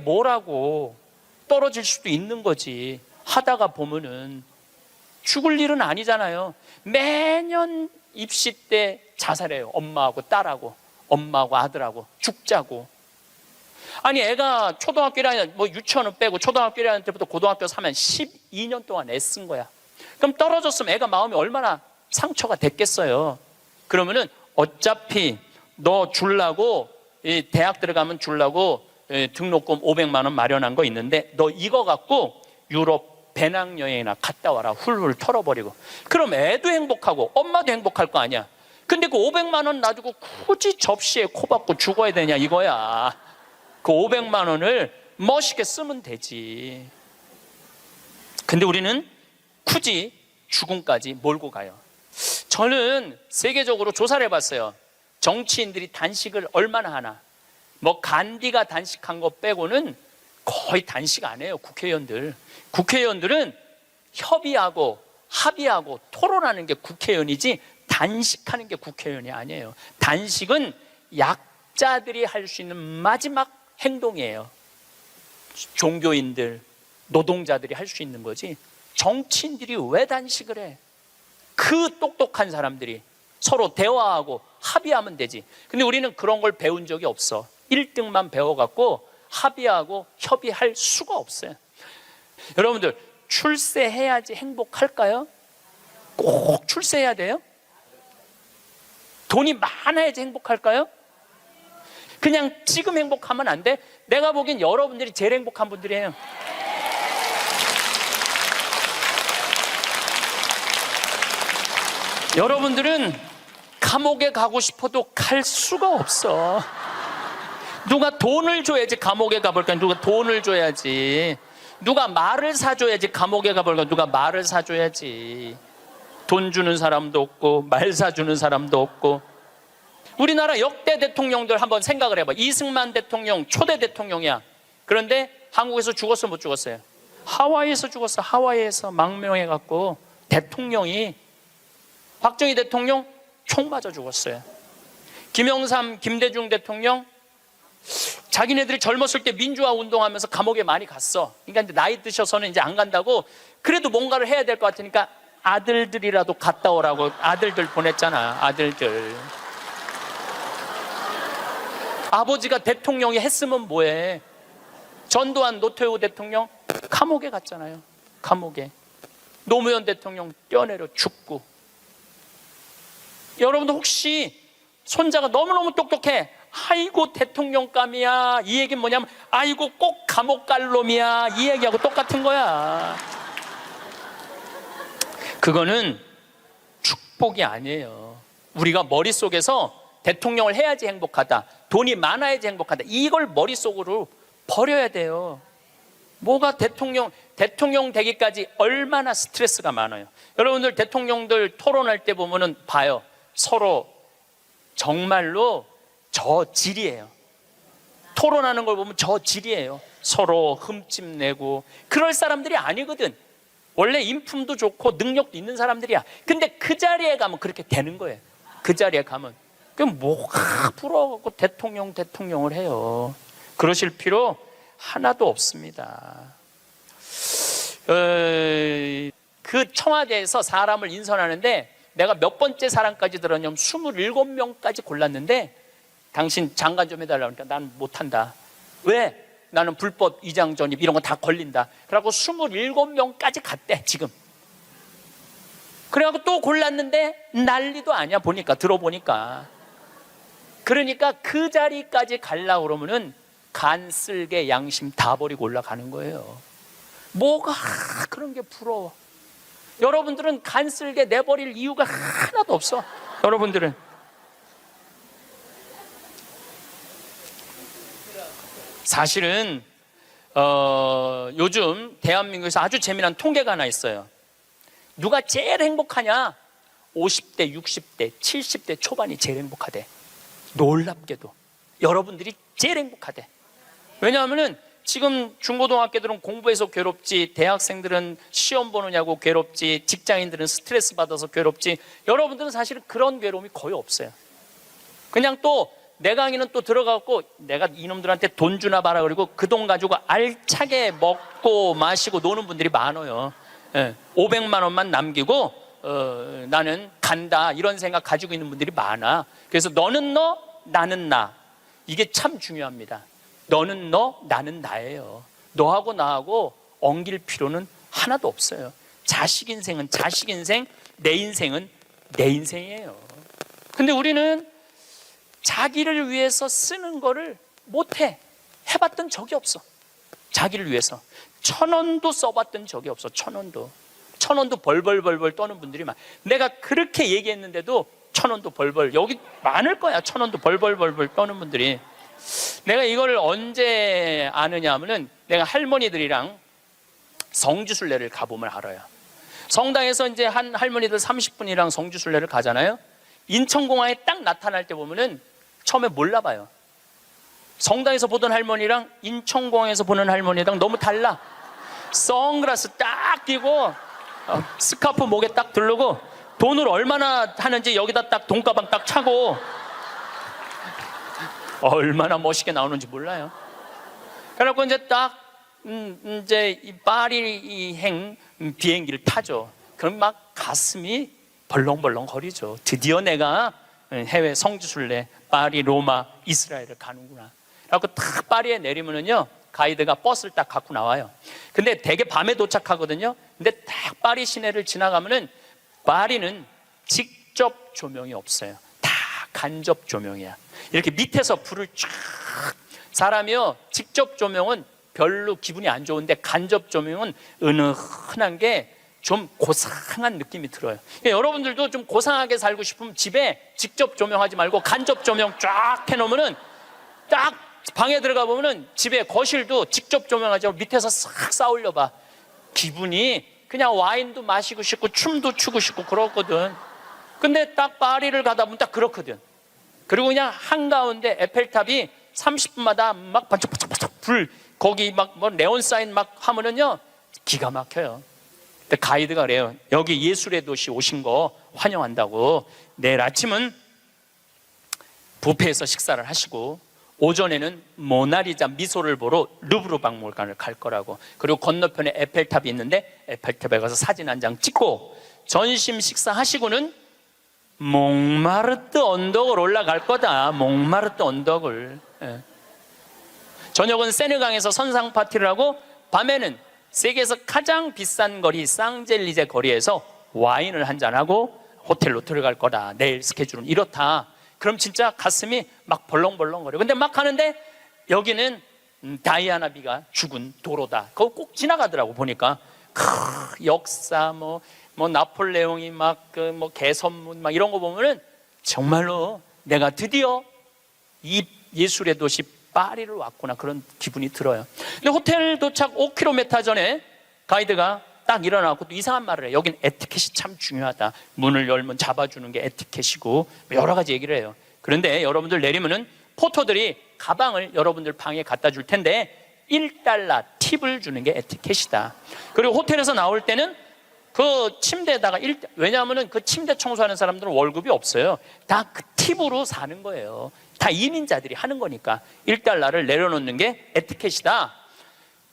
뭐라고 떨어질 수도 있는 거지. 하다가 보면은 죽을 일은 아니잖아요. 매년 입시 때 자살해요. 엄마하고 딸하고, 엄마하고 아들하고 죽자고. 아니 애가 초등학교 1학년, 뭐 유치원은 빼고 초등학교 1학년 때부터 고등학교 3학년 12년 동안 애쓴 거야. 그럼 떨어졌으면 애가 마음이 얼마나 상처가 됐겠어요. 그러면은 어차피 너 주려고 대학 들어가면 주려고 등록금 500만 원 마련한 거 있는데 너 이거 갖고 유럽 배낭여행이나 갔다 와라. 훌훌 털어버리고. 그럼 애도 행복하고 엄마도 행복할 거 아니야. 근데 그 500만 원 놔두고 굳이 접시에 코 박고 죽어야 되냐 이거야. 그 500만 원을 멋있게 쓰면 되지. 근데 우리는 굳이 죽음까지 몰고 가요. 저는 세계적으로 조사를 해봤어요. 정치인들이 단식을 얼마나 하나. 뭐 간디가 단식한 거 빼고는 거의 단식 안 해요. 국회의원들은 협의하고 합의하고 토론하는 게 국회의원이지 단식하는 게 국회의원이 아니에요. 단식은 약자들이 할 수 있는 마지막 행동이에요. 종교인들, 노동자들이 할 수 있는 거지. 정치인들이 왜 단식을 해? 그 똑똑한 사람들이 서로 대화하고 합의하면 되지. 근데 우리는 그런 걸 배운 적이 없어. 1등만 배워갖고 합의하고 협의할 수가 없어요. 여러분들 출세해야지 행복할까요? 꼭 출세해야 돼요? 돈이 많아야지 행복할까요? 그냥 지금 행복하면 안 돼? 내가 보기엔 여러분들이 제일 행복한 분들이에요. 여러분들은 감옥에 가고 싶어도 갈 수가 없어. 누가 돈을 줘야지 감옥에 가볼까? 누가 돈을 줘야지. 누가 말을 사줘야지 감옥에 가볼까? 누가 말을 사줘야지. 돈 주는 사람도 없고 말 사주는 사람도 없고. 우리나라 역대 대통령들 한번 생각을 해봐. 이승만 대통령 초대 대통령이야. 그런데 한국에서 죽었어 못 죽었어요? 하와이에서 죽었어. 하와이에서 망명해갖고 대통령이. 박정희 대통령 총 맞아 죽었어요. 김영삼, 김대중 대통령 자기네들이 젊었을 때 민주화 운동하면서 감옥에 많이 갔어. 그러니까 이제 나이 드셔서는 이제 안 간다고. 그래도 뭔가를 해야 될 것 같으니까 아들들이라도 갔다 오라고 아들들 보냈잖아. 아들들. 아버지가 대통령이 했으면 뭐해? 전두환, 노태우 대통령 감옥에 갔잖아요. 감옥에. 노무현 대통령 뛰어내려 죽고. 여러분들 혹시 손자가 너무너무 똑똑해. 아이고 대통령감이야. 이 얘기는 뭐냐면 아이고 꼭 감옥 갈 놈이야. 이 얘기하고 똑같은 거야. 그거는 축복이 아니에요. 우리가 머릿속에서 대통령을 해야지 행복하다, 돈이 많아야지 행복하다, 이걸 머릿속으로 버려야 돼요. 뭐가 대통령 되기까지 얼마나 스트레스가 많아요. 여러분들 대통령들 토론할 때 보면은 봐요. 서로 정말로 저질이에요. 토론하는 걸 보면 저질이에요. 서로 흠집내고. 그럴 사람들이 아니거든. 원래 인품도 좋고 능력도 있는 사람들이야. 근데 그 자리에 가면 그렇게 되는 거예요. 그 자리에 가면. 그럼 뭐가 부러워갖고 대통령을 해요. 그러실 필요 하나도 없습니다. 그 청와대에서 사람을 인선하는데 내가 몇 번째 사람까지 들었냐면 27명까지 골랐는데 당신 장관 좀 해달라고 하니까 난 못한다. 왜? 나는 불법 위장 전입 이런 거 다 걸린다. 그래갖고 27명까지 갔대 지금. 그래갖고 또 골랐는데 난리도 아니야. 들어보니까. 그러니까 그 자리까지 가려고 그러면은 간쓸게 양심 다 버리고 올라가는 거예요. 뭐가 그런 게 부러워. 여러분들은 간쓸게 내버릴 이유가 하나도 없어. 여러분들은. 사실은 요즘 대한민국에서 아주 재미난 통계가 하나 있어요. 누가 제일 행복하냐? 50대, 60대, 70대 초반이 제일 행복하대. 놀랍게도 여러분들이 제일 행복하대. 왜냐하면은 지금 중고등학교들은 공부해서 괴롭지, 대학생들은 시험 보느냐고 괴롭지, 직장인들은 스트레스 받아서 괴롭지, 여러분들은 사실은 그런 괴로움이 거의 없어요. 그냥 또 내 강의는 또 들어가고 내가 이놈들한테 돈 주나 봐라 그리고 그 돈 가지고 알차게 먹고 마시고 노는 분들이 많아요. 500만 원만 남기고 나는 간다 이런 생각 가지고 있는 분들이 많아. 그래서 너는 너, 나는 나. 이게 참 중요합니다. 너는 너, 나는 나예요. 너하고 나하고 엉길 필요는 하나도 없어요. 자식 인생은 자식 인생, 내 인생은 내 인생이에요. 근데 우리는 자기를 위해서 쓰는 거를 못해. 해봤던 적이 없어. 자기를 위해서 1,000원도 써봤던 적이 없어. 1,000원도 벌벌 떠는 분들이 많아. 내가 그렇게 얘기했는데도 1,000원도 벌벌, 여기 많을 거야. 1,000원도 벌벌 떠는 분들이. 내가 이걸 언제 아느냐 하면은 내가 할머니들이랑 성주순례를 가보면 알아요. 성당에서 이제 한 할머니들 30분이랑 성주순례를 가잖아요. 인천공항에 딱 나타날 때 보면은 처음에 몰라봐요. 성당에서 보던 할머니랑 인천공항에서 보는 할머니랑 너무 달라. 선글라스 딱 끼고 스카프 목에 딱 두르고 돈을 얼마나 하는지 여기다 딱 돈가방 딱 차고 얼마나 멋있게 나오는지 몰라요. 그래갖고 이제 딱 이제 이 파리행 비행기를 타죠. 그럼 막 가슴이 벌렁벌렁 거리죠. 드디어 내가 해외 성지순례 파리, 로마, 이스라엘을 가는구나. 그래갖고 딱 파리에 내리면은요 가이드가 버스를 딱 갖고 나와요. 근데 되게 밤에 도착하거든요. 근데 딱 파리 시내를 지나가면은 파리는 직접 조명이 없어요. 다 간접 조명이야. 이렇게 밑에서 불을 쫙, 사람이요 직접 조명은 별로 기분이 안 좋은데 간접 조명은 은은한 게 좀 고상한 느낌이 들어요. 여러분들도 좀 고상하게 살고 싶으면 집에 직접 조명하지 말고 간접 조명 쫙 해놓으면은 딱 방에 들어가 보면은 집에 거실도 직접 조명하지 말고 밑에서 싹 쌓아올려봐. 기분이 그냥 와인도 마시고 싶고 춤도 추고 싶고 그렇거든. 근데 딱 파리를 가다 보면 딱 그렇거든. 그리고 그냥 한가운데 에펠탑이 30분마다 막 반짝반짝 불, 거기 막 뭐 네온 사인 막 하면은요 기가 막혀요. 근데 가이드가 그래요. 여기 예술의 도시 오신 거 환영한다고. 내일 아침은 뷔페에서 식사를 하시고 오전에는 모나리자 미소를 보러 루브르 박물관을 갈 거라고. 그리고 건너편에 에펠탑이 있는데 에펠탑에 가서 사진 한 장 찍고 점심 식사하시고는 몽마르트 언덕을 올라갈 거다. 몽마르트 언덕을. 저녁은 세느강에서 선상 파티를 하고 밤에는 세계에서 가장 비싼 거리 쌍젤리제 거리에서 와인을 한잔하고 호텔로 들어갈 거다. 내일 스케줄은 이렇다. 그럼 진짜 가슴이 막 벌렁벌렁거려. 근데 막 하는데 여기는 다이아나비가 죽은 도로다. 그거 꼭 지나가더라고 보니까. 역사 뭐 나폴레옹이 막 뭐 개선문 막 이런 거 보면은 정말로 내가 드디어 이 예술의 도시 파리를 왔구나 그런 기분이 들어요. 근데 호텔 도착 5km 전에 가이드가 딱 일어나고 또 이상한 말을 해요. 여긴 에티켓이 참 중요하다. 문을 열면 잡아주는 게 에티켓이고 여러 가지 얘기를 해요. 그런데 여러분들 내리면은 포터들이 가방을 여러분들 방에 갖다 줄 텐데 $1 팁을 주는 게 에티켓이다. 그리고 호텔에서 나올 때는 그 침대에다가 왜냐하면은 그 침대 청소하는 사람들은 월급이 없어요. 다 그 팁으로 사는 거예요. 다 이민자들이 하는 거니까 $1를 내려놓는 게 에티켓이다.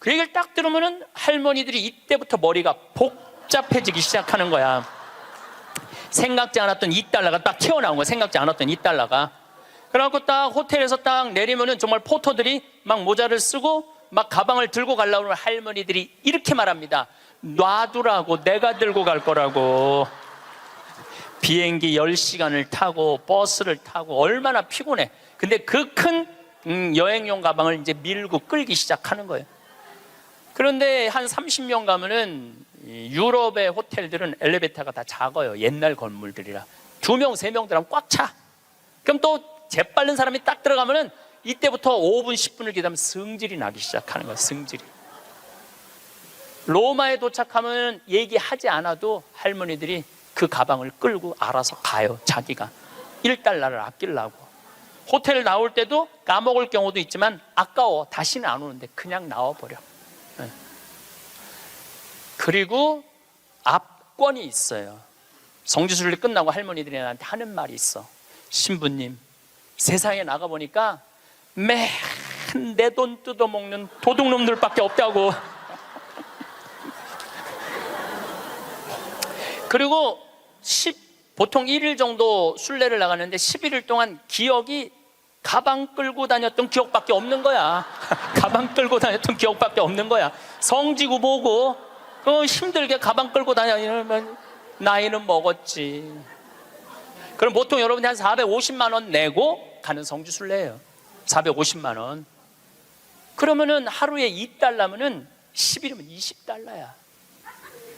그 얘기를 딱 들으면은 할머니들이 이때부터 머리가 복잡해지기 시작하는 거야. 생각지 않았던 $2가 딱 튀어나온 거야. 생각지 않았던 $2가. 그래갖고 딱 호텔에서 딱 내리면은 정말 포터들이 막 모자를 쓰고 막 가방을 들고 가려고 하는 할머니들이 이렇게 말합니다. 놔두라고, 내가 들고 갈 거라고. 비행기 10시간을 타고 버스를 타고 얼마나 피곤해. 근데 그 큰 여행용 가방을 이제 밀고 끌기 시작하는 거예요. 그런데 한 30명 가면은 유럽의 호텔들은 엘리베이터가 다 작아요. 옛날 건물들이라 2명, 3명 들어가면 꽉 차. 그럼 또 재빠른 사람이 딱 들어가면은 이때부터 5분, 10분을 기다리면 승질이 나기 시작하는 거예요. 승질이. 로마에 도착하면 얘기하지 않아도 할머니들이 그 가방을 끌고 알아서 가요. 자기가 $1를 아끼려고. 호텔 나올 때도 까먹을 경우도 있지만 아까워. 다시는 안 오는데 그냥 나와버려. 그리고 압권이 있어요. 성지순례 끝나고 할머니들이 나한테 하는 말이 있어. 신부님, 세상에 나가보니까 매일 내 돈 뜯어먹는 도둑놈들밖에 없다고. 그리고 보통 1일 정도 순례를 나가는데 11일 동안 기억이 가방 끌고 다녔던 기억밖에 없는 거야. 가방 끌고 다녔던 기억밖에 없는 거야. 성지고 뭐고 힘들게 가방 끌고 다니면 나이는 먹었지. 그럼 보통 여러분이 한 450만 원 내고 가는 성지 순례예요. 450만 원. 그러면은 하루에 2달러면은 10일이면 20달러야.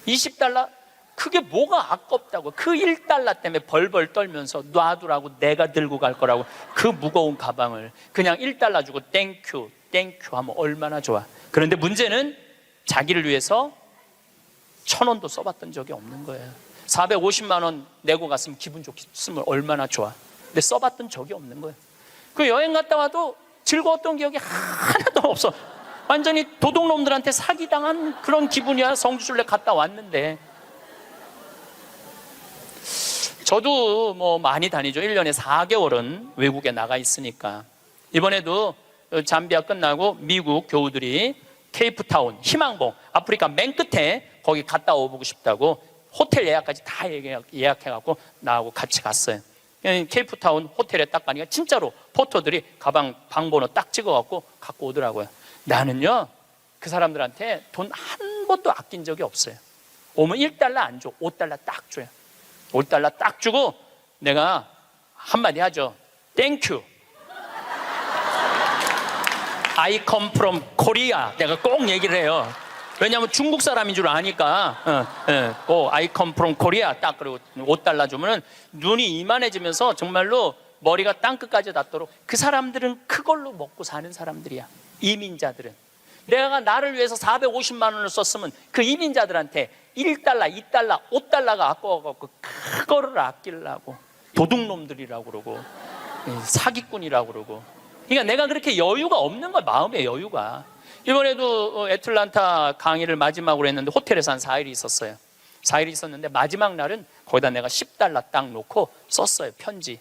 20달러? 그게 뭐가 아깝다고. 그 1달러 때문에 벌벌 떨면서 놔두라고, 내가 들고 갈 거라고 그 무거운 가방을 그냥 1달러 주고 땡큐 땡큐 하면 얼마나 좋아. 그런데 문제는 자기를 위해서 1,000원도 써봤던 적이 없는 거예요. 450만 원 내고 갔으면 기분 좋겠으면 얼마나 좋아. 근데 써봤던 적이 없는 거예요. 그 여행 갔다 와도 즐거웠던 기억이 하나도 없어. 완전히 도둑놈들한테 사기당한 그런 기분이야. 성지순례 갔다 왔는데. 저도 뭐 많이 다니죠. 1년에 4개월은 외국에 나가 있으니까. 이번에도 잠비아 끝나고 미국 교우들이 케이프타운, 희망봉, 아프리카 맨 끝에 거기 갔다 오고 싶다고 호텔 예약까지 다 예약해갖고 나하고 같이 갔어요. 케이프타운 호텔에 딱 가니까 진짜로 포터들이 가방 방번호 딱 찍어갖고 갖고 오더라고요. 나는요, 그 사람들한테 돈 한 번도 아낀 적이 없어요. 오면 1달러 안 줘. 5달러 딱 줘요. 5달러 딱 주고 내가 한마디 하죠. 땡큐. I come from Korea. 내가 꼭 얘기를 해요. 왜냐하면 중국 사람인 줄 아니까. I come from Korea. 딱 그리고 5달러 주면은 눈이 이만해지면서 정말로 머리가 땅끝까지 닿도록. 그 사람들은 그걸로 먹고 사는 사람들이야. 이민자들은. 내가 나를 위해서 450만 원을 썼으면 그 이민자들한테 1달러, 2달러, 5달러가 아까워갖고 그거를 아끼려고 도둑놈들이라고 그러고 사기꾼이라고 그러고. 그러니까 내가 그렇게 여유가 없는 거야. 마음의 여유가. 이번에도 애틀란타 강의를 마지막으로 했는데 호텔에서 한 4일이 있었어요. 4일이 있었는데 마지막 날은 거기다 내가 10달러 딱 놓고 썼어요. 편지.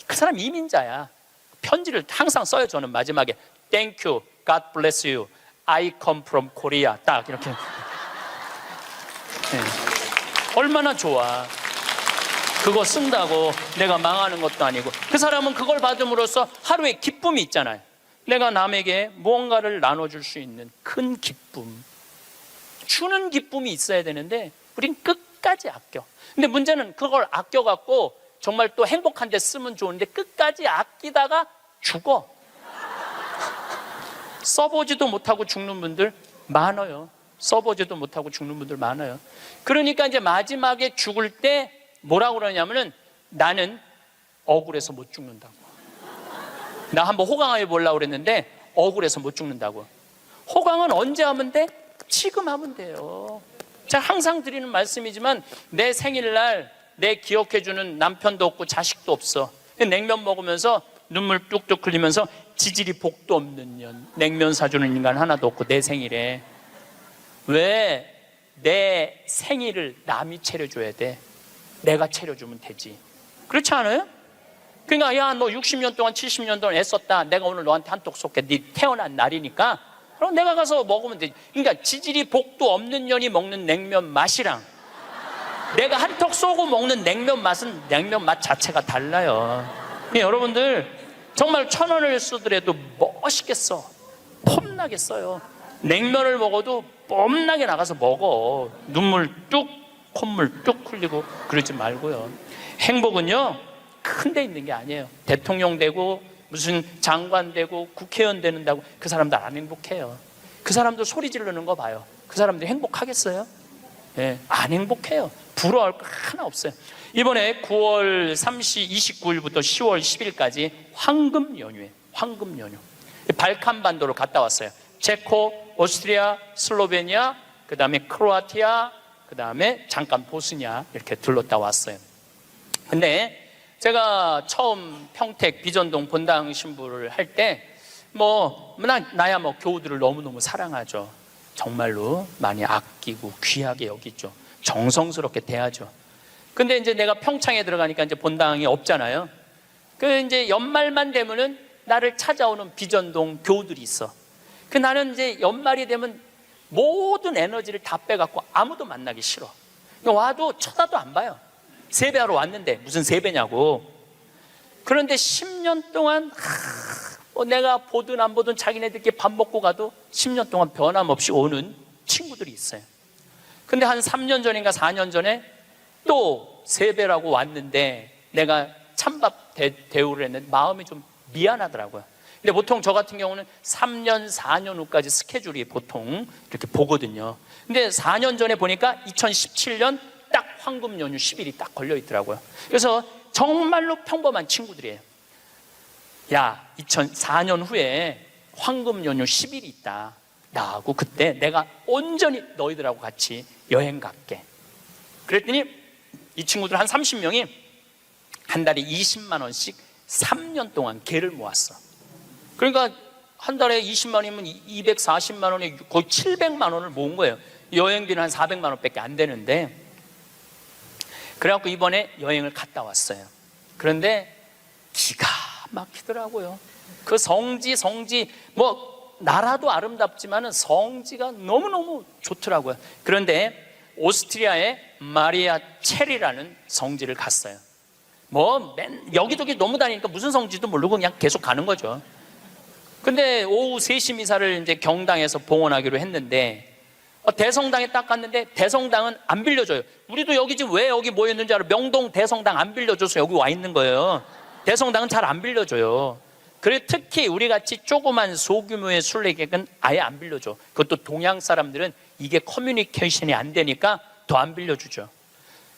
그 사람 이민자야. 편지를 항상 써요. 저는 마지막에 Thank you, God bless you, I come from Korea. 딱 이렇게. 네. 얼마나 좋아. 그거 쓴다고 내가 망하는 것도 아니고. 그 사람은 그걸 받음으로써 하루에 기쁨이 있잖아요. 내가 남에게 무언가를 나눠줄 수 있는 큰 기쁨, 주는 기쁨이 있어야 되는데 우린 끝까지 아껴. 근데 문제는 그걸 아껴갖고 정말 또 행복한 데 쓰면 좋은데 끝까지 아끼다가 죽어. 써보지도 못하고 죽는 분들 많아요. 써보지도 못하고 죽는 분들 많아요. 그러니까 이제 마지막에 죽을 때 뭐라고 그러냐면은 나는 억울해서 못 죽는다고. 나 한번 호강해 보려고 그랬는데 억울해서 못 죽는다고. 호강은 언제 하면 돼? 지금 하면 돼요. 제가 항상 드리는 말씀이지만 내 생일날 내 기억해주는 남편도 없고 자식도 없어. 냉면 먹으면서 눈물 뚝뚝 흘리면서 지질이 복도 없는 년, 냉면 사주는 인간 하나도 없고 내 생일에 왜 내 생일을 남이 차려줘야 돼? 내가 차려주면 되지. 그렇지 않아요? 그러니까 야, 너 60년 동안 70년 동안 애썼다. 내가 오늘 너한테 한턱 쏠게. 네 태어난 날이니까 그럼 내가 가서 먹으면 되지. 그러니까 지질이 복도 없는 년이 먹는 냉면 맛이랑 내가 한턱 쏘고 먹는 냉면 맛은 냉면 맛 자체가 달라요. 여러분들 정말 1,000원을 쓰더라도 멋있게 써. 폼나게 써요. 냉면을 먹어도 뽐나게 나가서 먹어. 눈물 뚝, 콧물 뚝 흘리고 그러지 말고요. 행복은요 큰 데 있는 게 아니에요. 대통령 되고 무슨 장관 되고 국회의원 되는다고 그 사람들 안 행복해요. 그 사람들 소리 지르는 거 봐요. 그 사람들이 행복하겠어요? 네, 안 행복해요. 부러워할 거 하나 없어요. 이번에 9월 29일부터 10월 10일까지 황금 연휴에 황금 연휴 발칸 반도를 갔다 왔어요. 체코, 오스트리아, 슬로베니아, 그 다음에 크로아티아, 그 다음에 잠깐 보스니아 이렇게 들렀다 왔어요. 근데 제가 처음 평택 비전동 본당 신부를 할 때 나야 교우들을 너무너무 사랑하죠. 정말로 많이 아끼고 귀하게 여기죠. 정성스럽게 대하죠. 근데 이제 내가 평창에 들어가니까 이제 본당이 없잖아요. 그 이제 연말만 되면은 나를 찾아오는 비전동 교우들이 있어. 그 나는 이제 연말이 되면 모든 에너지를 다 빼갖고 아무도 만나기 싫어. 와도 쳐다도 안 봐요. 세배하러 왔는데 무슨 세배냐고. 그런데 10년 동안 내가 보든 안 보든 자기네들끼리 밥 먹고 가도 10년 동안 변함없이 오는 친구들이 있어요. 근데 한 3년 전인가 4년 전에 또 세배라고 왔는데 내가 찬밥 대우를 했는데 마음이 좀 미안하더라고요. 근데 보통 저 같은 경우는 3년, 4년 후까지 스케줄이 보통 이렇게 보거든요. 근데 4년 전에 보니까 2017년 딱 황금 연휴 10일이 딱 걸려 있더라고요. 그래서 정말로 평범한 친구들이에요. 야, 2004년 후에 황금 연휴 10일이 있다. 나하고 그때 내가 온전히 너희들하고 같이 여행 갈게. 그랬더니 이 친구들 한 30명이 한 달에 20만 원씩 3년 동안 개를 모았어. 그러니까 한 달에 20만 원이면 240만 원에 거의 700만 원을 모은 거예요. 여행비는 한 400만 원밖에 안 되는데. 그래갖고 이번에 여행을 갔다 왔어요. 그런데 기가 막히더라고요. 그 성지 뭐 나라도 아름답지만은 성지가 너무너무 좋더라고요. 그런데 오스트리아의 마리아 체리라는 성지를 갔어요. 뭐 여기저기 너무 다니니까 무슨 성지도 모르고 그냥 계속 가는 거죠. 근데 오후 3시 미사를 이제 경당에서 봉헌하기로 했는데 대성당에 딱 갔는데 대성당은 안 빌려줘요. 우리도 여기 지금 왜 여기 모였는지 알아? 명동 대성당 안 빌려줘서 여기 와 있는 거예요. 대성당은 잘 안 빌려줘요. 그리고 특히 우리같이 조그만 소규모의 순례객은 아예 안 빌려줘. 그것도 동양 사람들은 이게 커뮤니케이션이 안 되니까 더 안 빌려주죠.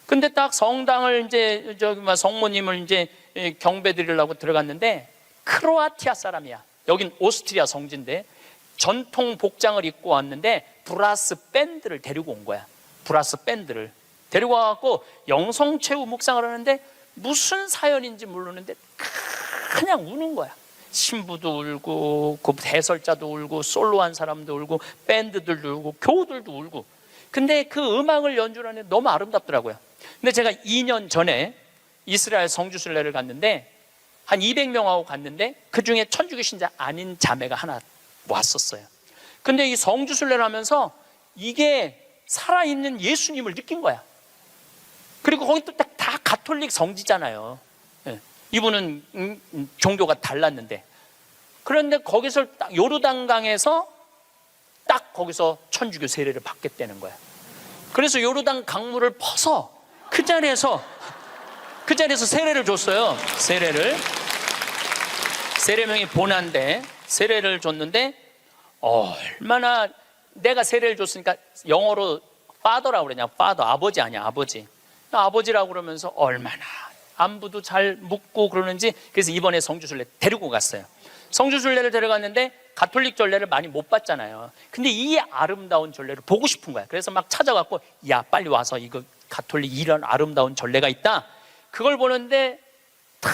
근데 딱 성당을 이제 성모님을 이제 경배 드리려고 들어갔는데 크로아티아 사람이야. 여긴 오스트리아 성지인데 전통 복장을 입고 왔는데 브라스 밴드를 데리고 온 거야. 브라스 밴드를 데리고 와갖고 영성체후 묵상을 하는데 무슨 사연인지 모르는데 그냥 우는 거야. 신부도 울고 그 해설자도 울고 솔로한 사람도 울고 밴드들도 울고 교우들도 울고. 근데 그 음악을 연주하는데 너무 아름답더라고요. 근데 제가 2년 전에 이스라엘 성주순례를 갔는데 한 200명하고 갔는데 그중에 천주교 신자 아닌 자매가 하나 왔었어요. 근데 이 성주순례를 하면서 이게 살아있는 예수님을 느낀 거야. 그리고 거기 또 다 가톨릭 성지잖아요. 이분은 종교가 달랐는데. 그런데 거기서 딱 요르단강에서 딱 거기서 천주교 세례를 받겠다는 거야. 그래서 요르단 강물을 퍼서 그 자리에서 세례를 줬어요. 세례명이 보난데 세례를 줬는데 얼마나 내가 세례를 줬으니까 영어로 father라고 그러냐. father, 아버지 아니야. 아버지라고 그러면서 얼마나 안부도 잘 묻고 그러는지. 그래서 이번에 성주순례 데리고 갔어요. 성주순례를 데려갔는데 가톨릭 전례를 많이 못 봤잖아요. 근데 이 아름다운 전례를 보고 싶은 거야. 그래서 막 찾아갖고 야 빨리 와서 이거 가톨릭 이런 아름다운 전례가 있다. 그걸 보는데 다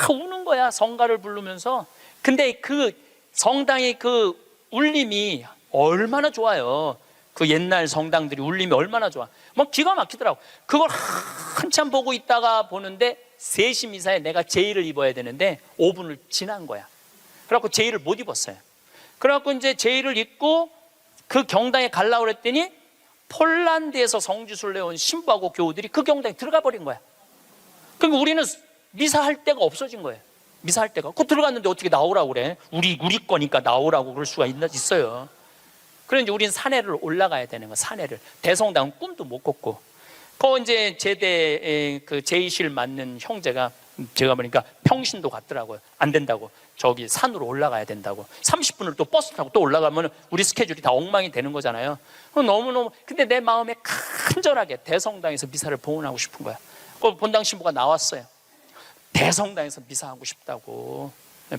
우는 거야. 성가를 부르면서. 근데 그 성당의 그 울림이 얼마나 좋아요. 그 옛날 성당들이 울림이 얼마나 좋아. 뭐 기가 막히더라고. 그걸 한참 보고 있다가 보는데 3시 미사에 내가 제의를 입어야 되는데 5분을 지난 거야. 그래갖고 제의를 못 입었어요. 그래갖고 이제 제의를 입고 그 경당에 가려고 그랬더니 폴란드에서 성주순례 온 신부하고 교우들이 그 경당에 들어가 버린 거야. 그러니까 우리는 미사할 데가 없어진 거예요. 미사할 데가. 그 들어갔는데 어떻게 나오라고 그래? 우리 거니까 나오라고 그럴 수가 있어요. 그런데 우리는 산에를 올라가야 되는 거야. 산에를. 대성당은 꿈도 못 꿨고. 그 이제 제대 그 제의실 맡는 형제가 제가 보니까 평신도 갔더라고요. 안 된다고. 저기 산으로 올라가야 된다고. 30분을 또 버스 타고 또 올라가면 우리 스케줄이 다 엉망이 되는 거잖아요. 너무너무. 근데 내 마음에 간절하게 대성당에서 미사를 봉헌하고 싶은 거야. 그 본당 신부가 나왔어요. 대성당에서 미사하고 싶다고.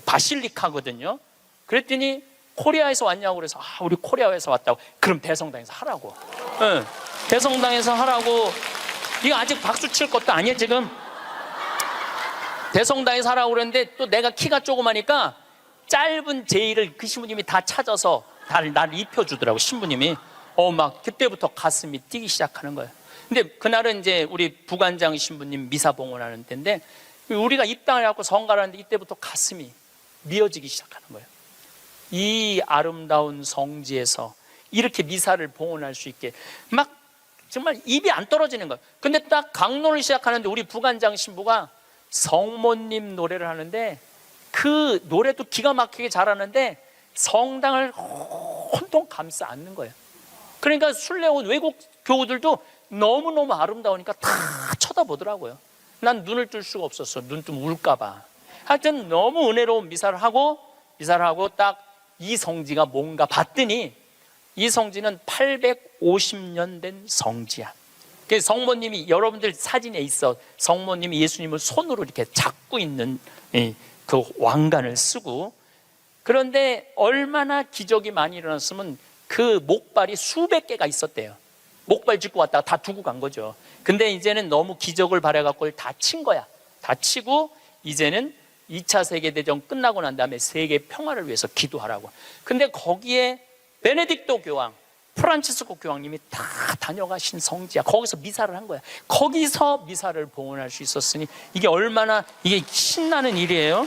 바실리카거든요. 그랬더니 코리아에서 왔냐고 그래서 우리 코리아에서 왔다고. 그럼 대성당에서 하라고. 네. 대성당에서 하라고. 이거 아직 박수 칠 것도 아니에요 지금. 대성당에서 하라고 그랬는데 또 내가 키가 조그마니까 짧은 제의를 그 신부님이 다 찾아서 나를 입혀주더라고. 신부님이. 막 그때부터 가슴이 뛰기 시작하는 거예요. 근데 그날은 이제 우리 부관장 신부님 미사 봉헌하는 때인데 우리가 입당을 해갖고 성가를 하는데 이때부터 가슴이 미어지기 시작하는 거예요. 이 아름다운 성지에서 이렇게 미사를 봉헌할 수 있게 막 정말 입이 안 떨어지는 거예요. 근데 딱 강론을 시작하는데 우리 부관장 신부가 성모님 노래를 하는데 그 노래도 기가 막히게 잘하는데 성당을 혼돈 감싸 안는 거예요. 그러니까 순례 온 외국 교우들도 너무너무 아름다우니까 다 쳐다보더라고요. 난 눈을 뜰 수가 없었어. 눈 뜨면 울까봐. 하여튼 너무 은혜로운 미사를 하고 딱 이 성지가 뭔가 봤더니 이 성지는 850년 된 성지야. 그래서 성모님이 여러분들 사진에 있어. 성모님이 예수님을 손으로 이렇게 잡고 있는 그 왕관을 쓰고, 그런데 얼마나 기적이 많이 일어났으면 그 목발이 수백 개가 있었대요. 목발 짚고 왔다가 다 두고 간 거죠. 근데 이제는 너무 기적을 바라갖고 다 친 거야. 다 치고 이제는 2차 세계대전 끝나고 난 다음에 세계 평화를 위해서 기도하라고. 근데 거기에 베네딕토 교황, 프란치스코 교황님이 다 다녀가신 성지야. 거기서 미사를 한 거야. 거기서 미사를 봉헌할 수 있었으니 이게 얼마나 이게 신나는 일이에요.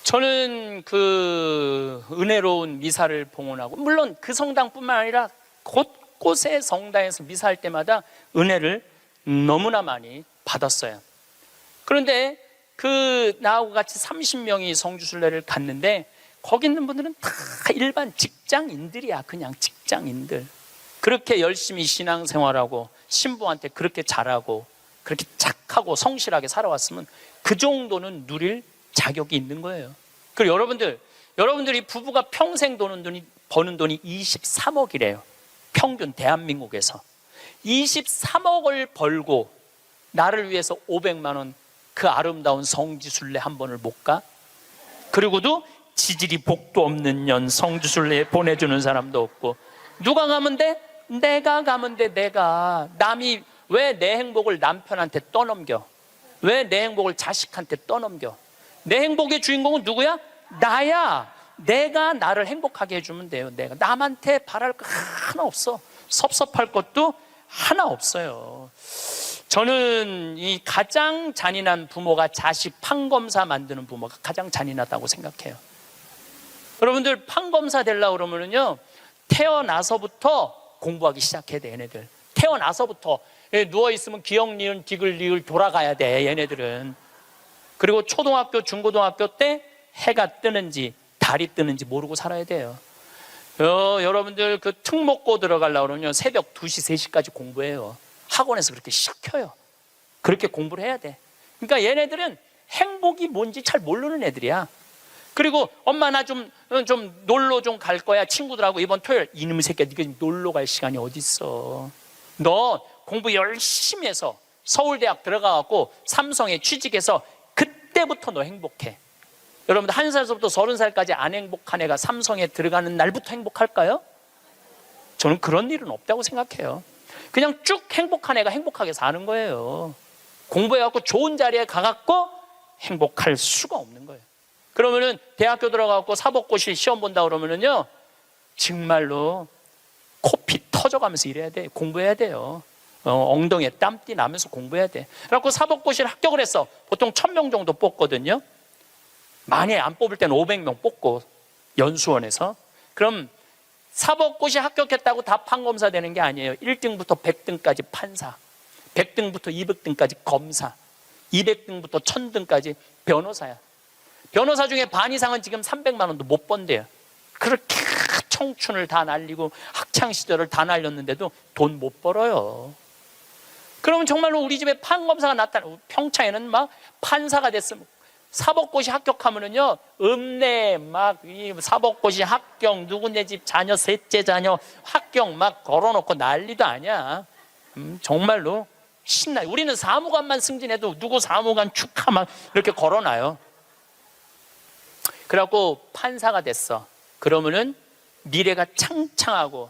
저는 그 은혜로운 미사를 봉헌하고, 물론 그 성당뿐만 아니라 곳곳의 성당에서 미사할 때마다 은혜를 너무나 많이 받았어요. 그런데 나하고 같이 30명이 성주순례를 갔는데 거기 있는 분들은 다 일반 직장인들이야. 그냥 직장인들. 그렇게 열심히 신앙생활하고 신부한테 그렇게 잘하고 그렇게 착하고 성실하게 살아왔으면 그 정도는 누릴 자격이 있는 거예요. 그리고 여러분들이 부부가 평생 버는 돈이 23억이래요. 평균 대한민국에서 23억을 벌고 나를 위해서 500만 원 그 아름다운 성지순례 한 번을 못 가? 그리고도 지질이 복도 없는 년 성지순례에 보내주는 사람도 없고. 누가 가면 돼? 내가 가면 돼. 내가. 남이 왜 내 행복을 남편한테 떠넘겨? 왜 내 행복을 자식한테 떠넘겨? 내 행복의 주인공은 누구야? 나야. 내가 나를 행복하게 해주면 돼요. 내가. 남한테 바랄 거 하나 없어. 섭섭할 것도 하나 없어요. 저는 이 가장 잔인한 부모가 자식 판검사 만드는 부모가 가장 잔인하다고 생각해요. 여러분들 판검사 되려고 그러면요, 태어나서부터 공부하기 시작해야 돼. 얘네들 태어나서부터 누워있으면 기역, 니은, 디귿, 리을 돌아가야 돼. 얘네들은. 그리고 초등학교, 중고등학교 때 해가 뜨는지 달이 뜨는지 모르고 살아야 돼요. 여러분들 그 특목고 들어가려고 그러면 새벽 2시, 3시까지 공부해요. 학원에서 그렇게 시켜요. 그렇게 공부를 해야 돼. 그러니까 얘네들은 행복이 뭔지 잘 모르는 애들이야. 그리고 엄마 나 좀 놀러 좀 갈 거야. 친구들하고 이번 토요일. 이놈의 새끼야, 네가 지금 놀러 갈 시간이 어딨어. 너 공부 열심히 해서 서울대학 들어가갖고 삼성에 취직해서 그때부터 너 행복해. 여러분들 1살서부터 30살까지 안 행복한 애가 삼성에 들어가는 날부터 행복할까요? 저는 그런 일은 없다고 생각해요. 그냥 쭉 행복한 애가 행복하게 사는 거예요. 공부해갖고 좋은 자리에 가갖고 행복할 수가 없는 거예요. 그러면은 대학교 들어가갖고 사법고시 시험 본다 그러면은요, 정말로 코피 터져가면서 일해야 돼. 공부해야 돼요. 엉덩이에 땀띠 나면서 공부해야 돼. 그래갖고 사법고시를 합격을 했어. 보통 1000명 정도 뽑거든요. 만약에 안 뽑을 때는 500명 뽑고 연수원에서. 그럼 사법고시 합격했다고 다 판검사 되는 게 아니에요. 1등부터 100등까지 판사, 100등부터 200등까지 검사, 200등부터 1000등까지 변호사야. 변호사 중에 반 이상은 지금 300만 원도 못 번대요. 그렇게 청춘을 다 날리고 학창시절을 다 날렸는데도 돈 못 벌어요. 그러면 정말로 우리 집에 판검사가 나타나, 평창에는 막 판사가 됐으면, 사법고시 합격하면은요, 읍내 막 이 사법고시 합격, 누구네 집 자녀, 셋째 자녀 합격 막 걸어놓고 난리도 아니야. 정말로 신나요. 우리는 사무관만 승진해도 누구 사무관 축하 막 이렇게 걸어놔요. 그래갖고 판사가 됐어. 그러면은 미래가 창창하고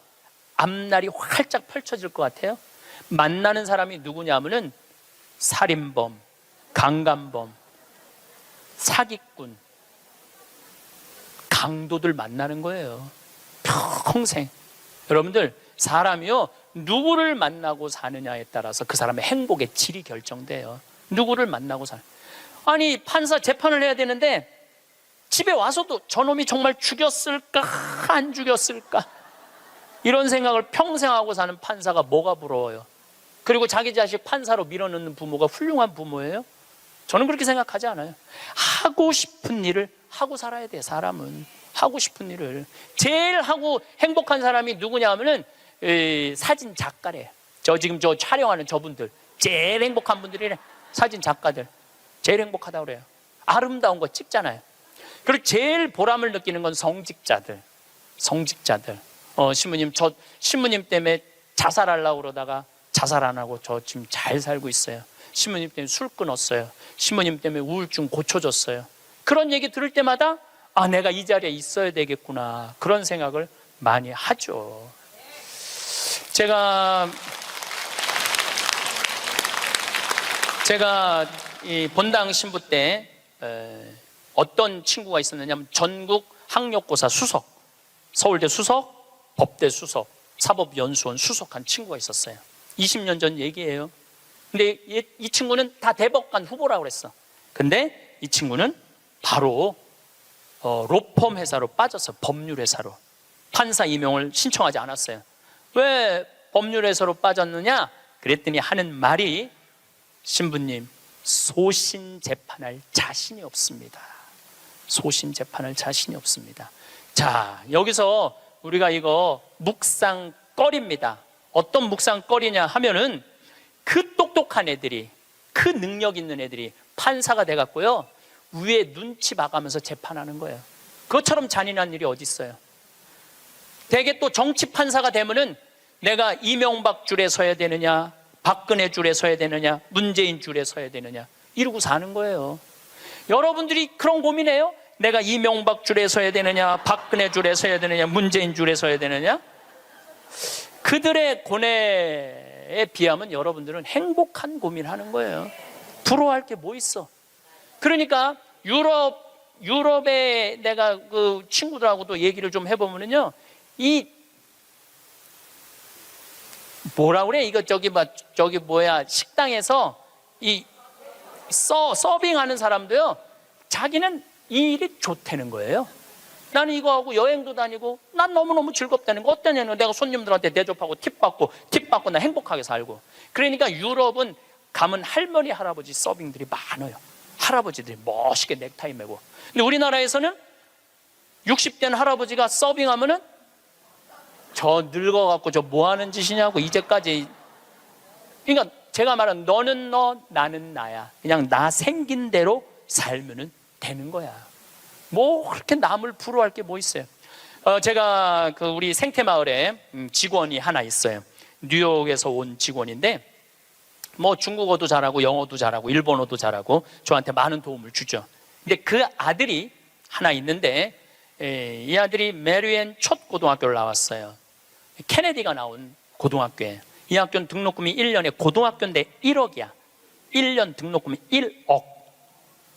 앞날이 활짝 펼쳐질 것 같아요. 만나는 사람이 누구냐면은 살인범, 강간범, 사기꾼, 강도들 만나는 거예요. 평생. 여러분들 사람이요, 누구를 만나고 사느냐에 따라서 그 사람의 행복의 질이 결정돼요. 누구를 만나고 아니, 판사 재판을 해야 되는데 집에 와서도 저놈이 정말 죽였을까 안 죽였을까 이런 생각을 평생 하고 사는 판사가 뭐가 부러워요? 그리고 자기 자식 판사로 밀어넣는 부모가 훌륭한 부모예요? 저는 그렇게 생각하지 않아요. 하고 싶은 일을 하고 살아야 돼. 사람은 하고 싶은 일을. 제일 하고 행복한 사람이 누구냐 하면은 사진 작가래요. 지금 촬영하는 저분들 제일 행복한 분들이래. 사진 작가들 제일 행복하다고 그래요. 아름다운 거 찍잖아요. 그리고 제일 보람을 느끼는 건 성직자들. 신부님 때문에 자살하려고 그러다가 자살 안 하고 저 지금 잘 살고 있어요. 신부님 때문에 술 끊었어요. 신부님 때문에 우울증 고쳐졌어요. 그런 얘기 들을 때마다 내가 이 자리에 있어야 되겠구나, 그런 생각을 많이 하죠. 제가 이 본당 신부 때 어떤 친구가 있었느냐 하면 전국 학력고사 수석, 서울대 수석, 법대 수석, 사법연수원 수석한 친구가 있었어요. 20년 전 얘기예요. 근데 이 친구는 다 대법관 후보라고 그랬어. 근데 이 친구는 바로 로펌 회사로 빠졌어요. 법률 회사로. 판사 임용을 신청하지 않았어요. 왜 법률 회사로 빠졌느냐? 그랬더니 하는 말이, 신부님, 소신 재판할 자신이 없습니다. 소신 재판할 자신이 없습니다. 자, 여기서 우리가 이거 묵상거리입니다. 어떤 묵상거리냐 하면은, 그 똑똑한 애들이, 그 능력 있는 애들이 판사가 돼갖고요, 위에 눈치 봐가면서 재판하는 거예요. 그것처럼 잔인한 일이 어디 있어요? 대개 또 정치 판사가 되면은 내가 이명박 줄에 서야 되느냐, 박근혜 줄에 서야 되느냐, 문재인 줄에 서야 되느냐, 이러고 사는 거예요. 여러분들이 그런 고민해요? 내가 이명박 줄에 서야 되느냐, 박근혜 줄에 서야 되느냐, 문재인 줄에 서야 되느냐? 그들의 고뇌에 비하면 여러분들은 행복한 고민하는 거예요. 부러워할 게 뭐 있어? 그러니까 유럽에 내가 그 친구들하고도 얘기를 좀 해보면요, 이 뭐라 그래? 이거 식당에서 이 서빙하는 사람도요, 자기는 이 일이 좋다는 거예요. 나는 이거 하고 여행도 다니고 난 너무너무 즐겁다는 거. 어떠냐면 내가 손님들한테 대접하고 팁 받고 나 행복하게 살고. 그러니까 유럽은 가면 할머니 할아버지 서빙들이 많아요. 할아버지들이 멋있게 넥타이 매고. 근데 우리나라에서는 60된 할아버지가 서빙하면은 저 늙어갖고 저 뭐 하는 짓이냐고, 이제까지. 그러니까 제가 말한 너는 너, 나는 나야. 그냥 나 생긴 대로 살면은 되는 거야. 뭐 그렇게 남을 부러워할 게 뭐 있어요? 제가 우리 생태마을에 직원이 하나 있어요. 뉴욕에서 온 직원인데, 뭐 중국어도 잘하고 영어도 잘하고 일본어도 잘하고 저한테 많은 도움을 주죠. 근데 그 아들이 하나 있는데, 이 아들이 메리앤 첫 고등학교를 나왔어요. 케네디가 나온 고등학교에. 이 학교는 등록금이 1년에 고등학교인데 1억이야. 1년 등록금이 1억.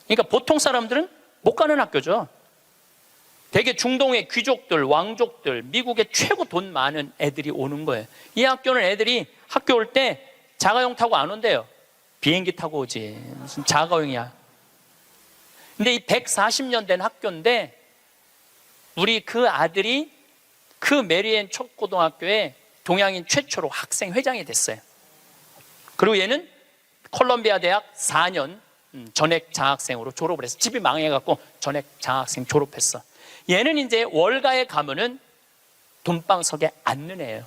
그러니까 보통 사람들은 못 가는 학교죠. 되게 중동의 귀족들, 왕족들, 미국의 최고 돈 많은 애들이 오는 거예요. 이 학교는 애들이 학교 올 때 자가용 타고 안 온대요. 비행기 타고 오지. 무슨 자가용이야. 근데 이 140년 된 학교인데, 우리 그 아들이 그 메리앤 첫 고등학교에 동양인 최초로 학생 회장이 됐어요. 그리고 얘는 콜롬비아 대학 4년 전액 장학생으로 졸업을 했어. 집이 망해갖고 전액 장학생 졸업했어. 얘는 이제 월가에 가면은 돈방석에 앉는 애예요.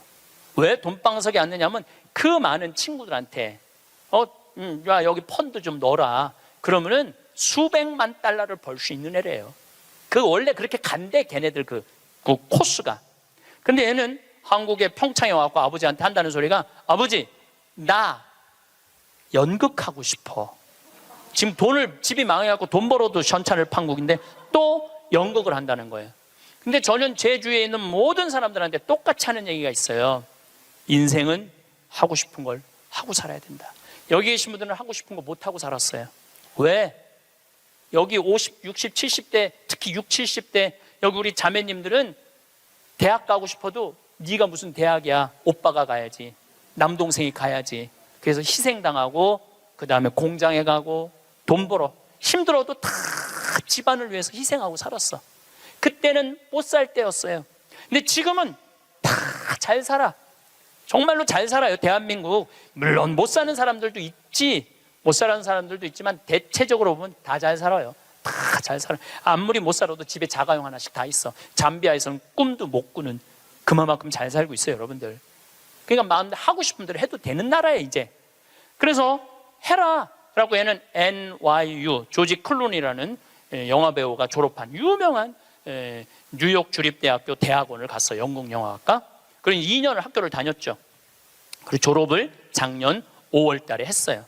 왜 돈방석에 앉느냐면, 그 많은 친구들한테 야, 여기 펀드 좀 넣어라. 그러면은 수백만 달러를 벌 수 있는 애래요. 원래 그렇게 간대, 걔네들 그 코스가. 근데 얘는 한국에 평창에 와서 아버지한테 한다는 소리가, 아버지, 나 연극하고 싶어. 지금 집이 망해갖고 돈 벌어도 현찰을 판국인데 또 연극을 한다는 거예요. 근데 저는 제 주위에 있는 모든 사람들한테 똑같이 하는 얘기가 있어요. 인생은 하고 싶은 걸 하고 살아야 된다. 여기 계신 분들은 하고 싶은 거 못 하고 살았어요. 왜? 여기 50, 60, 70대, 특히 60, 70대 여기 우리 자매님들은 대학 가고 싶어도 네가 무슨 대학이야, 오빠가 가야지, 남동생이 가야지. 그래서 희생당하고 그 다음에 공장에 가고 돈 벌어. 힘들어도 다 집안을 위해서 희생하고 살았어. 그때는 못 살 때였어요. 근데 지금은 다 잘 살아. 정말로 잘 살아요. 대한민국. 물론 못 사는 사람들도 있지, 못 사는 사람들도 있지만 대체적으로 보면 다 잘 살아요. 다 잘 살아. 아무리 못 살아도 집에 자가용 하나씩 다 있어. 잠비아에서는 꿈도 못 꾸는 그만큼 잘 살고 있어요, 여러분들. 그러니까 마음대로 하고 싶은 대로 해도 되는 나라예요, 이제. 그래서 해라 라고 얘는 NYU, 조지 클루니라는 영화배우가 졸업한 유명한 뉴욕 주립대학교 대학원을 갔어요. 영국 영화학과. 그리고 2년을 학교를 다녔죠. 그리고 졸업을 작년 5월 달에 했어요.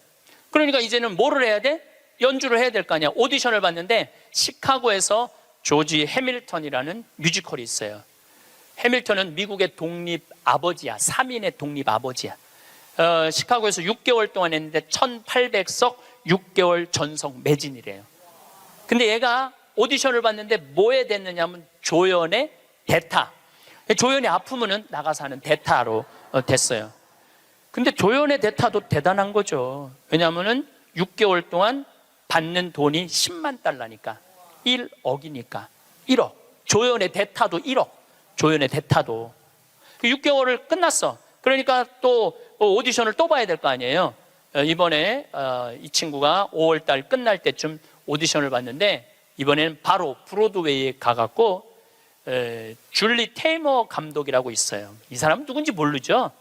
그러니까 이제는 뭐를 해야 돼? 연주를 해야 될 거 아니야. 오디션을 봤는데 시카고에서 조지 해밀턴이라는 뮤지컬이 있어요. 해밀턴은 미국의 독립 아버지야. 3인의 독립 아버지야. 시카고에서 6개월 동안 했는데 1800석 6개월 전석 매진이래요. 근데 얘가 오디션을 봤는데 뭐에 됐느냐면 조연의 대타. 조연이 아프면은 나가서 하는 대타로 됐어요. 근데 조연의 대타도 대단한 거죠. 왜냐하면은 6개월 동안 받는 돈이 10만 달러니까 1억이니까 1억. 조연의 대타도 1억. 조연의 대타도. 6개월을 끝났어. 그러니까 또 오디션을 또 봐야 될 거 아니에요. 이번에 이 친구가 5월 달 끝날 때쯤 오디션을 봤는데 이번에는 바로 브로드웨이에 가갖고 줄리 테이머 감독이라고 있어요. 이 사람은 누군지 모르죠?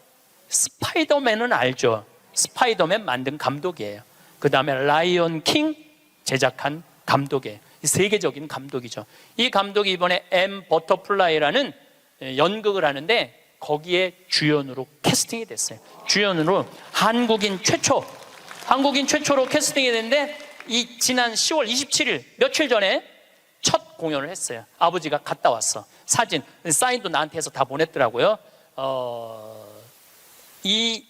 스파이더맨은 알죠? 스파이더맨 만든 감독이에요. 그 다음에 라이언 킹 제작한 감독이에요. 세계적인 감독이죠. 이 감독이 이번에 M 버터플라이라는 연극을 하는데 거기에 주연으로 캐스팅이 됐어요. 주연으로 한국인 최초로 캐스팅이 됐는데 이 지난 10월 27일 며칠 전에 첫 공연을 했어요. 아버지가 갔다 왔어. 사진, 사인도 나한테 해서 다 보냈더라고요. 이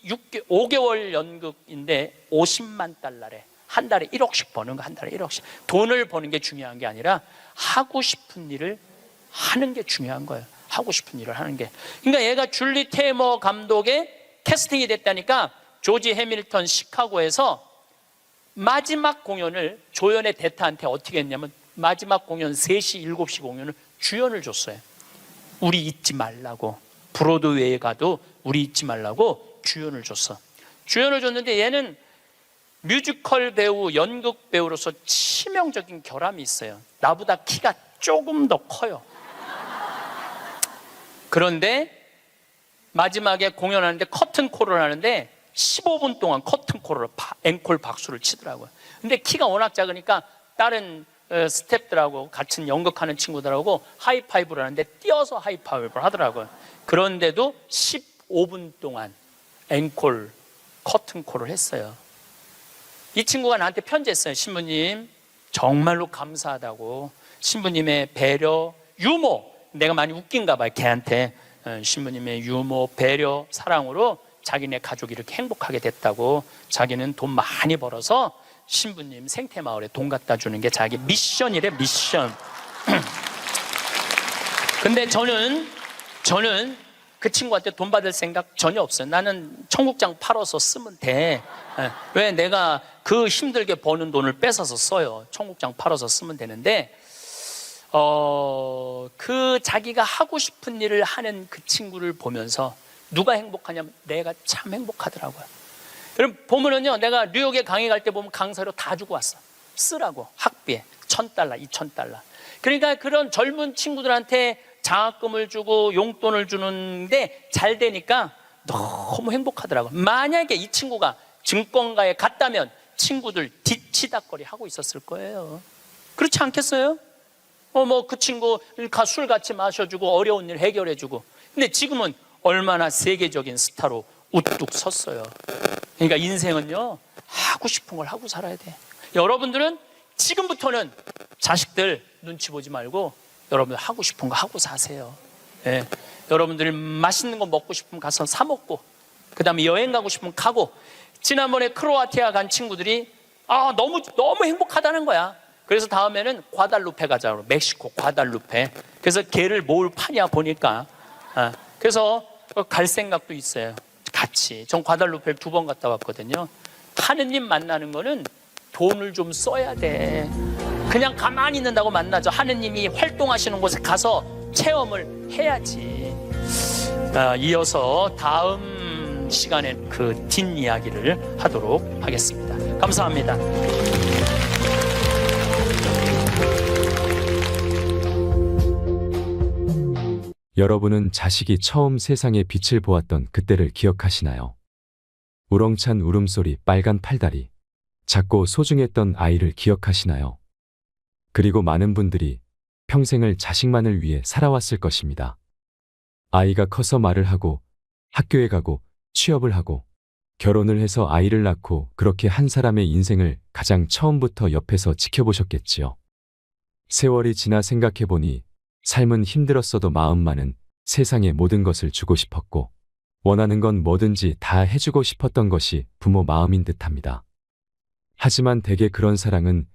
5개월 연극인데 50만 달러래. 한 달에 1억씩 버는 거, 한 달에 1억씩. 돈을 버는 게 중요한 게 아니라 하고 싶은 일을 하는 게 중요한 거예요. 하고 싶은 일을 하는 게. 그러니까 얘가 줄리 테이머 감독의 캐스팅이 됐다니까 조지 해밀턴 시카고에서 마지막 공연을 조연의 대타한테 어떻게 했냐면 마지막 공연 3시, 7시 공연을 주연을 줬어요. 우리 잊지 말라고. 브로드웨이에 가도 우리 잊지 말라고 주연을 줬어. 주연을 줬는데 얘는 뮤지컬 배우, 연극 배우로서 치명적인 결함이 있어요. 나보다 키가 조금 더 커요. 그런데 마지막에 공연하는데 커튼콜을 하는데 15분 동안 커튼콜을 앵콜 박수를 치더라고요. 근데 키가 워낙 작으니까 다른 스태프들하고 같은 연극하는 친구들하고 하이파이브를 하는데 뛰어서 하이파이브를 하더라고요. 그런데도 15분 동안 앵콜 커튼콜을 했어요. 이 친구가 나한테 편지했어요. 신부님 정말로 감사하다고. 신부님의 배려, 유머, 내가 많이 웃긴가 봐요 걔한테. 신부님의 유머, 배려, 사랑으로 자기네 가족이 이렇게 행복하게 됐다고. 자기는 돈 많이 벌어서 신부님 생태마을에 돈 갖다 주는 게 자기 미션이래, 미션. 근데 저는 그 친구한테 돈 받을 생각 전혀 없어요. 나는 청국장 팔아서 쓰면 돼. 왜 내가 그 힘들게 버는 돈을 뺏어서 써요. 청국장 팔아서 쓰면 되는데 그 자기가 하고 싶은 일을 하는 그 친구를 보면서 누가 행복하냐면 내가 참 행복하더라고요. 여러분 보면은요, 내가 뉴욕에 강의 갈 때 보면 강사료 다 주고 왔어. 쓰라고. 학비에 $1,000, $2,000. 그러니까 그런 젊은 친구들한테 장학금을 주고 용돈을 주는데 잘 되니까 너무 행복하더라고요. 만약에 이 친구가 증권가에 갔다면 친구들 뒤치다거리 하고 있었을 거예요. 그렇지 않겠어요? 그 친구 술 같이 마셔주고 어려운 일 해결해주고. 근데 지금은 얼마나 세계적인 스타로 우뚝 섰어요. 그러니까 인생은요, 하고 싶은 걸 하고 살아야 돼. 여러분들은 지금부터는 자식들 눈치 보지 말고 여러분들 하고 싶은 거 하고 사세요. 예. 여러분들이 맛있는 거 먹고 싶으면 가서 사 먹고, 그 다음에 여행 가고 싶으면 가고. 지난번에 크로아티아 간 친구들이 너무 행복하다는 거야. 그래서 다음에는 과달루페 가자고. 멕시코 과달루페. 그래서 개를 뭘 파냐 보니까. 그래서 갈 생각도 있어요. 같이. 전 과달루페를 2번 갔다 왔거든요. 하느님 만나는 거는 돈을 좀 써야 돼. 그냥 가만히 있는다고 만나죠. 하느님이 활동하시는 곳에 가서 체험을 해야지. 이어서 다음 시간에 그 뒷이야기를 하도록 하겠습니다. 감사합니다. 여러분은 자식이 처음 세상의 빛을 보았던 그때를 기억하시나요? 우렁찬 울음소리, 빨간 팔다리, 작고 소중했던 아이를 기억하시나요? 그리고 많은 분들이 평생을 자식만을 위해 살아왔을 것입니다. 아이가 커서 말을 하고 학교에 가고 취업을 하고 결혼을 해서 아이를 낳고 그렇게 한 사람의 인생을 가장 처음부터 옆에서 지켜보셨겠지요. 세월이 지나 생각해보니 삶은 힘들었어도 마음만은 세상의 모든 것을 주고 싶었고 원하는 건 뭐든지 다 해주고 싶었던 것이 부모 마음인 듯합니다. 하지만 대개 그런 사랑은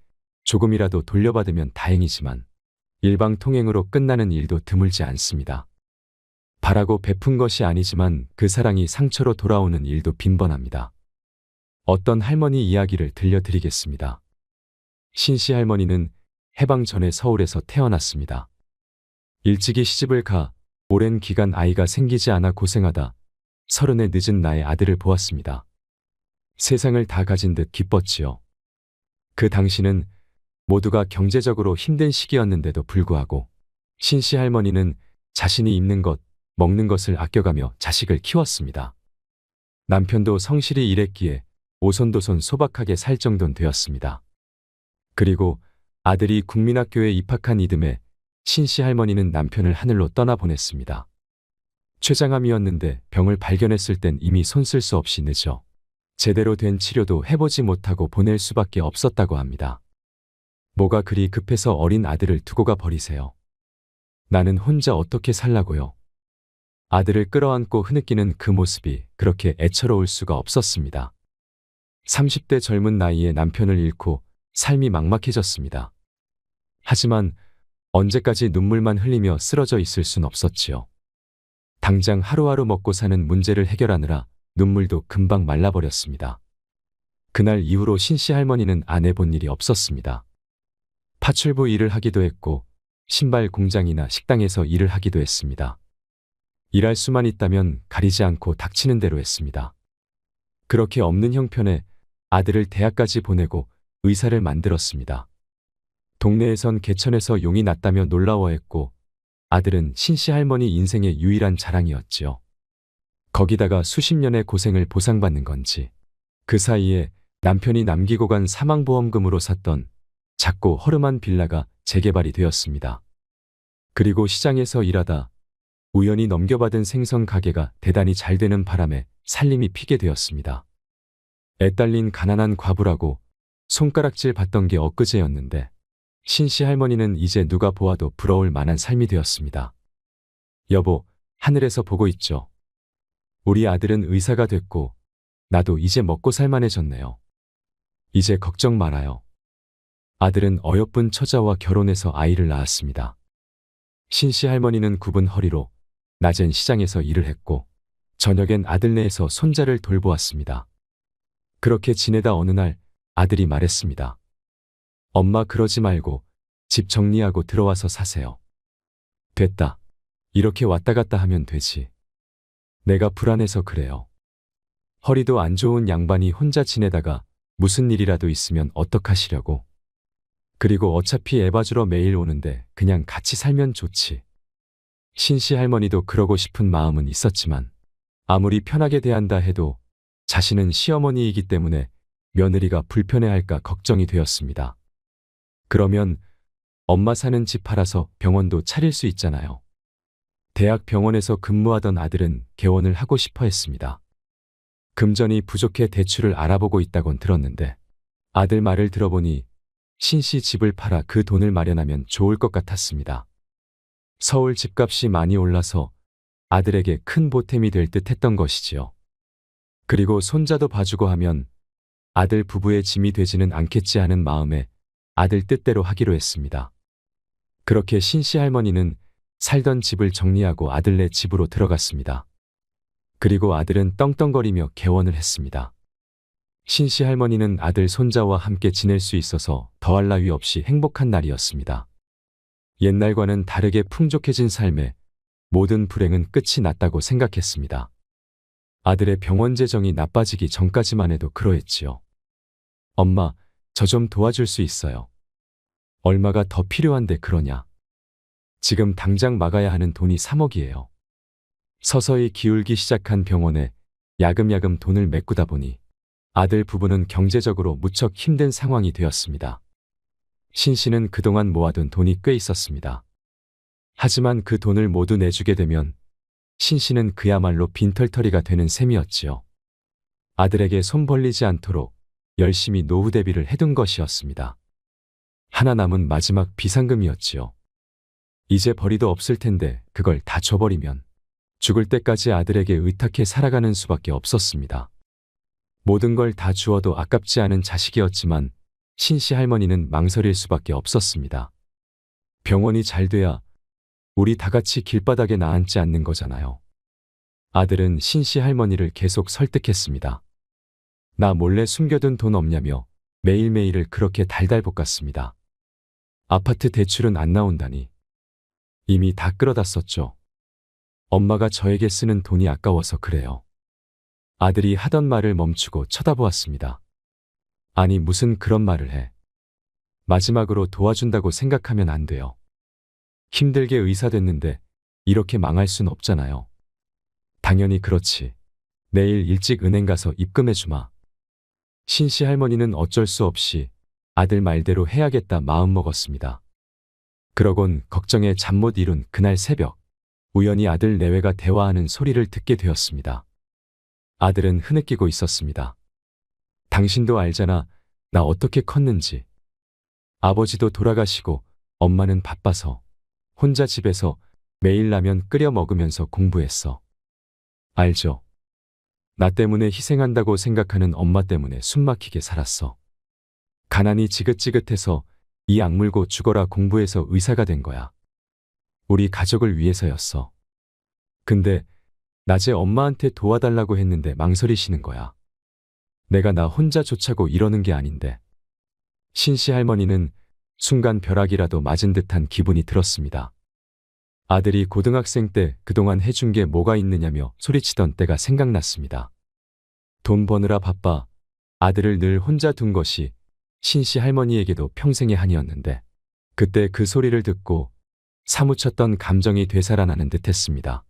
조금이라도 돌려받으면 다행이지만 일방통행으로 끝나는 일도 드물지 않습니다. 바라고 베푼 것이 아니지만 그 사랑이 상처로 돌아오는 일도 빈번합니다. 어떤 할머니 이야기를 들려드리겠습니다. 신씨 할머니는 해방 전에 서울에서 태어났습니다. 일찍이 시집을 가 오랜 기간 아이가 생기지 않아 고생하다 30의 늦은 나이에 아들을 보았습니다. 세상을 다 가진 듯 기뻤지요. 그 당시는 모두가 경제적으로 힘든 시기였는데도 불구하고 신씨 할머니는 자신이 입는 것, 먹는 것을 아껴가며 자식을 키웠습니다. 남편도 성실히 일했기에 오손도손 소박하게 살 정도는 되었습니다. 그리고 아들이 국민학교에 입학한 이듬해 신씨 할머니는 남편을 하늘로 떠나보냈습니다. 췌장암이었는데 병을 발견했을 땐 이미 손 쓸 수 없이 늦어 제대로 된 치료도 해보지 못하고 보낼 수밖에 없었다고 합니다. 뭐가 그리 급해서 어린 아들을 두고 가 버리세요. 나는 혼자 어떻게 살라고요. 아들을 끌어안고 흐느끼는 그 모습이 그렇게 애처로울 수가 없었습니다. 30대 젊은 나이에 남편을 잃고 삶이 막막해졌습니다. 하지만 언제까지 눈물만 흘리며 쓰러져 있을 순 없었지요. 당장 하루하루 먹고 사는 문제를 해결하느라 눈물도 금방 말라버렸습니다. 그날 이후로 신씨 할머니는 안 해본 일이 없었습니다. 파출부 일을 하기도 했고 신발 공장이나 식당에서 일을 하기도 했습니다. 일할 수만 있다면 가리지 않고 닥치는 대로 했습니다. 그렇게 없는 형편에 아들을 대학까지 보내고 의사를 만들었습니다. 동네에선 개천에서 용이 났다며 놀라워했고 아들은 신씨 할머니 인생의 유일한 자랑이었지요. 거기다가 수십 년의 고생을 보상받는 건지 그 사이에 남편이 남기고 간 사망보험금으로 샀던 작고 허름한 빌라가 재개발이 되었습니다. 그리고 시장에서 일하다 우연히 넘겨받은 생선 가게가 대단히 잘 되는 바람에 살림이 피게 되었습니다. 애딸린 가난한 과부라고 손가락질 받던 게 엊그제였는데 신씨 할머니는 이제 누가 보아도 부러울 만한 삶이 되었습니다. 여보, 하늘에서 보고 있죠. 우리 아들은 의사가 됐고 나도 이제 먹고 살만해졌네요. 이제 걱정 말아요. 아들은 어여쁜 처자와 결혼해서 아이를 낳았습니다. 신씨 할머니는 굽은 허리로 낮엔 시장에서 일을 했고 저녁엔 아들네에서 손자를 돌보았습니다. 그렇게 지내다 어느 날 아들이 말했습니다. 엄마 그러지 말고 집 정리하고 들어와서 사세요. 됐다. 이렇게 왔다 갔다 하면 되지. 내가 불안해서 그래요. 허리도 안 좋은 양반이 혼자 지내다가 무슨 일이라도 있으면 어떡하시려고. 그리고 어차피 애 봐주러 매일 오는데 그냥 같이 살면 좋지. 신씨 할머니도 그러고 싶은 마음은 있었지만 아무리 편하게 대한다 해도 자신은 시어머니이기 때문에 며느리가 불편해할까 걱정이 되었습니다. 그러면 엄마 사는 집 팔아서 병원도 차릴 수 있잖아요. 대학 병원에서 근무하던 아들은 개원을 하고 싶어 했습니다. 금전이 부족해 대출을 알아보고 있다곤 들었는데 아들 말을 들어보니 신씨 집을 팔아 그 돈을 마련하면 좋을 것 같았습니다. 서울 집값이 많이 올라서 아들에게 큰 보탬이 될 듯 했던 것이지요. 그리고 손자도 봐주고 하면 아들 부부의 짐이 되지는 않겠지 하는 마음에 아들 뜻대로 하기로 했습니다. 그렇게 신씨 할머니는 살던 집을 정리하고 아들네 집으로 들어갔습니다. 그리고 아들은 떵떵거리며 개원을 했습니다. 신씨 할머니는 아들 손자와 함께 지낼 수 있어서 더할 나위 없이 행복한 날이었습니다. 옛날과는 다르게 풍족해진 삶에 모든 불행은 끝이 났다고 생각했습니다. 아들의 병원 재정이 나빠지기 전까지만 해도 그러했지요. 엄마, 저 좀 도와줄 수 있어요. 얼마가 더 필요한데 그러냐. 지금 당장 막아야 하는 돈이 3억이에요. 서서히 기울기 시작한 병원에 야금야금 돈을 메꾸다 보니 아들 부부는 경제적으로 무척 힘든 상황이 되었습니다. 신 씨는 그동안 모아둔 돈이 꽤 있었습니다. 하지만 그 돈을 모두 내주게 되면 신 씨는 그야말로 빈털터리가 되는 셈이었지요. 아들에게 손 벌리지 않도록 열심히 노후 대비를 해둔 것이었습니다. 하나 남은 마지막 비상금이었지요. 이제 벌이도 없을 텐데 그걸 다 줘버리면 죽을 때까지 아들에게 의탁해 살아가는 수밖에 없었습니다. 모든 걸 다 주어도 아깝지 않은 자식이었지만 신씨 할머니는 망설일 수밖에 없었습니다. 병원이 잘 돼야 우리 다 같이 길바닥에 나앉지 않는 거잖아요. 아들은 신씨 할머니를 계속 설득했습니다. 나 몰래 숨겨둔 돈 없냐며 매일매일을 그렇게 달달 볶았습니다. 아파트 대출은 안 나온다니. 이미 다 끌어다 썼죠. 엄마가 저에게 쓰는 돈이 아까워서 그래요. 아들이 하던 말을 멈추고 쳐다보았습니다. 아니 무슨 그런 말을 해. 마지막으로 도와준다고 생각하면 안 돼요. 힘들게 의사 됐는데 이렇게 망할 순 없잖아요. 당연히 그렇지. 내일 일찍 은행 가서 입금해 주마. 신씨 할머니는 어쩔 수 없이 아들 말대로 해야겠다 마음먹었습니다. 그러곤 걱정에 잠 못 이룬 그날 새벽, 우연히 아들 내외가 대화하는 소리를 듣게 되었습니다. 아들은 흐느끼고 있었습니다. 당신도 알잖아, 나 어떻게 컸는지. 아버지도 돌아가시고 엄마는 바빠서 혼자 집에서 매일 라면 끓여 먹으면서 공부했어. 알죠? 나 때문에 희생한다고 생각하는 엄마 때문에 숨막히게 살았어. 가난이 지긋지긋해서 이 악물고 죽어라 공부해서 의사가 된 거야. 우리 가족을 위해서였어. 근데 낮에 엄마한테 도와달라고 했는데 망설이시는 거야. 내가 나 혼자 좋자고 이러는 게 아닌데. 신씨 할머니는 순간 벼락이라도 맞은 듯한 기분이 들었습니다. 아들이 고등학생 때 그동안 해준 게 뭐가 있느냐며 소리치던 때가 생각났습니다. 돈 버느라 바빠 아들을 늘 혼자 둔 것이 신씨 할머니에게도 평생의 한이었는데 그때 그 소리를 듣고 사무쳤던 감정이 되살아나는 듯 했습니다.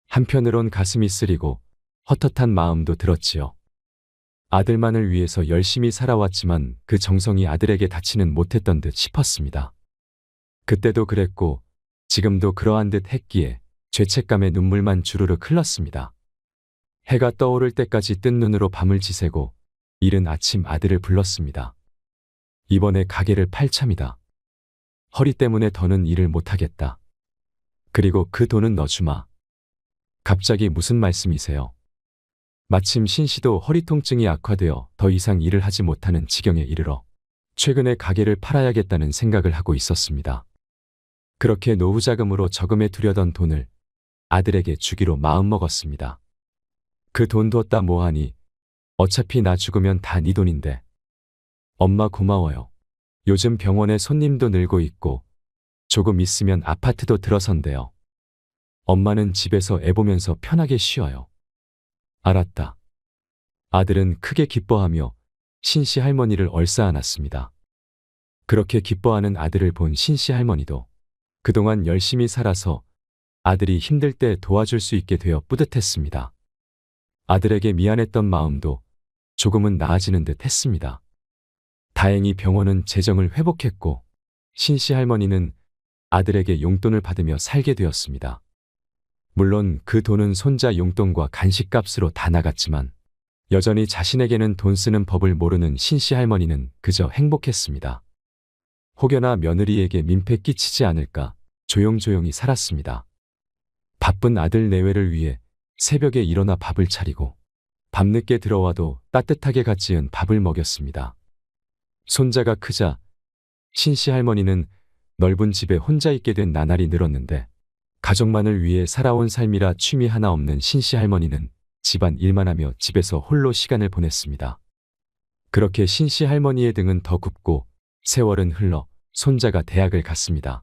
한편으론 가슴이 쓰리고 헛헛한 마음도 들었지요. 아들만을 위해서 열심히 살아왔지만 그 정성이 아들에게 닿지는 못했던 듯 싶었습니다. 그때도 그랬고 지금도 그러한 듯 했기에 죄책감에 눈물만 주르륵 흘렀습니다. 해가 떠오를 때까지 뜬 눈으로 밤을 지새고 이른 아침 아들을 불렀습니다. 이번에 가게를 팔 참이다. 허리 때문에 더는 일을 못하겠다. 그리고 그 돈은 너 주마. 갑자기 무슨 말씀이세요? 마침 신씨도 허리 통증이 악화되어 더 이상 일을 하지 못하는 지경에 이르러 최근에 가게를 팔아야겠다는 생각을 하고 있었습니다. 그렇게 노후 자금으로 저금해 두려던 돈을 아들에게 주기로 마음먹었습니다. 그 돈 뒀다 뭐하니? 어차피 나 죽으면 다 네 돈인데. 엄마 고마워요. 요즘 병원에 손님도 늘고 있고 조금 있으면 아파트도 들어선대요. 엄마는 집에서 애 보면서 편하게 쉬어요. 알았다. 아들은 크게 기뻐하며 신씨 할머니를 얼싸안았습니다. 그렇게 기뻐하는 아들을 본 신씨 할머니도 그동안 열심히 살아서 아들이 힘들 때 도와줄 수 있게 되어 뿌듯했습니다. 아들에게 미안했던 마음도 조금은 나아지는 듯 했습니다. 다행히 병원은 재정을 회복했고 신씨 할머니는 아들에게 용돈을 받으며 살게 되었습니다. 물론 그 돈은 손자 용돈과 간식값으로 다 나갔지만 여전히 자신에게는 돈 쓰는 법을 모르는 신씨 할머니는 그저 행복했습니다. 혹여나 며느리에게 민폐 끼치지 않을까 조용조용히 살았습니다. 바쁜 아들 내외를 위해 새벽에 일어나 밥을 차리고 밤늦게 들어와도 따뜻하게 갓 지은 밥을 먹였습니다. 손자가 크자 신씨 할머니는 넓은 집에 혼자 있게 된 나날이 늘었는데 가족만을 위해 살아온 삶이라 취미 하나 없는 신씨 할머니는 집안 일만 하며 집에서 홀로 시간을 보냈습니다. 그렇게 신씨 할머니의 등은 더 굽고 세월은 흘러 손자가 대학을 갔습니다.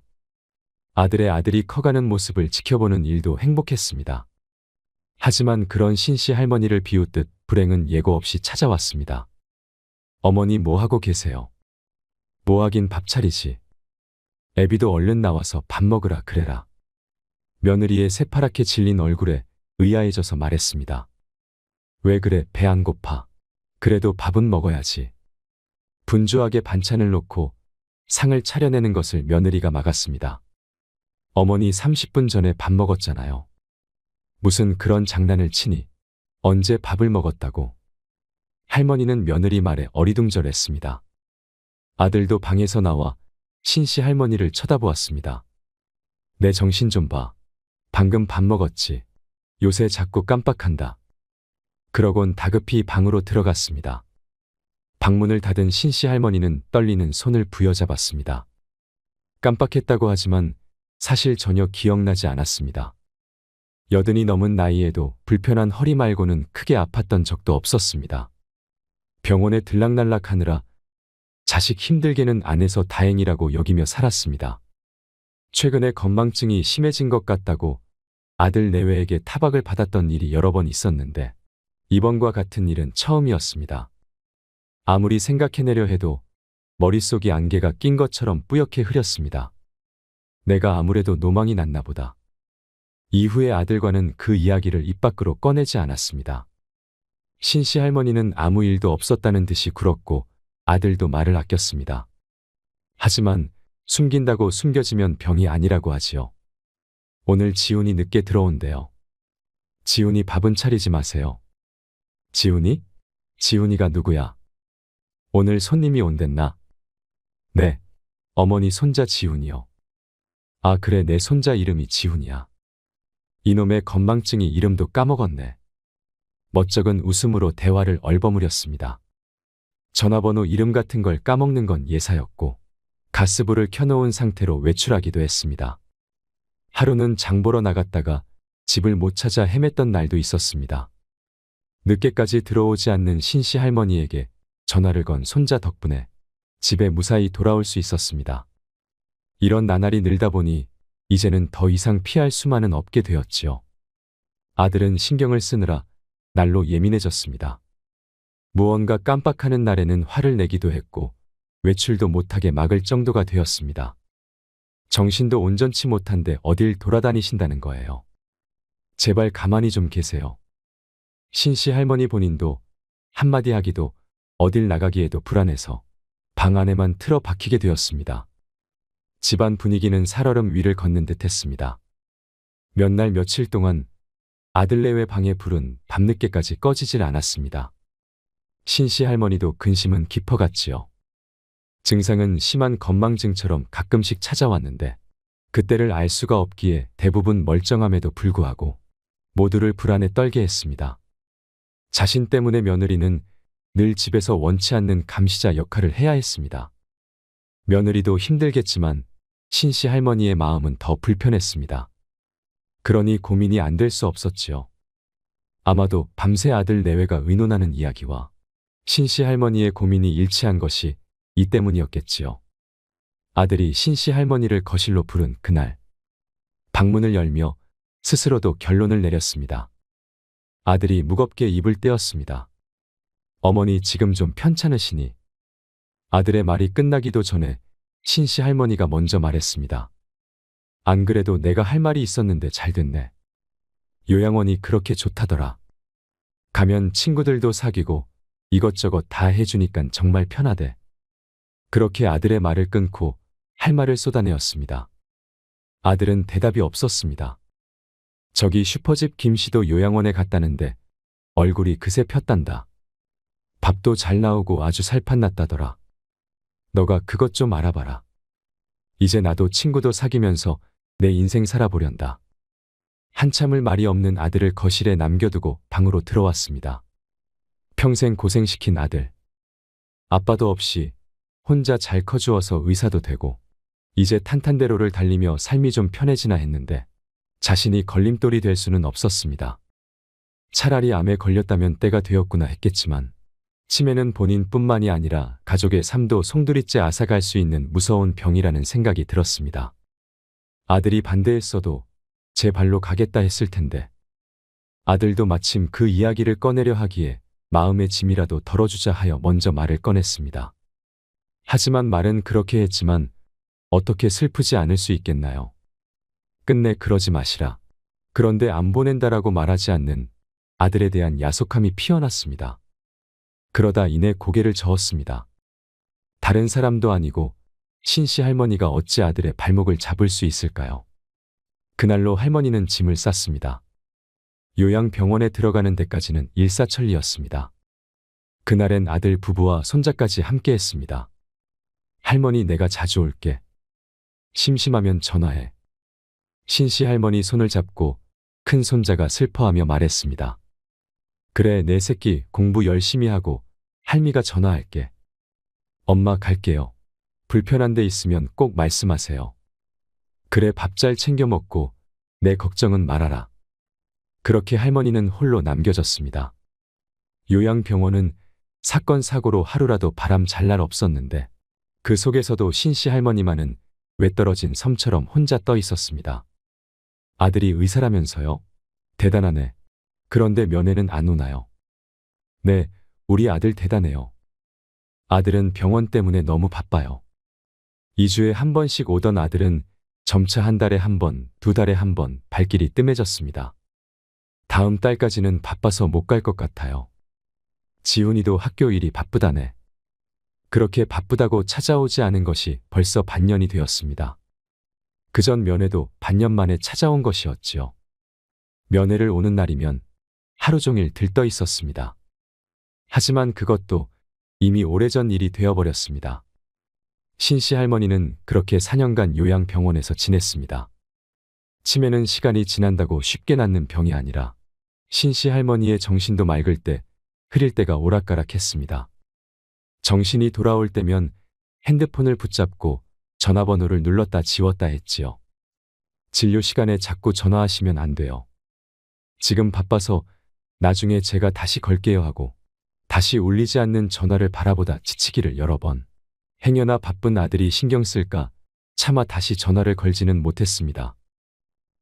아들의 아들이 커가는 모습을 지켜보는 일도 행복했습니다. 하지만 그런 신씨 할머니를 비웃듯 불행은 예고 없이 찾아왔습니다. 어머니 뭐 하고 계세요? 뭐 하긴 밥 차리지. 애비도 얼른 나와서 밥 먹으라 그래라. 며느리의 새파랗게 질린 얼굴에 의아해져서 말했습니다. 왜 그래, 배 안 고파? 그래도 밥은 먹어야지. 분주하게 반찬을 놓고 상을 차려내는 것을 며느리가 막았습니다. 어머니 30분 전에 밥 먹었잖아요. 무슨 그런 장난을 치니? 언제 밥을 먹었다고? 할머니는 며느리 말에 어리둥절했습니다. 아들도 방에서 나와 신씨 할머니를 쳐다보았습니다. 내 정신 좀 봐. 방금 밥 먹었지. 요새 자꾸 깜빡한다. 그러곤 다급히 방으로 들어갔습니다. 방문을 닫은 신씨 할머니는 떨리는 손을 부여잡았습니다. 깜빡했다고 하지만 사실 전혀 기억나지 않았습니다. 80이 넘은 나이에도 불편한 허리 말고는 크게 아팠던 적도 없었습니다. 병원에 들락날락하느라 자식 힘들게는 안 해서 다행이라고 여기며 살았습니다. 최근에 건망증이 심해진 것 같다고 아들 내외에게 타박을 받았던 일이 여러 번 있었는데 이번과 같은 일은 처음이었습니다. 아무리 생각해내려 해도 머릿속이 안개가 낀 것처럼 뿌옇게 흐렸습니다. 내가 아무래도 노망이 났나 보다. 이후에 아들과는 그 이야기를 입 밖으로 꺼내지 않았습니다. 신씨 할머니는 아무 일도 없었다는 듯이 굴었고 아들도 말을 아꼈습니다. 하지만 숨긴다고 숨겨지면 병이 아니라고 하지요. 오늘 지훈이 늦게 들어온대요. 지훈이 밥은 차리지 마세요. 지훈이? 지훈이가 누구야? 오늘 손님이 온댔나? 네, 어머니 손자 지훈이요. 아 그래, 내 손자 이름이 지훈이야. 이놈의 건망증이 이름도 까먹었네. 멋쩍은 웃음으로 대화를 얼버무렸습니다. 전화번호 이름 같은 걸 까먹는 건 예사였고 가스불을 켜놓은 상태로 외출하기도 했습니다. 하루는 장 보러 나갔다가 집을 못 찾아 헤맸던 날도 있었습니다. 늦게까지 들어오지 않는 신씨 할머니에게 전화를 건 손자 덕분에 집에 무사히 돌아올 수 있었습니다. 이런 나날이 늘다 보니 이제는 더 이상 피할 수만은 없게 되었지요. 아들은 신경을 쓰느라 날로 예민해졌습니다. 무언가 깜빡하는 날에는 화를 내기도 했고 외출도 못하게 막을 정도가 되었습니다. 정신도 온전치 못한데 어딜 돌아다니신다는 거예요. 제발 가만히 좀 계세요. 신씨 할머니 본인도 한마디 하기도 어딜 나가기에도 불안해서 방 안에만 틀어박히게 되었습니다. 집안 분위기는 살얼음 위를 걷는 듯 했습니다. 몇 날 며칠 동안 아들 내외 방의 불은 밤늦게까지 꺼지질 않았습니다. 신씨 할머니도 근심은 깊어갔지요. 증상은 심한 건망증처럼 가끔씩 찾아왔는데 그때를 알 수가 없기에 대부분 멀쩡함에도 불구하고 모두를 불안에 떨게 했습니다. 자신 때문에 며느리는 늘 집에서 원치 않는 감시자 역할을 해야 했습니다. 며느리도 힘들겠지만 신씨 할머니의 마음은 더 불편했습니다. 그러니 고민이 안 될 수 없었지요. 아마도 밤새 아들 내외가 의논하는 이야기와 신씨 할머니의 고민이 일치한 것이 이 때문이었겠지요. 아들이 신씨 할머니를 거실로 부른 그날, 방문을 열며 스스로도 결론을 내렸습니다. 아들이 무겁게 입을 떼었습니다. 어머니 지금 좀 편찮으시니? 아들의 말이 끝나기도 전에 신씨 할머니가 먼저 말했습니다. 안 그래도 내가 할 말이 있었는데 잘 됐네. 요양원이 그렇게 좋다더라. 가면 친구들도 사귀고 이것저것 다 해주니깐 정말 편하대. 그렇게 아들의 말을 끊고 할 말을 쏟아내었습니다. 아들은 대답이 없었습니다. 저기 슈퍼집 김씨도 요양원에 갔다는데 얼굴이 그새 폈단다. 밥도 잘 나오고 아주 살판났다더라. 너가 그것 좀 알아봐라. 이제 나도 친구도 사귀면서 내 인생 살아보련다. 한참을 말이 없는 아들을 거실에 남겨두고 방으로 들어왔습니다. 평생 고생시킨 아들. 아빠도 없이 혼자 잘 커주어서 의사도 되고 이제 탄탄대로를 달리며 삶이 좀 편해지나 했는데 자신이 걸림돌이 될 수는 없었습니다. 차라리 암에 걸렸다면 때가 되었구나 했겠지만 치매는 본인뿐만이 아니라 가족의 삶도 송두리째 앗아갈 수 있는 무서운 병이라는 생각이 들었습니다. 아들이 반대했어도 제 발로 가겠다 했을 텐데 아들도 마침 그 이야기를 꺼내려 하기에 마음의 짐이라도 덜어주자 하여 먼저 말을 꺼냈습니다. 하지만 말은 그렇게 했지만 어떻게 슬프지 않을 수 있겠나요? 끝내 그러지 마시라. 그런데 안 보낸다라고 말하지 않는 아들에 대한 야속함이 피어났습니다. 그러다 이내 고개를 저었습니다. 다른 사람도 아니고 신씨 할머니가 어찌 아들의 발목을 잡을 수 있을까요? 그날로 할머니는 짐을 쌌습니다. 요양병원에 들어가는 데까지는 일사천리였습니다. 그날엔 아들 부부와 손자까지 함께했습니다. 할머니 내가 자주 올게. 심심하면 전화해. 신씨 할머니 손을 잡고 큰 손자가 슬퍼하며 말했습니다. 그래 내 새끼 공부 열심히 하고 할미가 전화할게. 엄마 갈게요. 불편한 데 있으면 꼭 말씀하세요. 그래 밥 잘 챙겨 먹고 내 걱정은 말아라. 그렇게 할머니는 홀로 남겨졌습니다. 요양병원은 사건 사고로 하루라도 바람 잘 날 없었는데 그 속에서도 신씨 할머니만은 외떨어진 섬처럼 혼자 떠 있었습니다. 아들이 의사라면서요? 대단하네. 그런데 면회는 안 오나요? 네, 우리 아들 대단해요. 아들은 병원 때문에 너무 바빠요. 2주에 한 번씩 오던 아들은 점차 한 달에 한 번, 두 달에 한 번 발길이 뜸해졌습니다. 다음 달까지는 바빠서 못 갈 것 같아요. 지훈이도 학교 일이 바쁘다네. 그렇게 바쁘다고 찾아오지 않은 것이 벌써 반년이 되었습니다. 그전 면회도 반년 만에 찾아온 것이었지요. 면회를 오는 날이면 하루 종일 들떠 있었습니다. 하지만 그것도 이미 오래전 일이 되어버렸습니다. 신씨 할머니는 그렇게 4년간 요양병원에서 지냈습니다. 치매는 시간이 지난다고 쉽게 낫는 병이 아니라 신씨 할머니의 정신도 맑을 때 흐릴 때가 오락가락했습니다. 정신이 돌아올 때면 핸드폰을 붙잡고 전화번호를 눌렀다 지웠다 했지요. 진료 시간에 자꾸 전화하시면 안 돼요. 지금 바빠서 나중에 제가 다시 걸게요 하고 다시 울리지 않는 전화를 바라보다 지치기를 여러 번. 행여나 바쁜 아들이 신경 쓸까 차마 다시 전화를 걸지는 못했습니다.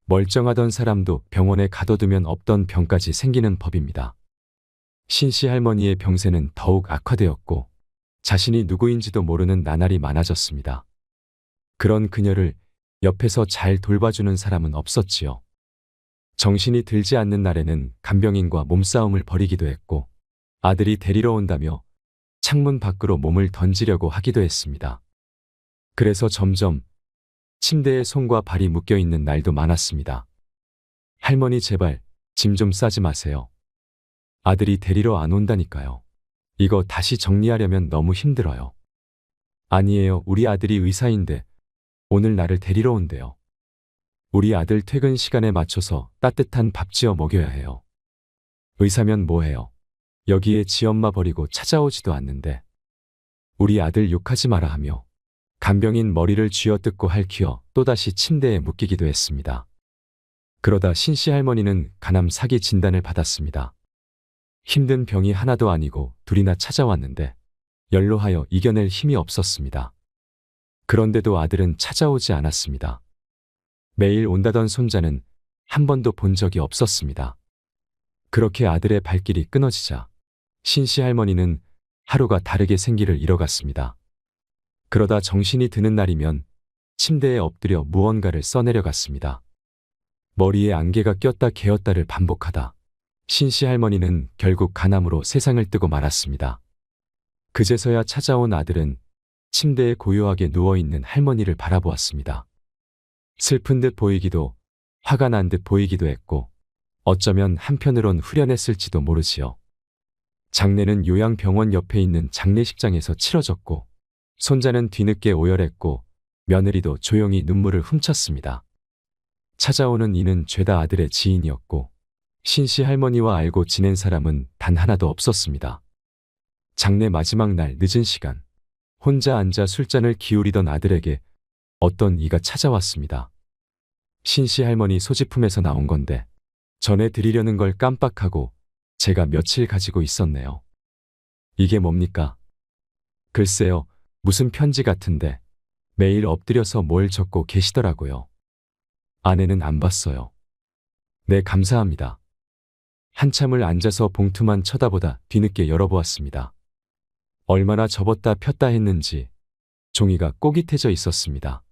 멀쩡하던 사람도 병원에 가둬두면 없던 병까지 생기는 법입니다. 신씨 할머니의 병세는 더욱 악화되었고 자신이 누구인지도 모르는 나날이 많아졌습니다. 그런 그녀를 옆에서 잘 돌봐주는 사람은 없었지요. 정신이 들지 않는 날에는 간병인과 몸싸움을 벌이기도 했고 아들이 데리러 온다며 창문 밖으로 몸을 던지려고 하기도 했습니다. 그래서 점점 침대에 손과 발이 묶여 있는 날도 많았습니다. 할머니 제발 짐 좀 싸지 마세요. 아들이 데리러 안 온다니까요. 이거 다시 정리하려면 너무 힘들어요. 아니에요. 우리 아들이 의사인데 오늘 나를 데리러 온대요. 우리 아들 퇴근 시간에 맞춰서 따뜻한 밥 지어 먹여야 해요. 의사면 뭐해요? 여기에 지엄마 버리고 찾아오지도 않는데. 우리 아들 욕하지 마라 하며 간병인 머리를 쥐어뜯고 할퀴어 또다시 침대에 묶이기도 했습니다. 그러다 신씨 할머니는 간암 사기 진단을 받았습니다. 힘든 병이 하나도 아니고 둘이나 찾아왔는데 연로하여 이겨낼 힘이 없었습니다. 그런데도 아들은 찾아오지 않았습니다. 매일 온다던 손자는 한 번도 본 적이 없었습니다. 그렇게 아들의 발길이 끊어지자 신씨 할머니는 하루가 다르게 생기를 잃어갔습니다. 그러다 정신이 드는 날이면 침대에 엎드려 무언가를 써내려갔습니다. 머리에 안개가 꼈다 개었다를 반복하다 신씨 할머니는 결국 간암으로 세상을 뜨고 말았습니다. 그제서야 찾아온 아들은 침대에 고요하게 누워있는 할머니를 바라보았습니다. 슬픈 듯 보이기도 화가 난 듯 보이기도 했고 어쩌면 한편으론 후련했을지도 모르지요. 장례는 요양병원 옆에 있는 장례식장에서 치러졌고 손자는 뒤늦게 오열했고 며느리도 조용히 눈물을 훔쳤습니다. 찾아오는 이는 죄다 아들의 지인이었고 신씨 할머니와 알고 지낸 사람은 단 하나도 없었습니다. 장례 마지막 날 늦은 시간 혼자 앉아 술잔을 기울이던 아들에게 어떤 이가 찾아왔습니다. 신씨 할머니 소지품에서 나온 건데 전해드리려는 걸 깜빡하고 제가 며칠 가지고 있었네요. 이게 뭡니까? 글쎄요, 무슨 편지 같은데 매일 엎드려서 뭘 적고 계시더라고요. 아내는 안 봤어요. 네, 감사합니다. 한참을 앉아서 봉투만 쳐다보다 뒤늦게 열어보았습니다. 얼마나 접었다 폈다 했는지 종이가 꼬깃해져 있었습니다.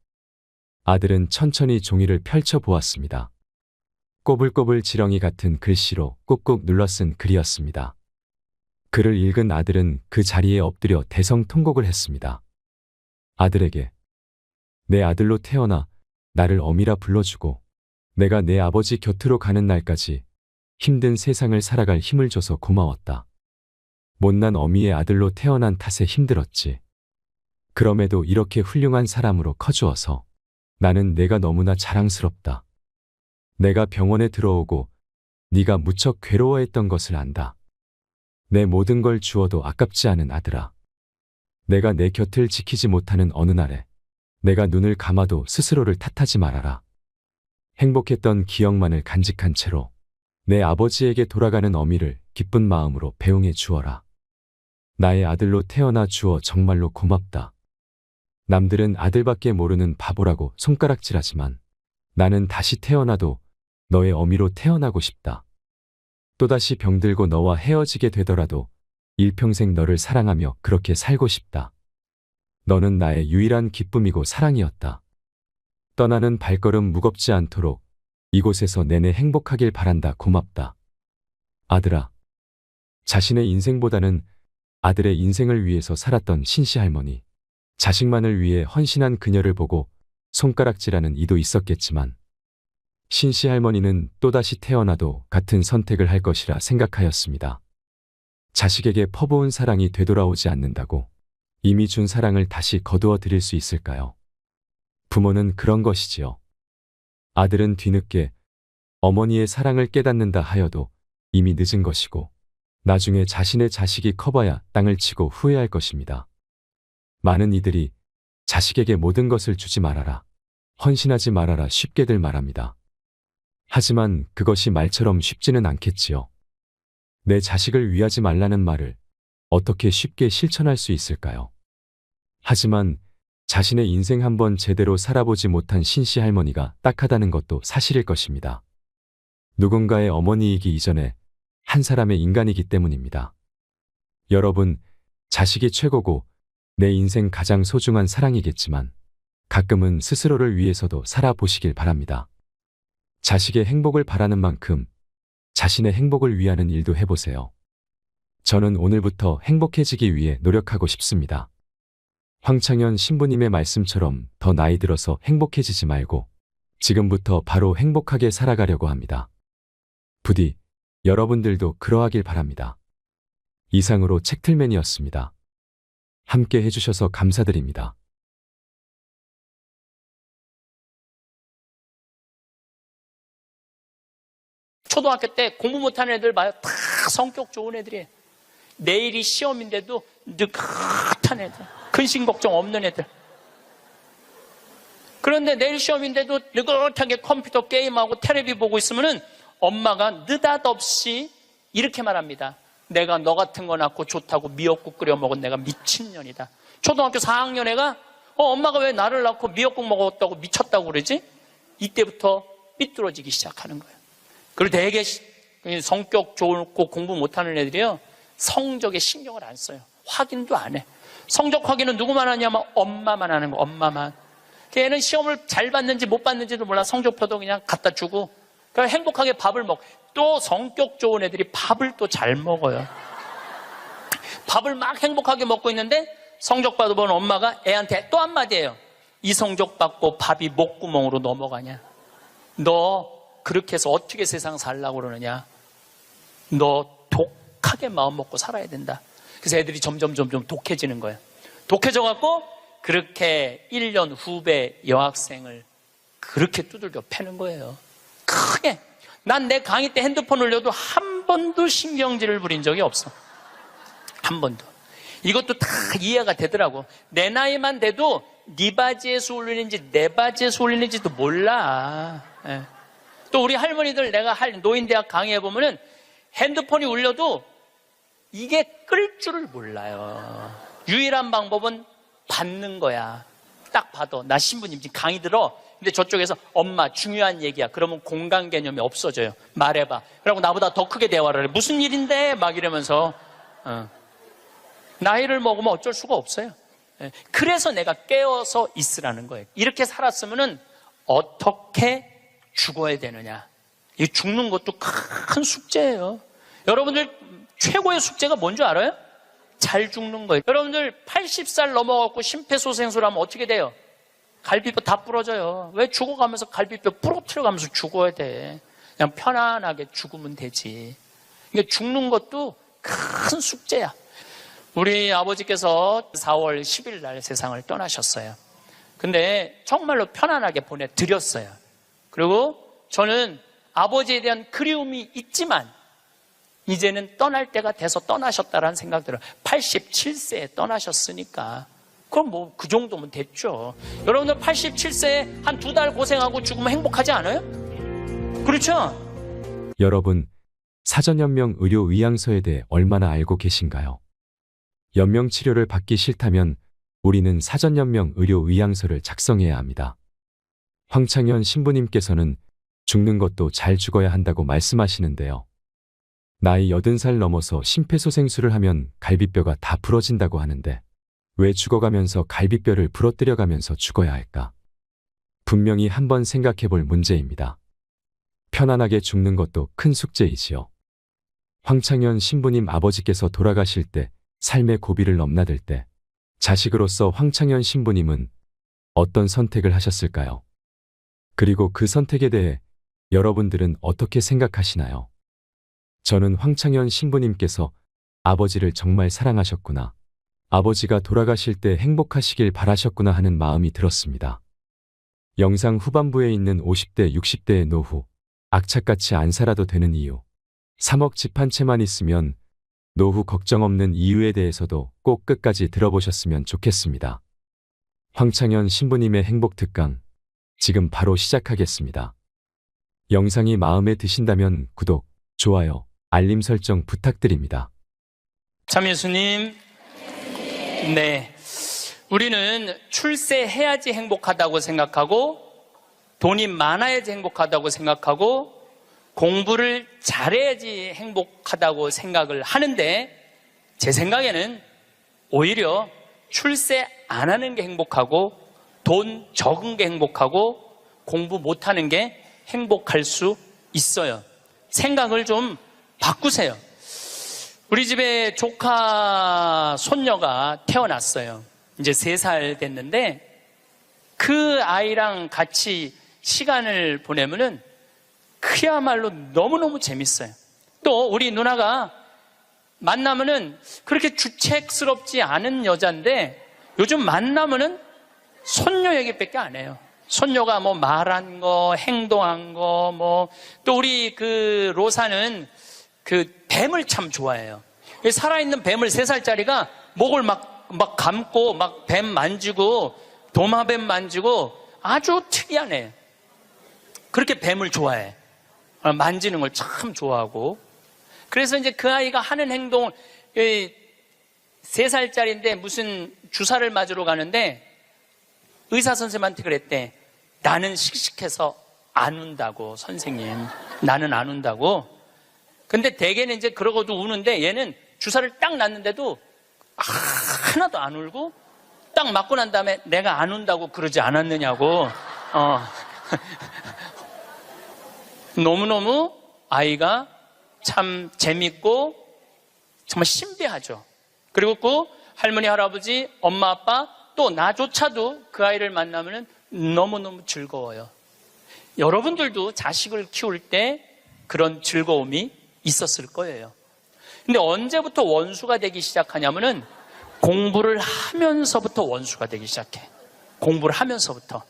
아들은 천천히 종이를 펼쳐보았습니다. 꼬불꼬불 지렁이 같은 글씨로 꾹꾹 눌러 쓴 글이었습니다. 글을 읽은 아들은 그 자리에 엎드려 대성통곡을 했습니다. 아들에게 내 아들로 태어나 나를 어미라 불러주고 내가 내 아버지 곁으로 가는 날까지 힘든 세상을 살아갈 힘을 줘서 고마웠다. 못난 어미의 아들로 태어난 탓에 힘들었지. 그럼에도 이렇게 훌륭한 사람으로 커주어서 나는 내가 너무나 자랑스럽다. 내가 병원에 들어오고 네가 무척 괴로워했던 것을 안다. 내 모든 걸 주어도 아깝지 않은 아들아. 내가 내 곁을 지키지 못하는 어느 날에 내가 눈을 감아도 스스로를 탓하지 말아라. 행복했던 기억만을 간직한 채로 내 아버지에게 돌아가는 어미를 기쁜 마음으로 배웅해 주어라. 나의 아들로 태어나 주어 정말로 고맙다. 남들은 아들밖에 모르는 바보라고 손가락질하지만 나는 다시 태어나도 너의 어미로 태어나고 싶다. 또다시 병들고 너와 헤어지게 되더라도 일평생 너를 사랑하며 그렇게 살고 싶다. 너는 나의 유일한 기쁨이고 사랑이었다. 떠나는 발걸음 무겁지 않도록 이곳에서 내내 행복하길 바란다. 고맙다. 아들아. 자신의 인생보다는 아들의 인생을 위해서 살았던 신씨 할머니. 자식만을 위해 헌신한 그녀를 보고 손가락질하는 이도 있었겠지만 신씨 할머니는 또다시 태어나도 같은 선택을 할 것이라 생각하였습니다. 자식에게 퍼부은 사랑이 되돌아오지 않는다고 이미 준 사랑을 다시 거두어 드릴 수 있을까요? 부모는 그런 것이지요. 아들은 뒤늦게 어머니의 사랑을 깨닫는다 하여도 이미 늦은 것이고 나중에 자신의 자식이 커봐야 땅을 치고 후회할 것입니다. 많은 이들이 자식에게 모든 것을 주지 말아라, 헌신하지 말아라 쉽게들 말합니다. 하지만 그것이 말처럼 쉽지는 않겠지요. 내 자식을 위하지 말라는 말을 어떻게 쉽게 실천할 수 있을까요? 하지만 자신의 인생 한번 제대로 살아보지 못한 신씨 할머니가 딱하다는 것도 사실일 것입니다. 누군가의 어머니이기 이전에 한 사람의 인간이기 때문입니다. 여러분, 자식이 최고고 내 인생 가장 소중한 사랑이겠지만 가끔은 스스로를 위해서도 살아보시길 바랍니다. 자식의 행복을 바라는 만큼 자신의 행복을 위하는 일도 해보세요. 저는 오늘부터 행복해지기 위해 노력하고 싶습니다. 황창현 신부님의 말씀처럼 더 나이 들어서 행복해지지 말고 지금부터 바로 행복하게 살아가려고 합니다. 부디 여러분들도 그러하길 바랍니다. 이상으로 책틀맨이었습니다. 함께 해주셔서 감사드립니다. 초등학교 때 공부 못하는 애들 봐요. 다 성격 좋은 애들이에요. 내일이 시험인데도 느긋한 애들, 근심 걱정 없는 애들. 그런데 내일 시험인데도 느긋하게 컴퓨터 게임하고 텔레비 보고 있으면은 엄마가 느닷없이 이렇게 말합니다. 내가 너 같은 거 낳고 좋다고 미역국 끓여 먹은 내가 미친년이다. 초등학교 4학년 애가 엄마가 왜 나를 낳고 미역국 먹었다고 미쳤다고 그러지? 이때부터 삐뚤어지기 시작하는 거예요. 그리고 되게 성격 좋고 공부 못하는 애들이요, 성적에 신경을 안 써요. 확인도 안 해. 성적 확인은 누구만 하냐면 엄마만 하는 거. 엄마만. 걔는 시험을 잘 봤는지 못 봤는지도 몰라. 성적표도 그냥 갖다 주고. 그러니까 행복하게 밥을 먹고. 또 성격 좋은 애들이 밥을 또 잘 먹어요. 밥을 막 행복하게 먹고 있는데 성적 받아보는 엄마가 애한테 또 한마디예요. 이 성적 받고 밥이 목구멍으로 넘어가냐? 너 그렇게 해서 어떻게 세상 살라고 그러느냐? 너 독하게 마음 먹고 살아야 된다. 그래서 애들이 점점 독해지는 거예요. 독해져갖고 그렇게 1년 후배 여학생을 그렇게 두들겨 패는 거예요. 크게. 난 내 강의 때 핸드폰 올려도 한 번도 신경질을 부린 적이 없어. 한 번도. 이것도 다 이해가 되더라고. 내 나이만 돼도 네 바지에서 올리는지 내 바지에서 올리는지도 몰라. 예. 또 우리 할머니들 내가 노인대학 강의해 보면은 핸드폰이 울려도 이게 끌 줄을 몰라요. 유일한 방법은 받는 거야. 딱 봐도 나 신부님 지금 강의 들어. 근데 저쪽에서 엄마 중요한 얘기야. 그러면 공간 개념이 없어져요. 말해봐. 그러고 나보다 더 크게 대화를 해. 무슨 일인데? 막 이러면서 나이를 먹으면 어쩔 수가 없어요. 그래서 내가 깨어서 있으라는 거예요. 이렇게 살았으면은 어떻게 죽어야 되느냐. 이 죽는 것도 큰 숙제예요. 여러분들 최고의 숙제가 뭔지 알아요? 잘 죽는 거예요. 여러분들 80살 넘어갖고 심폐소생술 하면 어떻게 돼요? 갈비뼈 다 부러져요. 왜 죽어가면서 갈비뼈 부러뜨려가면서 죽어야 돼? 그냥 편안하게 죽으면 되지. 그러니까 죽는 것도 큰 숙제야. 우리 아버지께서 4월 10일 날 세상을 떠나셨어요. 근데 정말로 편안하게 보내드렸어요. 그리고 저는 아버지에 대한 그리움이 있지만 이제는 떠날 때가 돼서 떠나셨다라는 생각 들어요. 87세에 떠나셨으니까 그럼 뭐 그 정도면 됐죠. 여러분들 87세에 한 2달 고생하고 죽으면 행복하지 않아요? 그렇죠? 여러분, 사전연명 의료 의향서에 대해 얼마나 알고 계신가요? 연명 치료를 받기 싫다면 우리는 사전연명 의료 의향서를 작성해야 합니다. 황창현 신부님께서는 죽는 것도 잘 죽어야 한다고 말씀하시는데요. 나이 80살 넘어서 심폐소생술을 하면 갈비뼈가 다 부러진다고 하는데 왜 죽어가면서 갈비뼈를 부러뜨려가면서 죽어야 할까? 분명히 한번 생각해 볼 문제입니다. 편안하게 죽는 것도 큰 숙제이지요. 황창현 신부님 아버지께서 돌아가실 때 삶의 고비를 넘나들 때 자식으로서 황창현 신부님은 어떤 선택을 하셨을까요? 그리고 그 선택에 대해 여러분들은 어떻게 생각하시나요? 저는 황창현 신부님께서 아버지를 정말 사랑하셨구나. 아버지가 돌아가실 때 행복하시길 바라셨구나 하는 마음이 들었습니다. 영상 후반부에 있는 50대, 60대의 노후, 악착같이 안 살아도 되는 이유, 3억 집 한 채만 있으면 노후 걱정 없는 이유에 대해서도 꼭 끝까지 들어보셨으면 좋겠습니다. 황창현 신부님의 행복 특강, 지금 바로 시작하겠습니다. 영상이 마음에 드신다면 구독, 좋아요, 알림 설정 부탁드립니다. 참 예수님, 네, 우리는 출세해야지 행복하다고 생각하고 돈이 많아야지 행복하다고 생각하고 공부를 잘해야지 행복하다고 생각을 하는데 제 생각에는 오히려 출세 안 하는 게 행복하고 돈 적은 게 행복하고 공부 못하는 게 행복할 수 있어요. 생각을 좀 바꾸세요. 우리 집에 조카 손녀가 태어났어요. 이제 3살 됐는데 그 아이랑 같이 시간을 보내면은 그야말로 너무너무 재밌어요. 또 우리 누나가 만나면은 그렇게 주책스럽지 않은 여잔데 요즘 만나면은 손녀 얘기밖에 안 해요. 손녀가 뭐 말한 거, 행동한 거, 뭐 또 우리 그 로사는 그 뱀을 참 좋아해요. 살아있는 뱀을 3살짜리가 목을 막 감고 막 뱀 만지고 도마뱀 만지고 아주 특이한 애. 그렇게 뱀을 좋아해. 만지는 걸 참 좋아하고. 그래서 이제 그 아이가 하는 행동을 3살짜리인데 무슨 주사를 맞으러 가는데 의사 선생님한테 그랬대. 나는 씩씩해서 안 운다고, 선생님. 나는 안 운다고. 근데 대개는 이제 그러고도 우는데 얘는 주사를 딱 놨는데도 하나도 안 울고 딱 맞고 난 다음에 내가 안 운다고 그러지 않았느냐고. 너무너무 아이가 참 재밌고 정말 신비하죠. 그리고 그 할머니, 할아버지, 엄마, 아빠 또 나조차도 그 아이를 만나면 너무너무 즐거워요. 여러분들도 자식을 키울 때 그런 즐거움이 있었을 거예요. 근데 언제부터 원수가 되기 시작하냐면은 공부를 하면서부터 원수가 되기 시작해. 공부를 하면서부터.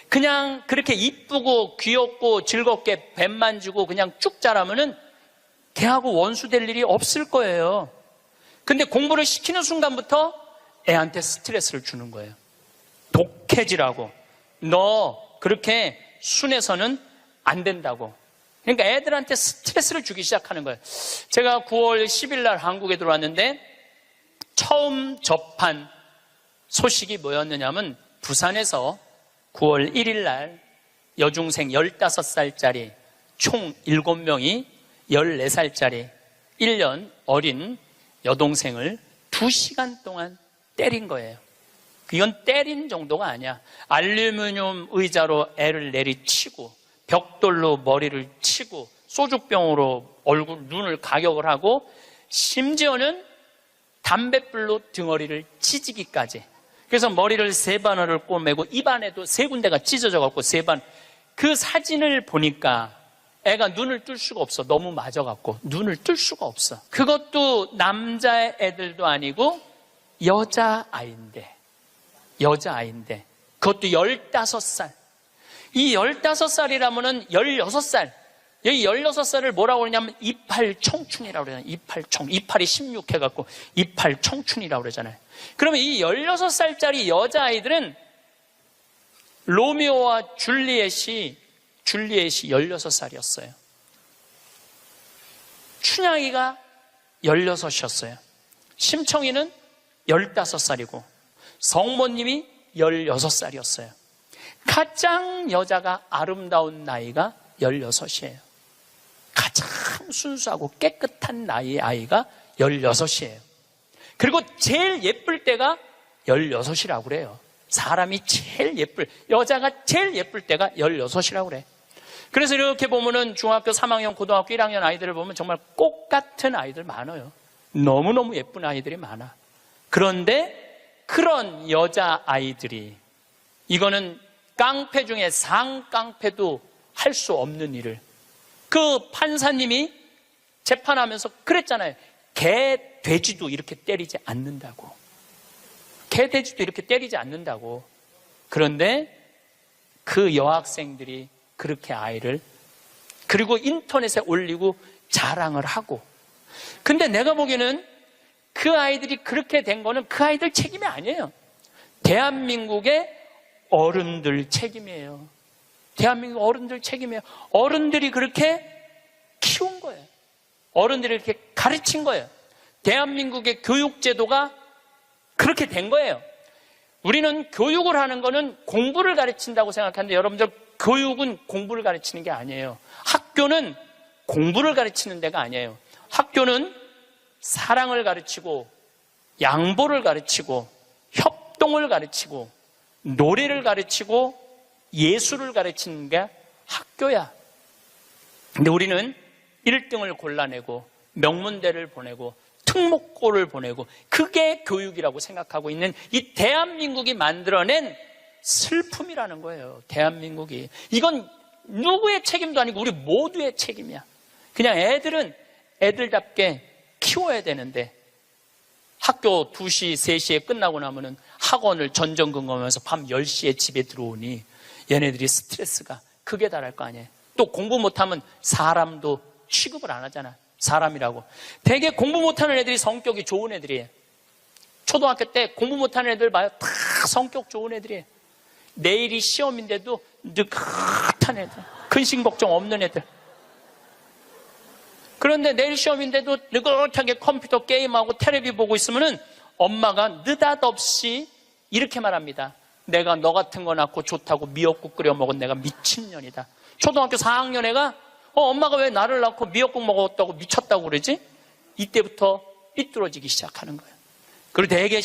그냥 그렇게 이쁘고 귀엽고 즐겁게 뱀 만지고 그냥 쭉 자라면은 걔하고 원수 될 일이 없을 거예요. 근데 공부를 시키는 순간부터 애한테 스트레스를 주는 거예요. 독해지라고. 너 그렇게 순해서는 안 된다고. 그러니까 애들한테 스트레스를 주기 시작하는 거예요. 제가 9월 10일 날 한국에 들어왔는데 처음 접한 소식이 뭐였느냐면 부산에서 9월 1일 날 여중생 15살짜리 총 7명이 14살짜리 1년 어린 여동생을 2시간 동안 때린 거예요. 이건 때린 정도가 아니야. 알루미늄 의자로 애를 내리치고 벽돌로 머리를 치고 소주병으로 얼굴, 눈을 가격을 하고 심지어는 담뱃불로 등어리를 찢기까지. 그래서 머리를 3바늘을 꼬매고 입안에도 3군데가 찢어져 갖고 3번. 그 사진을 보니까 애가 눈을 뜰 수가 없어. 너무 맞아갖고 눈을 뜰 수가 없어. 그것도 남자 애들도 아니고 여자아이인데 그것도 15살. 이 15살이라면은 16살. 여기 16살을 뭐라고 그러냐면 이팔 청춘이라고 그러잖아요. 이팔이 16 해갖고 이팔 청춘이라고 그러잖아요. 그러면 이 16살짜리 여자아이들은 로미오와 줄리엣이 16살이었어요. 춘향이가 16이었어요. 심청이는 15살이고 성모님이 16살이었어요. 가장 여자가 아름다운 나이가 16이에요. 가장 순수하고 깨끗한 나이의 아이가 16이에요. 그리고 제일 예쁠 때가 16이라고 그래요. 사람이 제일 여자가 제일 예쁠 때가 16이라고 그래. 그래서 이렇게 보면은 중학교 3학년, 고등학교 1학년 아이들을 보면 정말 꽃 같은 아이들 많아요. 너무너무 예쁜 아이들이 많아. 그런데 그런 여자아이들이, 이거는 깡패 중에 상깡패도 할 수 없는 일을, 그 판사님이 재판하면서 그랬잖아요. 개, 돼지도 이렇게 때리지 않는다고. 개, 돼지도 이렇게 때리지 않는다고. 그런데 그 여학생들이 그렇게 아이를, 그리고 인터넷에 올리고 자랑을 하고. 근데 내가 보기에는 그 아이들이 그렇게 된 거는 그 아이들 책임이 아니에요. 대한민국의 어른들 책임이에요. 대한민국 어른들 책임이에요. 어른들이 그렇게 키운 거예요. 어른들이 이렇게 가르친 거예요. 대한민국의 교육제도가 그렇게 된 거예요. 우리는 교육을 하는 거는 공부를 가르친다고 생각하는데 여러분들, 교육은 공부를 가르치는 게 아니에요. 학교는 공부를 가르치는 데가 아니에요. 학교는 사랑을 가르치고 양보를 가르치고 협동을 가르치고 노래를 가르치고 예술을 가르치는 게 학교야. 근데 우리는 1등을 골라내고 명문대를 보내고 특목고를 보내고 그게 교육이라고 생각하고 있는 이 대한민국이 만들어낸 슬픔이라는 거예요. 대한민국이. 이건 누구의 책임도 아니고 우리 모두의 책임이야. 그냥 애들은 애들답게 키워야 되는데 학교 2시, 3시에 끝나고 나면은 학원을 전전긍긍하면서 밤 10시에 집에 들어오니 얘네들이 스트레스가 극에 달할 거 아니에요. 또 공부 못하면 사람도 취급을 안 하잖아. 사람이라고. 되게 공부 못하는 애들이 성격이 좋은 애들이에요. 초등학교 때 공부 못하는 애들 봐요. 다 성격 좋은 애들이에요. 내일이 시험인데도 느긋한 애들, 근심 걱정 없는 애들. 그런데 내일 시험인데도 느긋하게 컴퓨터 게임하고 텔레비 보고 있으면은 엄마가 느닷없이 이렇게 말합니다. 내가 너 같은 거 낳고 좋다고 미역국 끓여 먹은 내가 미친년이다. 초등학교 4학년 애가 엄마가 왜 나를 낳고 미역국 먹었다고 미쳤다고 그러지? 이때부터 삐뚤어지기 시작하는 거예요. 그리고 되게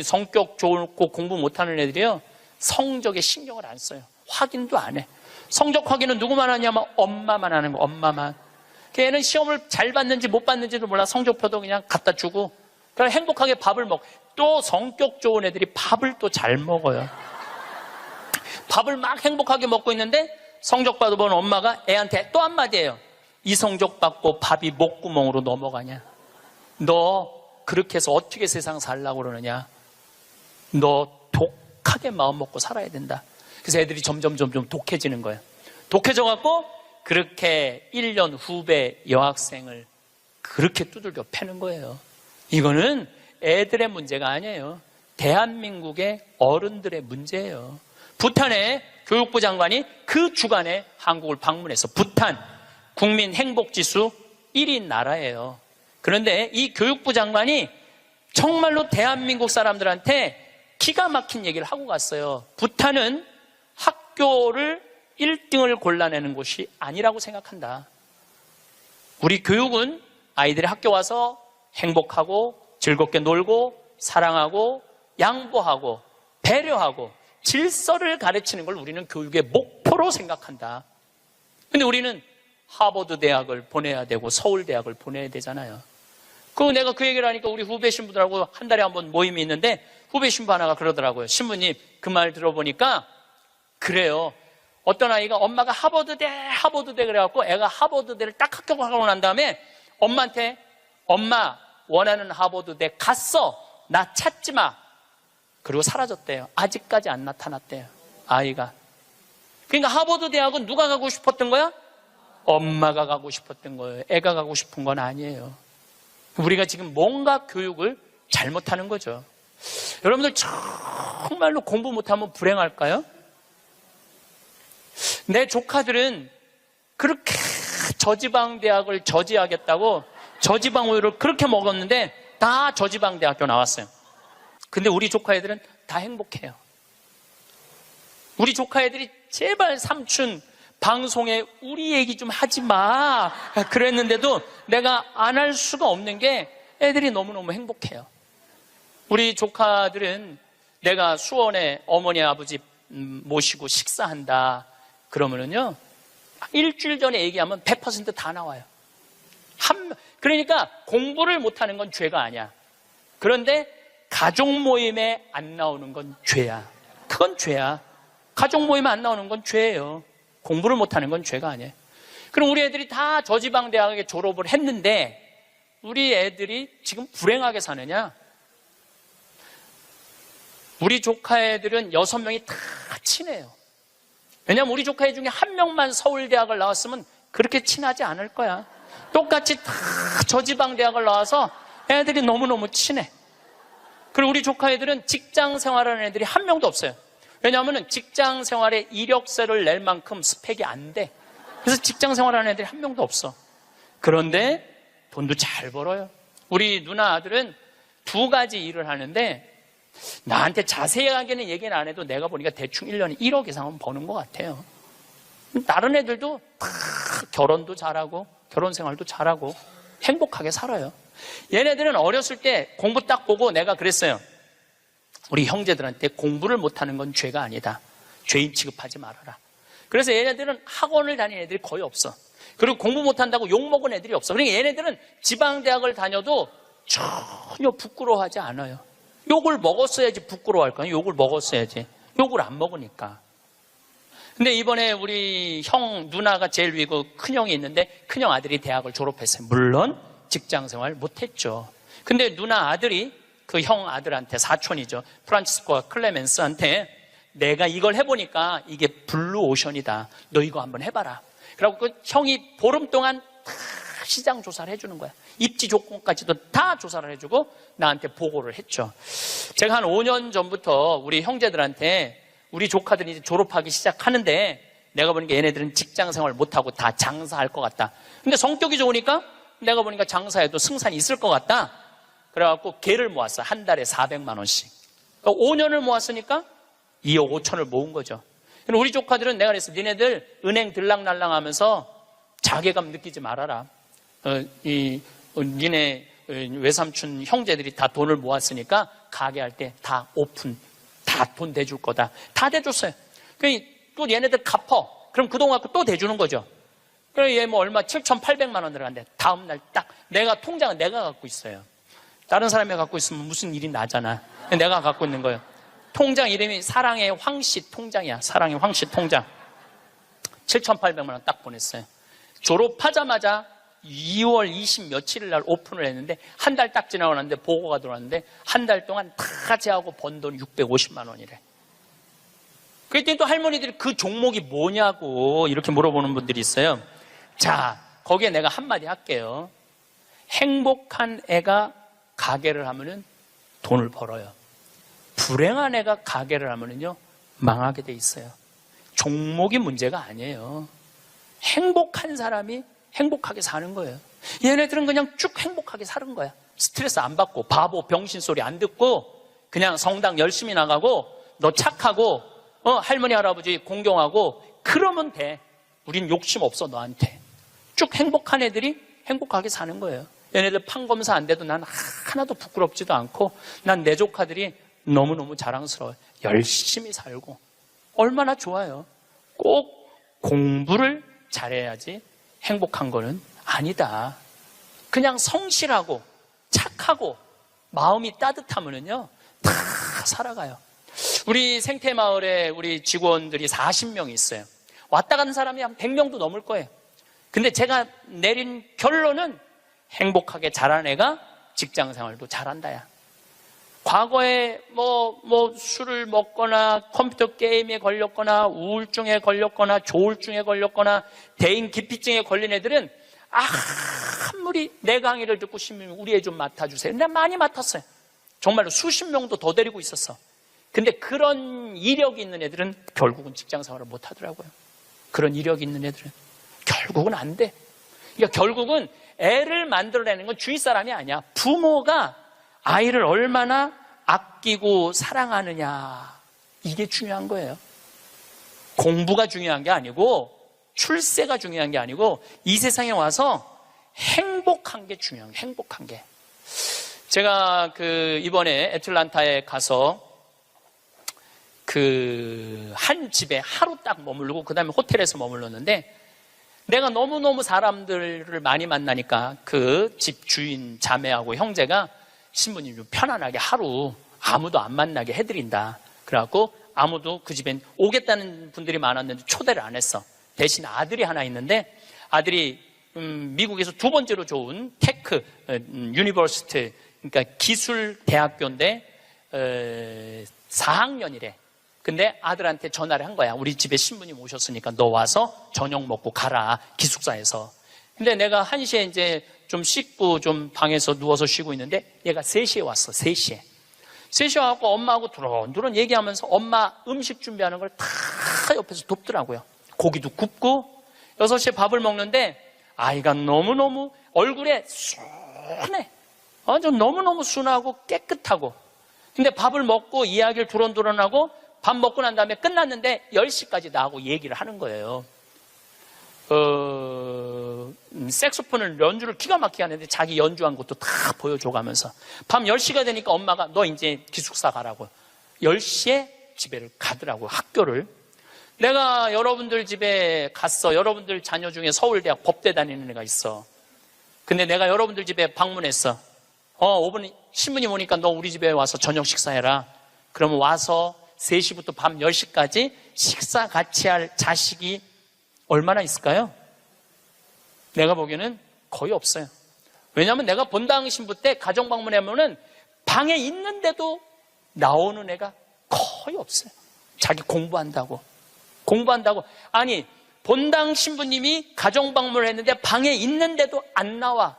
성격 좋고 공부 못하는 애들이요, 성적에 신경을 안 써요. 확인도 안 해. 성적 확인은 누구만 하냐면 엄마만 하는 거. 엄마만. 걔는 시험을 잘 봤는지 못 봤는지도 몰라. 성적표도 그냥 갖다 주고 그냥 행복하게 밥을 먹. 또 성격 좋은 애들이 밥을 또 잘 먹어요. 밥을 막 행복하게 먹고 있는데 성적 받아보는 엄마가 애한테 또 한마디예요. 이 성적 받고 밥이 목구멍으로 넘어가냐? 너 그렇게 해서 어떻게 세상 살라고 그러느냐? 너 독하게 마음 먹고 살아야 된다. 그래서 애들이 점점 독해지는 거예요. 독해져갖고 그렇게 1년 후배 여학생을 그렇게 두들겨 패는 거예요. 이거는 애들의 문제가 아니에요. 대한민국의 어른들의 문제예요. 부탄에 교육부 장관이 그 주간에 한국을 방문해서 부탄 국민 행복지수 1위 나라예요. 그런데 이 교육부 장관이 정말로 대한민국 사람들한테 기가 막힌 얘기를 하고 갔어요. 부탄은 학교를 1등을 골라내는 곳이 아니라고 생각한다. 우리 교육은 아이들이 학교 와서 행복하고 즐겁게 놀고 사랑하고 양보하고 배려하고 질서를 가르치는 걸 우리는 교육의 목표로 생각한다. 근데 우리는 하버드 대학을 보내야 되고 서울 대학을 보내야 되잖아요. 내가 그 얘기를 하니까 우리 후배 신부들하고 한 달에 한 번 모임이 있는데 후배 신부 하나가 그러더라고요. 신부님, 그 말 들어보니까 그래요. 어떤 아이가 엄마가 하버드대 그래갖고 애가 하버드대를 딱 합격하고 난 다음에 엄마한테 엄마 원하는 하버드대 갔어. 나 찾지 마. 그리고 사라졌대요. 아직까지 안 나타났대요. 아이가. 그러니까 하버드 대학은 누가 가고 싶었던 거야? 엄마가 가고 싶었던 거예요. 애가 가고 싶은 건 아니에요. 우리가 지금 뭔가 교육을 잘못하는 거죠. 여러분들 정말로 공부 못하면 불행할까요? 내 조카들은 그렇게 저지방 대학을 저지하겠다고 저지방 우유를 그렇게 먹었는데 다 저지방 대학교 나왔어요. 근데 우리 조카 애들은 다 행복해요. 우리 조카 애들이 제발 삼촌 방송에 우리 얘기 좀 하지 마 그랬는데도 내가 안 할 수가 없는 게 애들이 너무너무 행복해요. 우리 조카들은 내가 수원에 어머니 아버지 모시고 식사한다 그러면은요 일주일 전에 얘기하면 100% 다 나와요. 그러니까 공부를 못하는 건 죄가 아니야. 그런데 가족 모임에 안 나오는 건 죄야. 그건 죄야. 가족 모임에 안 나오는 건 죄예요. 공부를 못하는 건 죄가 아니에요. 그럼 우리 애들이 다 저지방 대학에 졸업을 했는데 우리 애들이 지금 불행하게 사느냐? 우리 조카 애들은 6명이 다 친해요. 왜냐하면 우리 조카 애 중에 한 명만 서울대학을 나왔으면 그렇게 친하지 않을 거야. 똑같이 다 저지방 대학을 나와서 애들이 너무너무 친해. 그리고 우리 조카 애들은 직장 생활하는 애들이 한 명도 없어요. 왜냐하면 직장 생활에 이력서를 낼 만큼 스펙이 안 돼. 그래서 직장 생활하는 애들이 한 명도 없어. 그런데 돈도 잘 벌어요. 우리 누나 아들은 2가지 일을 하는데 나한테 자세하게는 얘기는 안 해도 내가 보니까 대충 1년에 1억 이상은 버는 것 같아요. 다른 애들도 다 결혼도 잘하고 결혼 생활도 잘하고 행복하게 살아요. 얘네들은 어렸을 때 공부 딱 보고 내가 그랬어요. 우리 형제들한테 공부를 못하는 건 죄가 아니다. 죄인 취급하지 말아라. 그래서 얘네들은 학원을 다니는 애들이 거의 없어. 그리고 공부 못한다고 욕먹은 애들이 없어. 그러니까 얘네들은 지방대학을 다녀도 전혀 부끄러워하지 않아요. 욕을 먹었어야지 부끄러워할까요? 욕을 먹었어야지. 욕을 안 먹으니까. 근데 이번에 우리 형 누나가 제일 위고 큰형이 있는데 큰형 아들이 대학을 졸업했어요. 물론 직장생활 못했죠. 근데 누나 아들이 그 형 아들한테 사촌이죠. 프란치스코와 클레멘스한테 내가 이걸 해보니까 이게 블루오션이다. 너 이거 한번 해봐라. 그리고 그 형이 보름 동안 다 시장 조사를 해주는 거야. 입지 조건까지도 다 조사를 해주고 나한테 보고를 했죠. 제가 한 5년 전부터 우리 형제들한테 우리 조카들이 이제 졸업하기 시작하는데 내가 보니까 얘네들은 직장 생활 못하고 다 장사할 것 같다. 근데 성격이 좋으니까 내가 보니까 장사에도 승산이 있을 것 같다. 그래갖고 개를 모았어. 한 달에 400만 원씩. 5년을 모았으니까 2억 5천을 모은 거죠. 우리 조카들은 내가 그랬어. 니네들 은행 들락날락 하면서 자괴감 느끼지 말아라. 니네 외삼촌 형제들이 다 돈을 모았으니까 가게 할 때 다 오픈, 다 돈 대줄 거다. 다 대줬어요. 또 얘네들 갚어. 그럼 그 돈 갖고 또 대주는 거죠. 그래 얘 뭐 얼마 7,800만 원 들어갔는데 다음날 딱 내가 통장은 내가 갖고 있어요. 다른 사람이 갖고 있으면 무슨 일이 나잖아. 내가 갖고 있는 거예요. 통장 이름이 사랑의 황씨 통장이야. 사랑의 황씨 통장. 7,800만 원 딱 보냈어요. 졸업하자마자 2월 20 며칠일 날 오픈을 했는데 한 달 딱 지나고 났는데 보고가 들어왔는데 한 달 동안 다 제하고 번 돈 650만 원이래. 그랬더니 또 할머니들이 그 종목이 뭐냐고 이렇게 물어보는 분들이 있어요. 자, 거기에 내가 한마디 할게요. 행복한 애가 가게를 하면은 돈을 벌어요. 불행한 애가 가게를 하면은요 망하게 돼 있어요. 종목이 문제가 아니에요. 행복한 사람이 행복하게 사는 거예요. 얘네들은 그냥 쭉 행복하게 사는 거야. 스트레스 안 받고 바보 병신 소리 안 듣고 그냥 성당 열심히 나가고 너 착하고 할머니 할아버지 공경하고 그러면 돼. 우린 욕심 없어 너한테. 쭉 행복한 애들이 행복하게 사는 거예요. 얘네들 판검사 안 돼도 난 하나도 부끄럽지도 않고 난 내 조카들이 너무너무 자랑스러워요. 열심히 살고 얼마나 좋아요. 꼭 공부를 잘해야지 행복한 거는 아니다. 그냥 성실하고 착하고 마음이 따뜻하면은요 다 살아가요. 우리 생태마을에 우리 직원들이 40명이 있어요. 왔다 가는 사람이 한 100명도 넘을 거예요. 근데 제가 내린 결론은 행복하게 자란 애가 직장생활도 잘한다야. 과거에 술을 먹거나 컴퓨터 게임에 걸렸거나 우울증에 걸렸거나 조울증에 걸렸거나 대인 기피증에 걸린 애들은 아무리 내 강의를 듣고 싶으면 우리 애 좀 맡아주세요. 내가 많이 맡았어요. 정말로 수십 명도 더 데리고 있었어. 근데 그런 이력이 있는 애들은 결국은 직장생활을 못 하더라고요. 그런 이력이 있는 애들은 결국은 안 돼. 그러니까 결국은 애를 만들어내는 건 주위 사람이 아니야. 부모가 아이를 얼마나 아끼고 사랑하느냐, 이게 중요한 거예요. 공부가 중요한 게 아니고 출세가 중요한 게 아니고 이 세상에 와서 행복한 게 중요한 거예요. 행복한 게. 제가 이번에 애틀란타에 가서 한 집에 하루 딱 머물고 그 다음에 호텔에서 머물렀는데 내가 너무너무 사람들을 많이 만나니까 그 집 주인 자매하고 형제가 신부님 좀 편안하게 하루 아무도 안 만나게 해드린다. 그래갖고 아무도 그 집엔 오겠다는 분들이 많았는데 초대를 안 했어. 대신 아들이 하나 있는데 아들이 미국에서 두 번째로 좋은 테크 유니버시티, 그러니까 기술 대학교인데 4학년이래. 근데 아들한테 전화를 한 거야. 우리 집에 신부님 오셨으니까 너 와서 저녁 먹고 가라, 기숙사에서. 근데 내가 1시에 이제 좀 씻고 좀 방에서 누워서 쉬고 있는데 얘가 3시에 왔어. 3시에. 3시에 와서 엄마하고 두런두런 얘기하면서 엄마 음식 준비하는 걸 다 옆에서 돕더라고요. 고기도 굽고 6시에 밥을 먹는데 아이가 너무너무 얼굴에 순해. 좀 너무너무 순하고 깨끗하고. 근데 밥을 먹고 이야기를 두런두런하고 밥 먹고 난 다음에 끝났는데 10시까지 나하고 얘기를 하는 거예요. 색소폰을 연주를 기가 막히게 하는데 자기 연주한 것도 다 보여줘가면서 밤 10시가 되니까 엄마가 너 이제 기숙사 가라고 10시에 집에를 가더라고요. 학교를. 내가 여러분들 집에 갔어. 여러분들 자녀 중에 서울대학 법대 다니는 애가 있어. 근데 내가 여러분들 집에 방문했어. 5분 신부님 오니까 너 우리 집에 와서 저녁 식사해라. 그러면 와서 3시부터 밤 10시까지 식사 같이 할 자식이 얼마나 있을까요? 내가 보기에는 거의 없어요. 왜냐하면 내가 본당 신부 때 가정 방문하면은 방에 있는데도 나오는 애가 거의 없어요. 자기 공부한다고. 아니 본당 신부님이 가정 방문을 했는데 방에 있는데도 안 나와.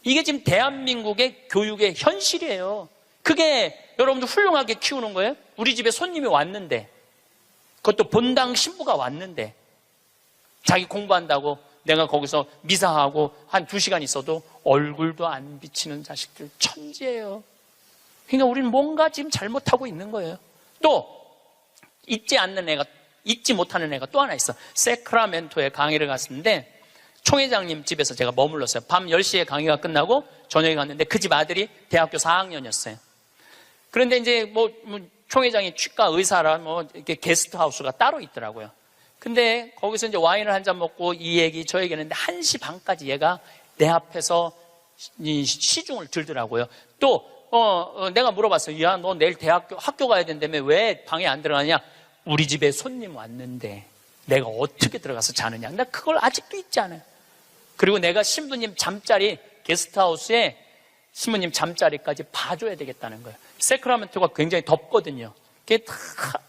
이게 지금 대한민국의 교육의 현실이에요. 그게 여러분들 훌륭하게 키우는 거예요? 우리 집에 손님이 왔는데, 그것도 본당 신부가 왔는데 자기 공부한다고 내가 거기서 미사하고 한 2시간 있어도 얼굴도 안 비치는 자식들 천지예요. 그러니까 우리는 뭔가 지금 잘못하고 있는 거예요. 또 잊지 못하는 애가 또 하나 있어. 세크라멘토에 강의를 갔는데 총회장님 집에서 제가 머물렀어요. 밤 10시에 강의가 끝나고 저녁에 갔는데 그 집 아들이 대학교 4학년이었어요. 그런데 이제 총회장이 치과 의사라 이렇게 게스트하우스가 따로 있더라고요. 근데 거기서 이제 와인을 한 잔 먹고 이 얘기 저 얘기 했는데 1시 반까지 얘가 내 앞에서 시중을 들더라고요. 또 내가 물어봤어요. 야, 너 내일 학교 가야 된다며 왜 방에 안 들어가냐? 우리 집에 손님 왔는데 내가 어떻게 들어가서 자느냐? 나 그걸 아직도 잊지 않아요. 그리고 내가 신부님 잠자리 게스트하우스에 신부님 잠자리까지 봐줘야 되겠다는 거예요. 세크라멘토가 굉장히 덥거든요.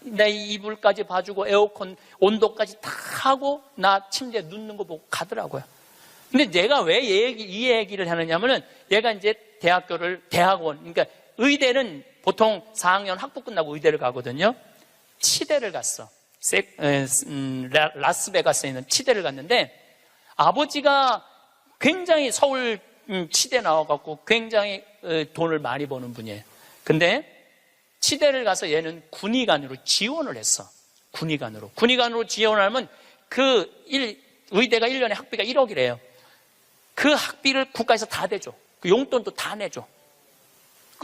내 이불까지 봐주고 에어컨 온도까지 다 하고 나 침대에 눕는 거 보고 가더라고요. 근데 내가 왜 이 얘기를 하느냐면은 얘가 이제 대학원, 그러니까 의대는 보통 4학년 학부 끝나고 의대를 가거든요. 치대를 갔어. 라스베가스에 있는 치대를 갔는데 아버지가 굉장히 서울 치대 나와갖고 굉장히 돈을 많이 버는 분이에요. 근데 치대를 가서 얘는 군의관으로 지원을 했어. 군의관으로 지원을 하면 의대가 1년에 학비가 1억이래요. 그 학비를 국가에서 다 대줘. 그 용돈도 다 내줘.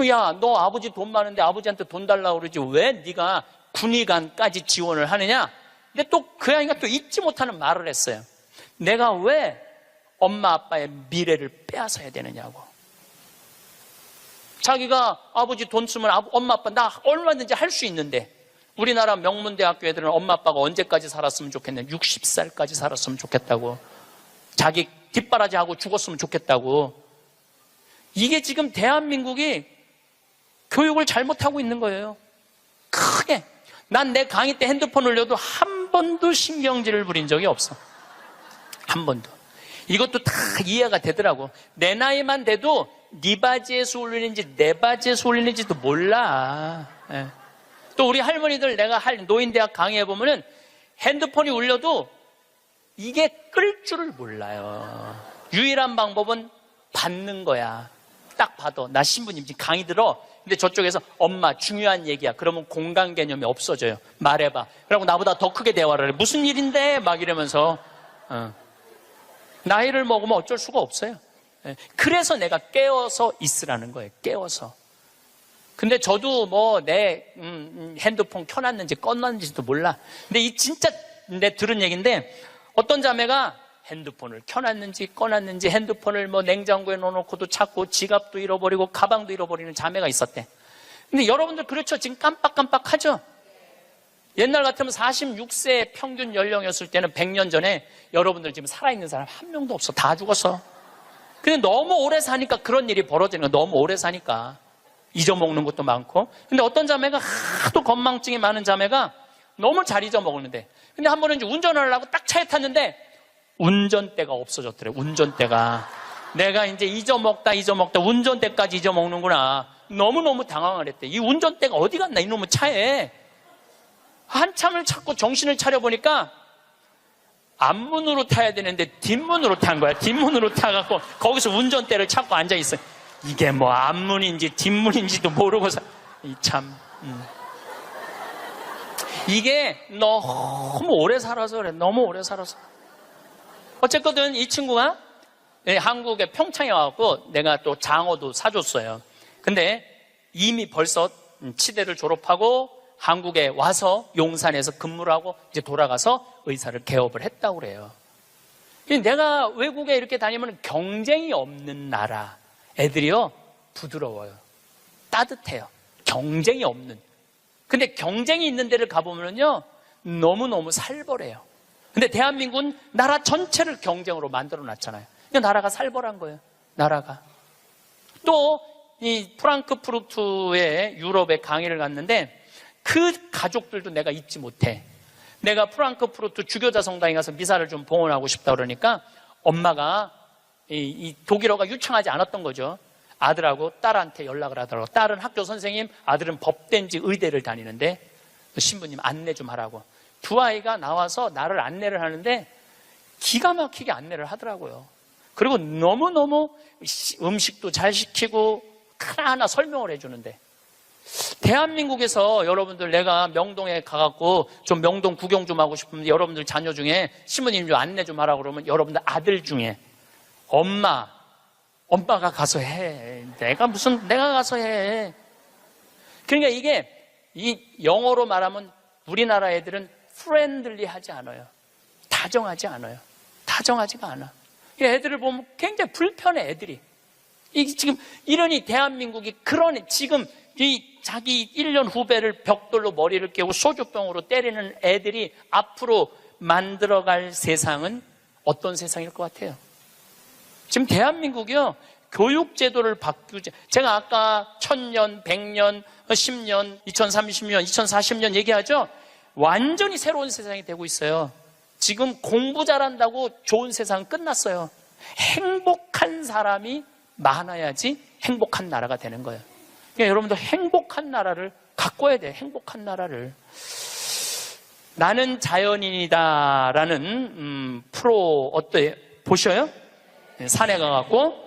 야, 너 아버지 돈 많은데 아버지한테 돈 달라고 그러지 왜 네가 군의관까지 지원을 하느냐? 근데 또 그 아이가 또 잊지 못하는 말을 했어요. 내가 왜 엄마 아빠의 미래를 빼앗아야 되느냐고. 자기가 아버지 돈 쓰면 엄마 아빠 나 얼마든지 할 수 있는데 우리나라 명문대학교 애들은 엄마 아빠가 언제까지 살았으면 좋겠냐, 60살까지 살았으면 좋겠다고, 자기 뒷바라지하고 죽었으면 좋겠다고. 이게 지금 대한민국이 교육을 잘못하고 있는 거예요. 크게. 난 내 강의 때 핸드폰 올려도 한 번도 신경질을 부린 적이 없어. 한 번도. 이것도 다 이해가 되더라고. 내 나이만 돼도 네 바지에서 올리는지 내 바지에서 올리는지도 몰라. 예. 또 우리 할머니들 내가 노인대학 강의해보면은 핸드폰이 울려도 이게 끌 줄을 몰라요. 유일한 방법은 받는 거야. 딱 봐도. 나 신부님 지금 강의 들어. 근데 저쪽에서 엄마 중요한 얘기야. 그러면 공간 개념이 없어져요. 말해봐. 그러고 나보다 더 크게 대화를 해. 무슨 일인데? 막 이러면서. 나이를 먹으면 어쩔 수가 없어요. 그래서 내가 깨워서 있으라는 거예요. 깨워서. 근데 저도 뭐 내 핸드폰 켜놨는지 꺼놨는지도 몰라. 근데 이 진짜 내 들은 얘기인데 어떤 자매가 핸드폰을 켜놨는지 꺼놨는지 핸드폰을 뭐 냉장고에 넣어놓고도 찾고 지갑도 잃어버리고 가방도 잃어버리는 자매가 있었대. 근데 여러분들 그렇죠? 지금 깜빡깜빡하죠? 옛날 같으면 46세 평균 연령이었을 때는 100년 전에 여러분들 지금 살아있는 사람 한 명도 없어. 다 죽었어. 근데 너무 오래 사니까 그런 일이 벌어지는 거야. 너무 오래 사니까. 잊어먹는 것도 많고. 근데 어떤 자매가 하도 건망증이 많은 자매가 너무 잘 잊어먹는데. 근데 한 번은 이제 운전을 하려고 딱 차에 탔는데 운전대가 없어졌더래. 운전대가. 내가 이제 잊어먹다 운전대까지 잊어먹는구나. 너무너무 당황을 했대. 이 운전대가 어디 갔나 이놈의 차에. 한참을 찾고 정신을 차려보니까 앞문으로 타야 되는데 뒷문으로 탄 거야. 뒷문으로 타갖고 거기서 운전대를 찾고 앉아있어. 이게 뭐 앞문인지 뒷문인지도 모르고서 참 이게 너무 오래 살아서 그래. 너무 오래 살아서. 어쨌거든 이 친구가 한국에 평창에 와갖고 내가 또 장어도 사줬어요. 근데 이미 벌써 치대를 졸업하고 한국에 와서 용산에서 근무를 하고 이제 돌아가서 의사를 개업을 했다고 그래요. 내가 외국에 이렇게 다니면 경쟁이 없는 나라 애들이요 부드러워요. 따뜻해요. 경쟁이 없는. 근데 경쟁이 있는 데를 가보면요 너무너무 살벌해요. 근데 대한민국은 나라 전체를 경쟁으로 만들어 놨잖아요. 근데 나라가 살벌한 거예요. 나라가. 또 이 프랑크푸르트에 유럽에 강의를 갔는데 그 가족들도 내가 잊지 못해. 내가 프랑크푸르트 주교자 성당에 가서 미사를 좀 봉헌하고 싶다 그러니까 엄마가 이 독일어가 유창하지 않았던 거죠. 아들하고 딸한테 연락을 하더라고. 딸은 학교 선생님, 아들은 법대인지 의대를 다니는데 신부님 안내 좀 하라고. 두 아이가 나와서 나를 안내를 하는데 기가 막히게 안내를 하더라고요. 그리고 너무너무 음식도 잘 시키고 하나하나 설명을 해주는데 대한민국에서 여러분들 내가 명동에 가갖고 좀 명동 구경 좀 하고 싶으면 여러분들 자녀 중에 신부님 좀 안내 좀 하라고 그러면 여러분들 아들 중에 엄마가 가서 해. 내가 가서 해. 그러니까 이게 이 영어로 말하면 우리나라 애들은 프렌들리하지 않아요. 다정하지 않아요. 다정하지가 않아. 이 애들을 보면 굉장히 불편해 애들이. 이 지금 이러니 대한민국이 그러니 지금 이 자기 1년 후배를 벽돌로 머리를 깨고 소주병으로 때리는 애들이 앞으로 만들어갈 세상은 어떤 세상일 것 같아요? 지금 대한민국이요 교육제도를 바꾸지. 제가 아까 1000년, 100년, 10년, 2030년, 2040년 얘기하죠. 완전히 새로운 세상이 되고 있어요. 지금 공부 잘한다고 좋은 세상 끝났어요. 행복한 사람이 많아야지 행복한 나라가 되는 거예요. 그러니까 여러분도 행복한 나라를 가꿔야 돼요. 행복한 나라를. 나는 자연인이다라는 프로 어때요? 보셔요? 산에 가갖고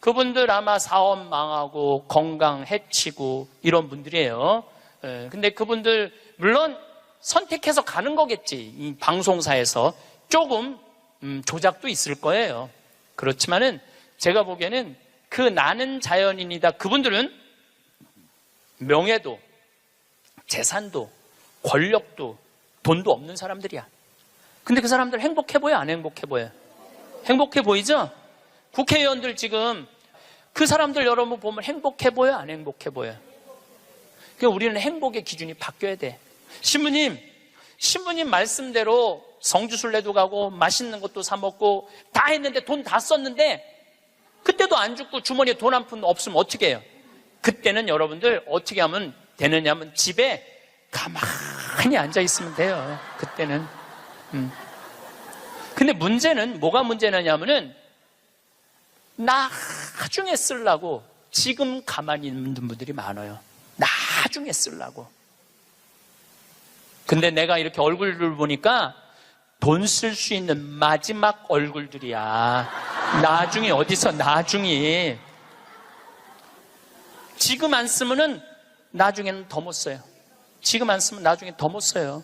그분들 아마 사업 망하고 건강 해치고 이런 분들이에요. 근데 그분들 물론 선택해서 가는 거겠지. 이 방송사에서 조금 조작도 있을 거예요. 그렇지만은 제가 보기에는 그 나는 자연인이다. 그분들은 명예도 재산도 권력도 돈도 없는 사람들이야. 근데 그 사람들 행복해 보여? 안 행복해 보여? 행복해 보이죠? 국회의원들 지금 그 사람들 여러분 보면 행복해 보여? 안 행복해 보여? 그러니까 우리는 행복의 기준이 바뀌어야 돼. 신부님 말씀대로 성주순례도 가고 맛있는 것도 사 먹고 다 했는데 돈 다 썼는데 그때도 안 죽고 주머니에 돈 한 푼 없으면 어떻게 해요? 그때는 여러분들 어떻게 하면 되느냐면 집에 가만히 앉아 있으면 돼요. 그때는. 근데 문제는 뭐가 문제냐면은 나중에 쓰려고 지금 가만히 있는 분들이 많아요. 나중에 쓰려고. 근데 내가 이렇게 얼굴을 보니까 돈 쓸 수 있는 마지막 얼굴들이야. 나중에 어디서 나중에. 지금 안 쓰면은 나중에는 더 못 써요. 지금 안 쓰면 나중에 더 못 써요.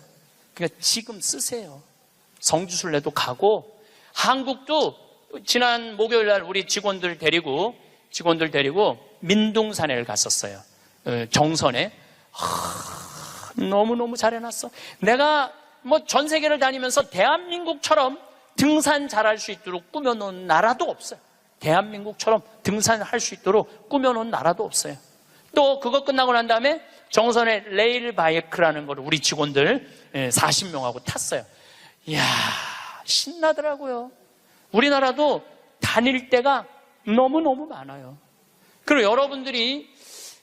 그러니까 지금 쓰세요. 성주순례도 가고 한국도 지난 목요일 날 우리 직원들 데리고 민둥산에를 갔었어요. 정선에. 너무너무 잘 해놨어. 내가 뭐 전 세계를 다니면서 대한민국처럼 등산 잘할 수 있도록 꾸며놓은 나라도 없어요. 대한민국처럼 등산할 수 있도록 꾸며놓은 나라도 없어요. 또 그거 끝나고 난 다음에 정선에 레일 바이크라는 걸 우리 직원들 40명하고 탔어요. 이야, 신나더라고요. 우리나라도 다닐 때가 너무너무 많아요. 그리고 여러분들이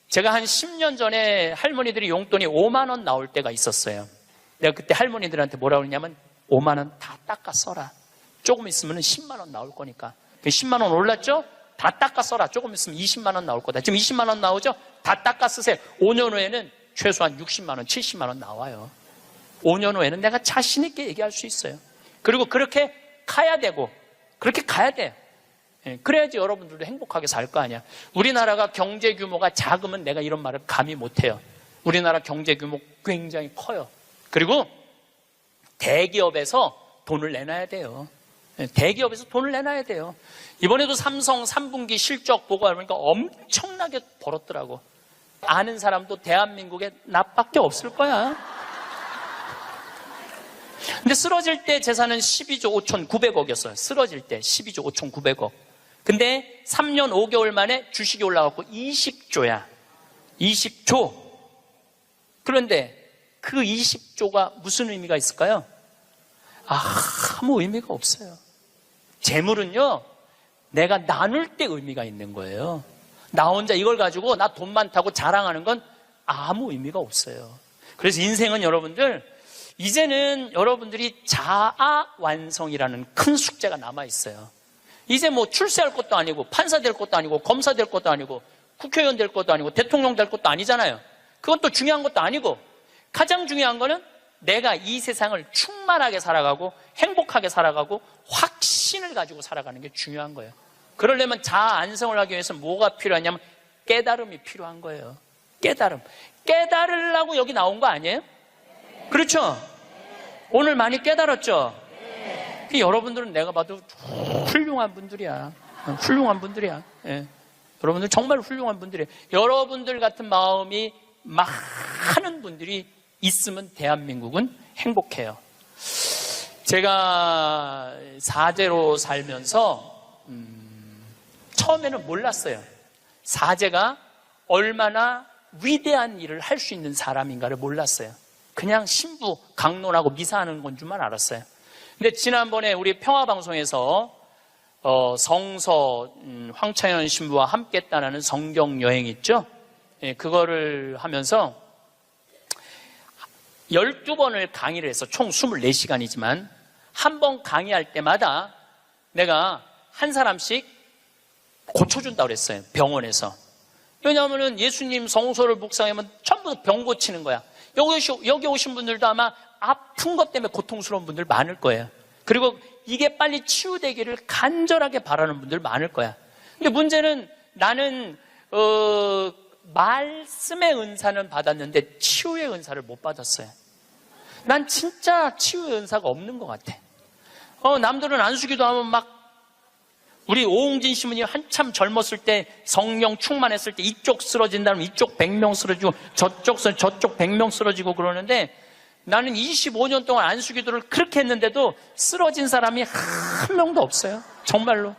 제가 한 10년 전에 할머니들이 용돈이 5만 원 나올 때가 있었어요. 내가 그때 할머니들한테 뭐라고 그러냐면 5만 원 다 닦아 써라. 조금 있으면 10만 원 나올 거니까. 10만 원 올랐죠? 다 닦아 써라. 조금 있으면 20만 원 나올 거다. 지금 20만 원 나오죠? 다 닦아 쓰세요. 5년 후에는 최소한 60만 원, 70만 원 나와요. 5년 후에는 내가 자신 있게 얘기할 수 있어요. 그리고 그렇게 가야 되고 그렇게 가야 돼요. 그래야지 여러분들도 행복하게 살 거 아니야. 우리나라가 경제 규모가 작으면 내가 이런 말을 감히 못해요. 우리나라 경제 규모 굉장히 커요. 그리고 대기업에서 돈을 내놔야 돼요. 대기업에서 돈을 내놔야 돼요. 이번에도 삼성 3분기 실적 보고하니까 엄청나게 벌었더라고. 아는 사람도 대한민국에 나밖에 없을 거야. 근데 쓰러질 때 재산은 12조 5,900억이었어요. 쓰러질 때 12조 5,900억. 근데 3년 5개월 만에 주식이 올라갔고 20조야. 20조. 그런데 그 20조가 무슨 의미가 있을까요? 아무 의미가 없어요. 재물은요, 내가 나눌 때 의미가 있는 거예요. 나 혼자 이걸 가지고 나 돈 많다고 자랑하는 건 아무 의미가 없어요. 그래서 인생은 여러분들, 이제는 여러분들이 자아 완성이라는 큰 숙제가 남아있어요. 이제 뭐 출세할 것도 아니고 판사 될 것도 아니고 검사 될 것도 아니고 국회의원 될 것도 아니고 대통령 될 것도 아니잖아요. 그건 또 중요한 것도 아니고 가장 중요한 거는 내가 이 세상을 충만하게 살아가고 행복하게 살아가고 확신을 가지고 살아가는 게 중요한 거예요. 그러려면 자아 안성을 하기 위해서 뭐가 필요하냐면 깨달음이 필요한 거예요. 깨달음. 깨달으려고 여기 나온 거 아니에요? 그렇죠? 오늘 많이 깨달았죠? 여러분들은 내가 봐도 훌륭한 분들이야. 훌륭한 분들이야. 예. 여러분들 정말 훌륭한 분들이에요. 여러분들 같은 마음이 많은 분들이 있으면 대한민국은 행복해요. 제가 사제로 살면서 처음에는 몰랐어요. 사제가 얼마나 위대한 일을 할 수 있는 사람인가를 몰랐어요. 그냥 신부 강론하고 미사하는 건 줄만 알았어요. 근데 지난번에 우리 평화방송에서 성서 황차현 신부와 함께 따라는 성경 여행 있죠? 예, 그거를 하면서 12번을 강의를 해서 총 24시간이지만 한 번 강의할 때마다 내가 한 사람씩 고쳐준다고 그랬어요. 병원에서. 왜냐하면 예수님 성서를 묵상하면 전부 병 고치는 거야. 여기 오신 분들도 아마 아픈 것 때문에 고통스러운 분들 많을 거예요. 그리고 이게 빨리 치유되기를 간절하게 바라는 분들 많을 거야. 근데 문제는 나는 말씀의 은사는 받았는데 치유의 은사를 못 받았어요. 난 진짜 치유의 은사가 없는 것 같아. 남들은 안수기도 하면 막 우리 오홍진 신부님 한참 젊었을 때 성령 충만했을 때 이쪽 쓰러진다면 이쪽 100명 쓰러지고 저쪽 100명 쓰러지고 그러는데 나는 25년 동안 안수기도를 그렇게 했는데도 쓰러진 사람이 한 명도 없어요. 정말로.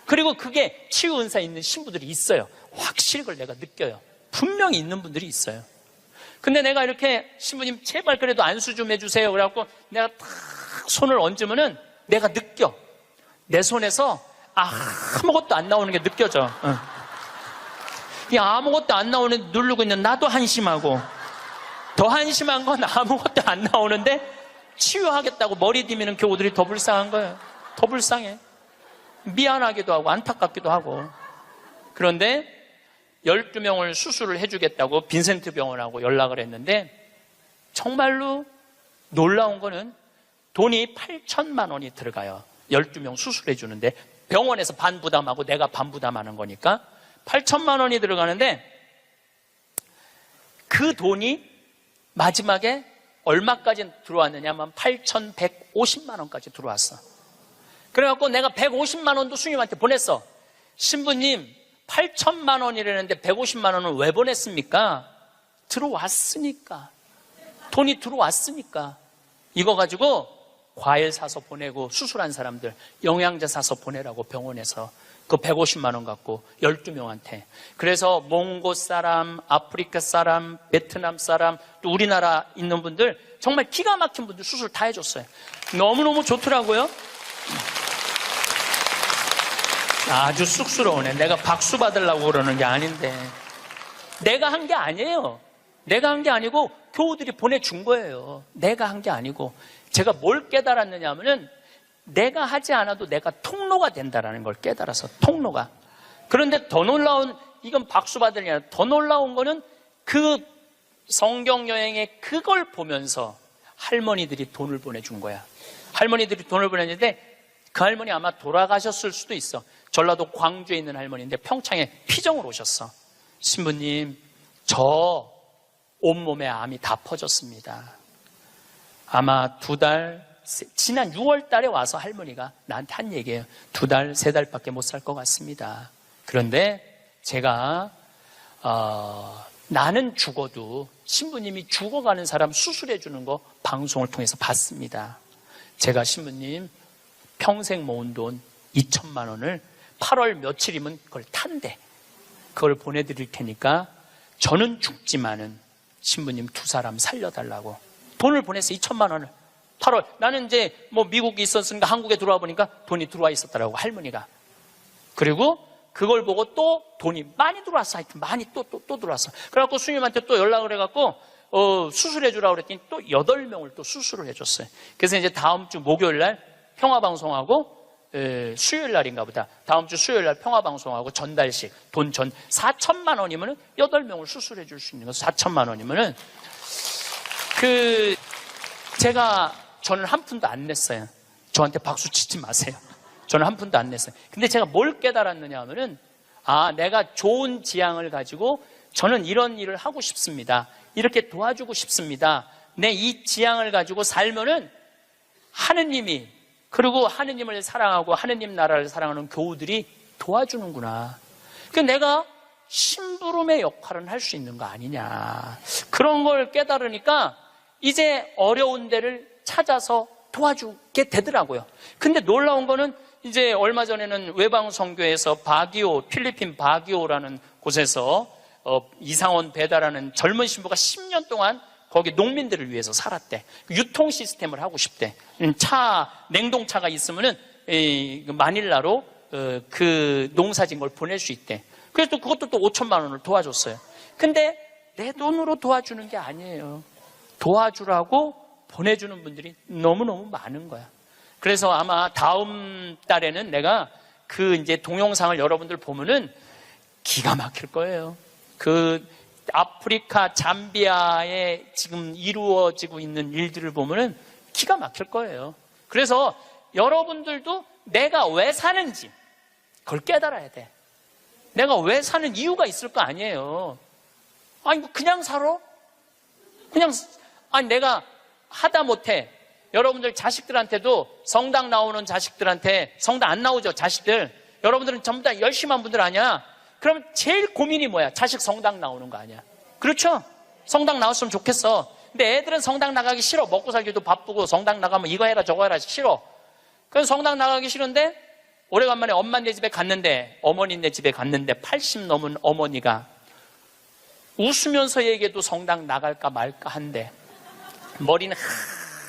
그리고 그게 치유 은사 있는 신부들이 있어요. 확실히 그걸 내가 느껴요. 분명히 있는 분들이 있어요. 근데 내가 이렇게 신부님 제발 그래도 안수 좀 해주세요. 그래갖고 내가 탁 손을 얹으면은 내가 느껴. 내 손에서 아무것도 안 나오는 게 느껴져. 이 아무것도 안 나오는 누르고 있는 나도 한심하고 더 한심한 건 아무것도 안 나오는데 치유하겠다고 머리 디미는 교우들이 더 불쌍한 거예요. 더 불쌍해. 미안하기도 하고 안타깝기도 하고. 그런데 12명을 수술을 해주겠다고 빈센트 병원하고 연락을 했는데 정말로 놀라운 거는 돈이 8천만 원이 들어가요. 12명 수술해 주는데 병원에서 반 부담하고 내가 반 부담하는 거니까 8천만 원이 들어가는데 그 돈이 마지막에 얼마까지 들어왔느냐면 8,150만 원까지 들어왔어. 그래갖고 내가 150만 원도 수님한테 보냈어. 신부님 8천만 원이라는데 150만 원은 왜 보냈습니까? 들어왔으니까. 돈이 들어왔으니까. 이거 가지고 과일 사서 보내고 수술한 사람들 영양제 사서 보내라고 병원에서 그 150만 원 갖고 12명한테. 그래서 몽고 사람, 아프리카 사람, 베트남 사람, 또 우리나라 있는 분들 정말 기가 막힌 분들 수술 다 해줬어요. 너무너무 좋더라고요. 아주 쑥스러우네. 내가 박수 받으려고 그러는 게 아닌데. 내가 한 게 아니에요. 내가 한 게 아니고 교우들이 보내준 거예요. 내가 한 게 아니고. 제가 뭘 깨달았느냐 하면은 내가 하지 않아도 내가 통로가 된다라는 걸 깨달아서 통로가. 그런데 더 놀라운, 이건 박수 받을 게 아니라 더 놀라운 거는 그 성경 여행에 그걸 보면서 할머니들이 돈을 보내준 거야. 할머니들이 돈을 보냈는데 그 할머니 아마 돌아가셨을 수도 있어. 전라도 광주에 있는 할머니인데 평창에 피정을 오셨어. 신부님, 저 온몸에 암이 다 퍼졌습니다. 아마 2달, 지난 6월 달에 와서 할머니가 나한테 한 얘기예요. 2달, 3달밖에 못 살 것 같습니다. 그런데 제가 나는 죽어도 신부님이 죽어가는 사람 수술해 주는 거 방송을 통해서 봤습니다. 제가 신부님 평생 모은 돈 2천만 원을 8월 며칠이면 그걸 탄대. 그걸 보내드릴 테니까 저는 죽지만은 신부님 2사람 살려달라고 돈을 보냈어. 2천만 원을 8월. 나는 이제 뭐 미국에 있었으니까 한국에 들어와 보니까 돈이 들어와 있었더라고, 할머니가. 그리고 그걸 보고 또 돈이 많이 들어왔어. 하여튼 많이 또 들어왔어. 그래갖고 수님한테 또 연락을 해갖고 수술해 주라고 그랬더니 또 8명을 또 수술을 해줬어요. 그래서 이제 다음 주 목요일 날 평화방송하고 수요일 날인가 보다. 다음 주 수요일 날 평화방송하고 전달식 돈 4천만 원이면은 8명을 수술해 줄 수 있는 거. 4천만 원이면은 저는 한 푼도 안 냈어요. 저한테 박수 치지 마세요. 저는 한 푼도 안 냈어요. 근데 제가 뭘 깨달았느냐 하면은 내가 좋은 지향을 가지고 저는 이런 일을 하고 싶습니다. 이렇게 도와주고 싶습니다. 내 이 지향을 가지고 살면은 하느님이, 그리고 하느님을 사랑하고 하느님 나라를 사랑하는 교우들이 도와주는구나. 그러니까 내가 심부름의 역할은 할 수 있는 거 아니냐. 그런 걸 깨달으니까 이제 어려운 데를 찾아서 도와주게 되더라고요. 근데 놀라운 거는 이제 얼마 전에는 외방선교에서 필리핀 바기오라는 곳에서 이상원 배다라는 젊은 신부가 10년 동안 거기 농민들을 위해서 살았대. 유통 시스템을 하고 싶대. 냉동차가 있으면은 마닐라로 그 농사진 걸 보낼 수 있대. 그래서 또 그것도 또 5천만 원을 도와줬어요. 근데 내 돈으로 도와주는 게 아니에요. 도와주라고 보내주는 분들이 너무너무 많은 거야. 그래서 아마 다음 달에는 내가 그 이제 동영상을 여러분들 보면은 기가 막힐 거예요. 그 아프리카 잠비아에 지금 이루어지고 있는 일들을 보면은 기가 막힐 거예요. 그래서 여러분들도 내가 왜 사는지 그걸 깨달아야 돼. 내가 왜 사는 이유가 있을 거 아니에요. 아니 그냥 살아? 그냥 아니 내가 하다 못해. 여러분들 자식들한테도 성당 나오는 자식들한테 성당 안 나오죠 자식들. 여러분들은 전부 다 열심히 한 분들 아니야. 그럼 제일 고민이 뭐야? 자식 성당 나오는 거 아니야. 그렇죠? 성당 나왔으면 좋겠어. 근데 애들은 성당 나가기 싫어. 먹고 살기도 바쁘고 성당 나가면 이거 해라 저거 해라 싫어. 그래서 성당 나가기 싫은데 오래간만에 엄마네 집에 갔는데 어머니네 집에 갔는데 80 넘은 어머니가 웃으면서 얘기해도 성당 나갈까 말까 한데 머리는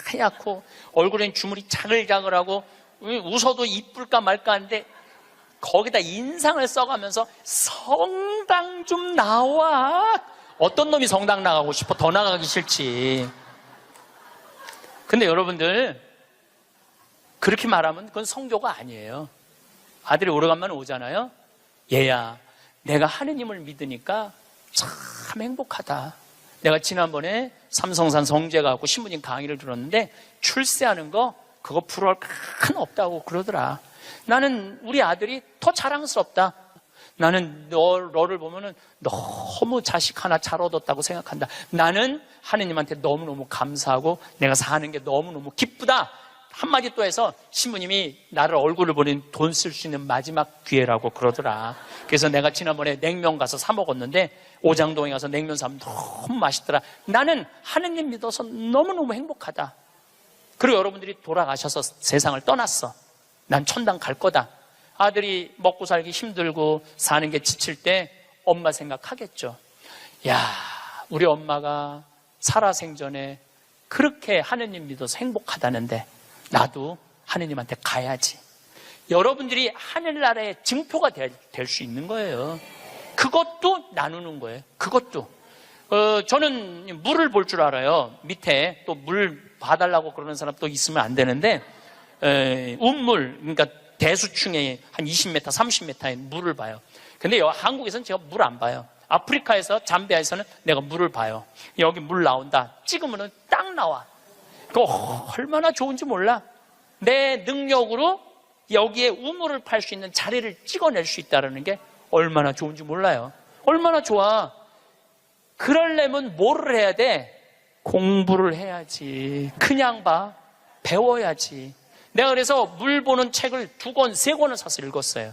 하얗고 얼굴엔 주물이 자글자글하고 웃어도 이쁠까 말까 한데 거기다 인상을 써가면서 성당 좀 나와. 어떤 놈이 성당 나가고 싶어? 더 나가기 싫지. 근데 여러분들 그렇게 말하면 그건 성교가 아니에요. 아들이 오래간만에 오잖아요. 얘야 내가 하느님을 믿으니까 참 행복하다. 내가 지난번에 삼성산 성제 가고 신부님 강의를 들었는데 출세하는 거 그거 부러울 큰 없다고 그러더라. 나는 우리 아들이 더 자랑스럽다. 나는 너를 보면은 너무 자식 하나 잘 얻었다고 생각한다. 나는 하느님한테 너무너무 감사하고 내가 사는 게 너무너무 기쁘다. 한마디 또 해서 신부님이 나를 얼굴을 보는 돈 쓸 수 있는 마지막 기회라고 그러더라. 그래서 내가 지난번에 냉면 가서 사 먹었는데 오장동에 가서 냉면 사면 너무 맛있더라. 나는 하느님 믿어서 너무너무 행복하다. 그리고 여러분들이 돌아가셔서 세상을 떠났어. 난 천당 갈 거다. 아들이 먹고 살기 힘들고 사는 게 지칠 때 엄마 생각하겠죠. 야, 우리 엄마가 살아생전에 그렇게 하느님 믿어서 행복하다는데 나도 하느님한테 가야지. 여러분들이 하늘나라의 증표가 될 수 있는 거예요. 그것도 나누는 거예요. 그것도. 저는 물을 볼 줄 알아요. 밑에 또 물 봐달라고 그러는 사람 또 있으면 안 되는데 운물, 그러니까 대수층에 한 20m, 30m의 물을 봐요. 근데 한국에서는 제가 물 안 봐요. 아프리카에서 잠비아에서는 내가 물을 봐요. 여기 물 나온다. 찍으면 딱 나와. 그거 얼마나 좋은지 몰라. 내 능력으로 여기에 우물을 팔 수 있는 자리를 찍어낼 수 있다는 게 얼마나 좋은지 몰라요. 얼마나 좋아. 그러려면 뭐를 해야 돼? 공부를 해야지. 그냥 봐. 배워야지. 내가 그래서 물 보는 책을 2권, 3권을 사서 읽었어요.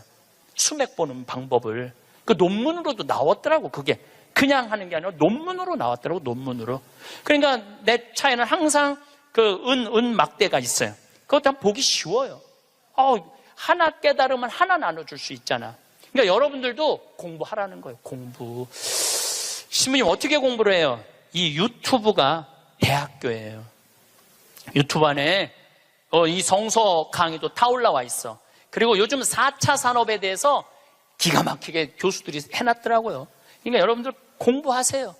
수맥 보는 방법을. 그 논문으로도 나왔더라고, 그게. 그냥 하는 게 아니라 논문으로 나왔더라고, 논문으로. 그러니까 내 차에는 항상 그 은 막대가 있어요. 그것도 보기 쉬워요. 하나 깨달으면 하나 나눠줄 수 있잖아. 그러니까 여러분들도 공부하라는 거예요, 공부. 신부님 어떻게 공부를 해요? 이 유튜브가 대학교예요. 유튜브 안에 이 성서 강의도 다 올라와 있어. 그리고 요즘 4차 산업에 대해서 기가 막히게 교수들이 해놨더라고요. 그러니까 여러분들 공부하세요.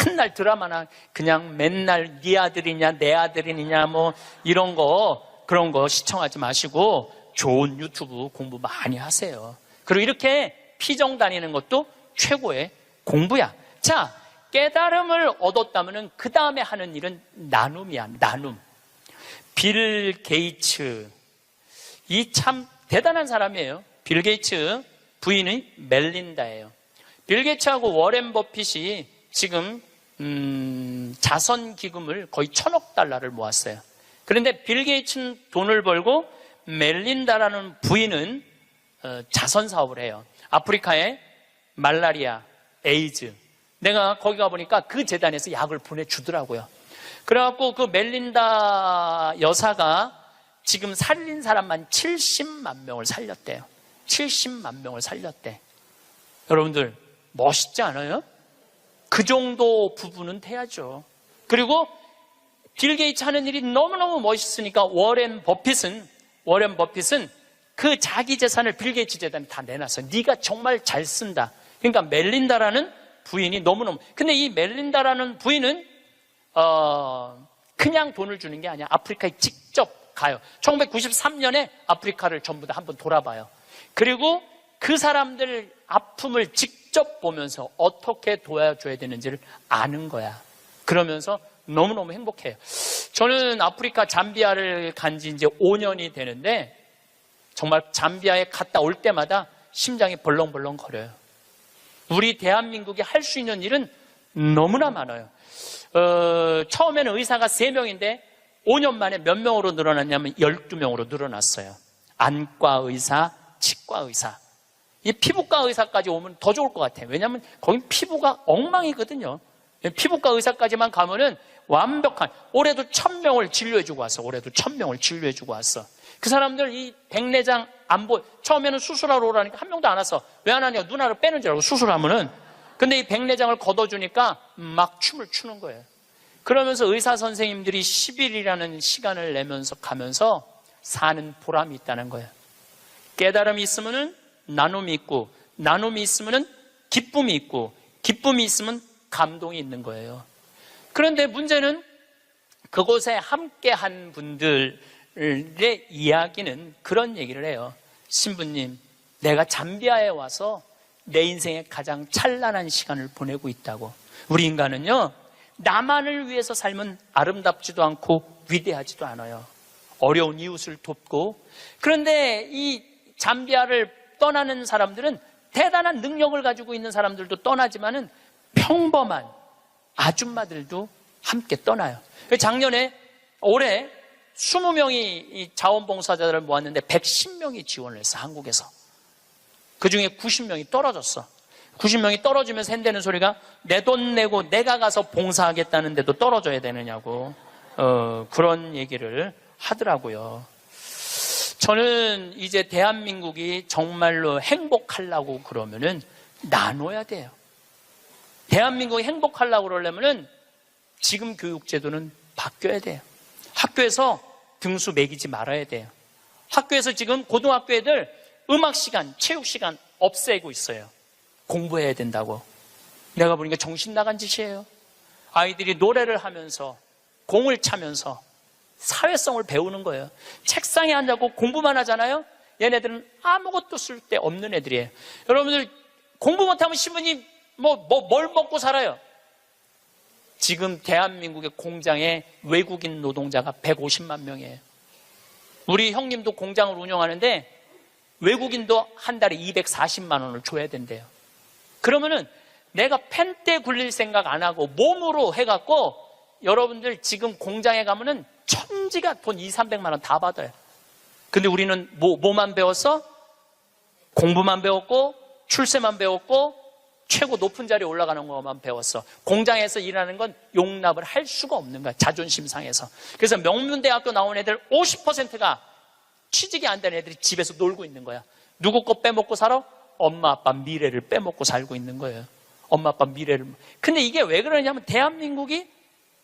맨날 드라마나 그냥 맨날 네 아들이냐 내 아들이냐 뭐 이런 거 그런 거 시청하지 마시고 좋은 유튜브 공부 많이 하세요. 그리고 이렇게 피정 다니는 것도 최고의 공부야. 자, 깨달음을 얻었다면 그 다음에 하는 일은 나눔이야. 나눔. 빌 게이츠, 이 참 대단한 사람이에요. 빌 게이츠 부인이 멜린다예요. 빌 게이츠하고 워렌 버핏이 지금 자선 기금을 거의 $1,000억 모았어요. 그런데 빌 게이츠는 돈을 벌고 멜린다라는 부인은 자선 사업을 해요. 아프리카에 말라리아, 에이즈. 내가 거기 가보니까 그 재단에서 약을 보내주더라고요. 그래갖고 그 멜린다 여사가 지금 살린 사람만 70만 명을 살렸대요. 70만 명을 살렸대. 여러분들 멋있지 않아요? 그 정도 부분은 돼야죠. 그리고 빌 게이츠 하는 일이 너무너무 멋있으니까 워렌 버핏은 그 자기 재산을 빌 게이츠 재단에 다 내놨어요. 네가 정말 잘 쓴다. 그러니까 멜린다라는 부인이 너무너무. 근데 이 멜린다라는 부인은 그냥 돈을 주는 게 아니야. 아프리카에 직접 가요. 1993년에 아프리카를 전부 다 한번 돌아봐요. 그리고 그 사람들 아픔을 직접 직접 보면서 어떻게 도와줘야 되는지를 아는 거야. 그러면서 너무너무 행복해요. 저는 아프리카 잠비아를 간 지 이제 5년이 되는데 정말 잠비아에 갔다 올 때마다 심장이 벌렁벌렁 거려요. 우리 대한민국이 할 수 있는 일은 너무나 많아요. 처음에는 의사가 3명인데 5년 만에 몇 명으로 늘어났냐면 12명으로 늘어났어요. 안과 의사, 치과 의사. 이 피부과 의사까지 오면 더 좋을 것 같아요. 왜냐하면 거긴 피부가 엉망이거든요. 피부과 의사까지만 가면은 완벽한, 올해도 1000명을 진료해주고 왔어. 올해도 1000명을 진료해주고 왔어. 그 사람들 이 백내장 안 보여. 처음에는 수술하러 오라니까 한 명도 안 왔어. 왜 안 하냐? 눈알을 빼는 줄 알고 수술하면은. 근데 이 백내장을 걷어주니까 막 춤을 추는 거예요. 그러면서 의사 선생님들이 10일이라는 시간을 내면서 가면서 사는 보람이 있다는 거예요. 깨달음이 있으면은 나눔이 있고, 나눔이 있으면은 기쁨이 있고, 기쁨이 있으면 감동이 있는 거예요. 그런데 문제는 그곳에 함께한 분들의 이야기는 그런 얘기를 해요. 신부님, 내가 잠비아에 와서 내 인생의 가장 찬란한 시간을 보내고 있다고. 우리 인간은요, 나만을 위해서 살면 아름답지도 않고 위대하지도 않아요. 어려운 이웃을 돕고. 그런데 이 잠비아를 떠나는 사람들은 대단한 능력을 가지고 있는 사람들도 떠나지만은 평범한 아줌마들도 함께 떠나요. 올해 20명이 자원봉사자들을 모았는데 110명이 지원을 했어, 한국에서. 그 중에 90명이 떨어졌어. 90명이 떨어지면서 한다는 소리가 내 돈 내고 내가 가서 봉사하겠다는데도 떨어져야 되느냐고, 그런 얘기를 하더라고요. 저는 이제 대한민국이 정말로 행복하려고 그러면은 나눠야 돼요. 대한민국이 행복하려고 그러려면은 지금 교육제도는 바뀌어야 돼요. 학교에서 등수 매기지 말아야 돼요. 학교에서 지금 고등학교 애들 음악 시간, 체육 시간 없애고 있어요. 공부해야 된다고. 내가 보니까 정신 나간 짓이에요. 아이들이 노래를 하면서, 공을 차면서 사회성을 배우는 거예요. 책상에 앉아고 공부만 하잖아요. 얘네들은 아무것도 쓸데 없는 애들이에요. 여러분들 공부 못하면 신부님 뭘 먹고 살아요? 지금 대한민국의 공장에 외국인 노동자가 150만 명이에요. 우리 형님도 공장을 운영하는데 외국인도 한 달에 240만 원을 줘야 된대요. 그러면은 내가 펜대 굴릴 생각 안 하고 몸으로 해갖고, 여러분들 지금 공장에 가면은 천지가 돈 200~300만 원 다 받아요. 근데 우리는 뭐만 배웠어? 공부만 배웠고, 출세만 배웠고, 최고 높은 자리에 올라가는 것만 배웠어. 공장에서 일하는 건 용납을 할 수가 없는 거야, 자존심 상해서. 그래서 명문대학교 나온 애들 50%가 취직이 안 된 애들이 집에서 놀고 있는 거야. 누구 거 빼먹고 살아? 엄마 아빠 미래를 빼먹고 살고 있는 거예요. 엄마 아빠 미래를. 근데 이게 왜 그러냐면 대한민국이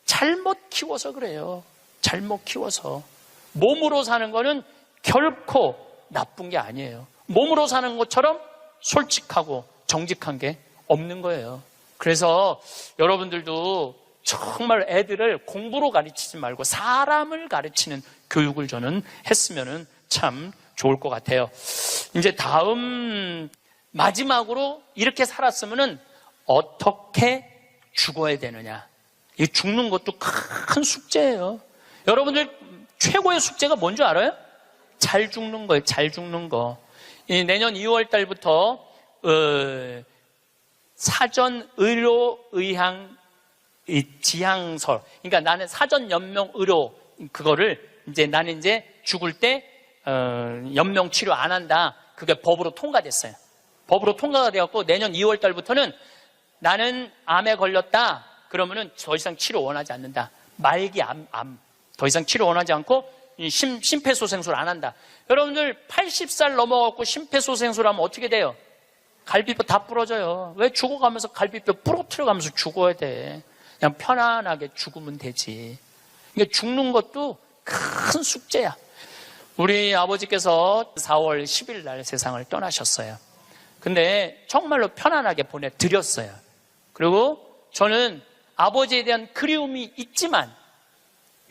잘못 키워서 그래요. 잘못 키워서. 몸으로 사는 거는 결코 나쁜 게 아니에요. 몸으로 사는 것처럼 솔직하고 정직한 게 없는 거예요. 그래서 여러분들도 정말 애들을 공부로 가르치지 말고 사람을 가르치는 교육을 저는 했으면 참 좋을 것 같아요. 이제 다음 마지막으로 이렇게 살았으면 어떻게 죽어야 되느냐. 이 죽는 것도 큰 숙제예요. 여러분들 최고의 숙제가 뭔지 알아요? 잘 죽는 거예요. 잘 죽는 거. 내년 2월 달부터 사전 의료 의학 지향서, 그러니까 나는 사전 연명 의료, 그거를 나는 이제 죽을 때 연명 치료 안 한다. 그게 법으로 통과됐어요. 법으로 통과가 되었고, 내년 2월 달부터는 나는 암에 걸렸다. 그러면은 더 이상 치료 원하지 않는다. 말기 암. 더 이상 치료 원하지 않고 심폐소생술 안 한다. 여러분들 80살 넘어갖고 심폐소생술 하면 어떻게 돼요? 갈비뼈 다 부러져요. 왜 죽어가면서 갈비뼈 부러뜨려가면서 죽어야 돼? 그냥 편안하게 죽으면 되지. 그러니까 죽는 것도 큰 숙제야. 우리 아버지께서 4월 10일 날 세상을 떠나셨어요. 근데 정말로 편안하게 보내드렸어요. 그리고 저는 아버지에 대한 그리움이 있지만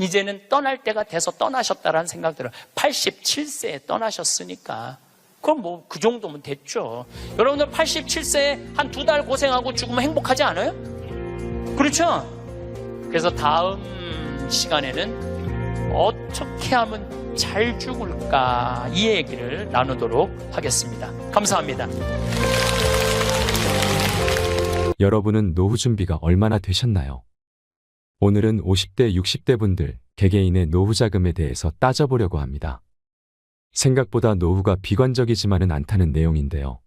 이제는 떠날 때가 돼서 떠나셨다라는 생각 들어요. 87세에 떠나셨으니까 그럼 뭐 그 정도면 됐죠. 여러분들 87세에 한 2달 고생하고 죽으면 행복하지 않아요? 그렇죠? 그래서 다음 시간에는 어떻게 하면 잘 죽을까 이 얘기를 나누도록 하겠습니다. 감사합니다. 여러분은 노후 준비가 얼마나 되셨나요? 오늘은 50대, 60대 분들 개개인의 노후 자금에 대해서 따져보려고 합니다. 생각보다 노후가 비관적이지만은 않다는 내용인데요.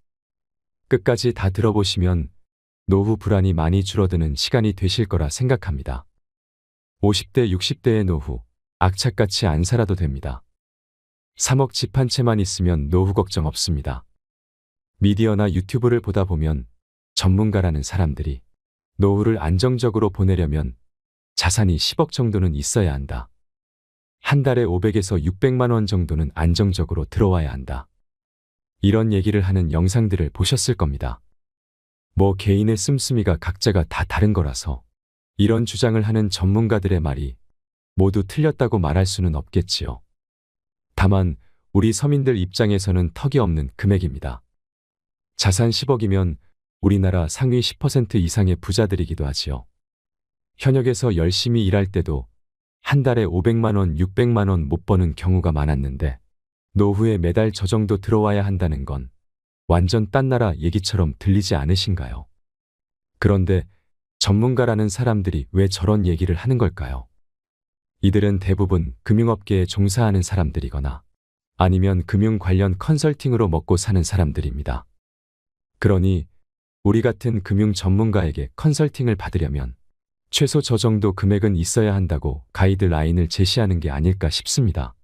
끝까지 다 들어보시면 노후 불안이 많이 줄어드는 시간이 되실 거라 생각합니다. 50대, 60대의 노후, 악착같이 안 살아도 됩니다. 3억 집 한 채만 있으면 노후 걱정 없습니다. 미디어나 유튜브를 보다 보면 전문가라는 사람들이 노후를 안정적으로 보내려면 자산이 10억 정도는 있어야 한다. 한 달에 500에서 600만 원 정도는 안정적으로 들어와야 한다. 이런 얘기를 하는 영상들을 보셨을 겁니다. 뭐 개인의 씀씀이가 각자가 다 다른 거라서 이런 주장을 하는 전문가들의 말이 모두 틀렸다고 말할 수는 없겠지요. 다만 우리 서민들 입장에서는 턱이 없는 금액입니다. 자산 10억이면 우리나라 상위 10% 이상의 부자들이기도 하지요. 현역에서 열심히 일할 때도 한 달에 500만 원, 600만 원 못 버는 경우가 많았는데 노후에 매달 저 정도 들어와야 한다는 건 완전 딴 나라 얘기처럼 들리지 않으신가요? 그런데 전문가라는 사람들이 왜 저런 얘기를 하는 걸까요? 이들은 대부분 금융업계에 종사하는 사람들이거나 아니면 금융 관련 컨설팅으로 먹고 사는 사람들입니다. 그러니 우리 같은 금융 전문가에게 컨설팅을 받으려면 최소 저 정도 금액은 있어야 한다고 가이드라인을 제시하는 게 아닐까 싶습니다.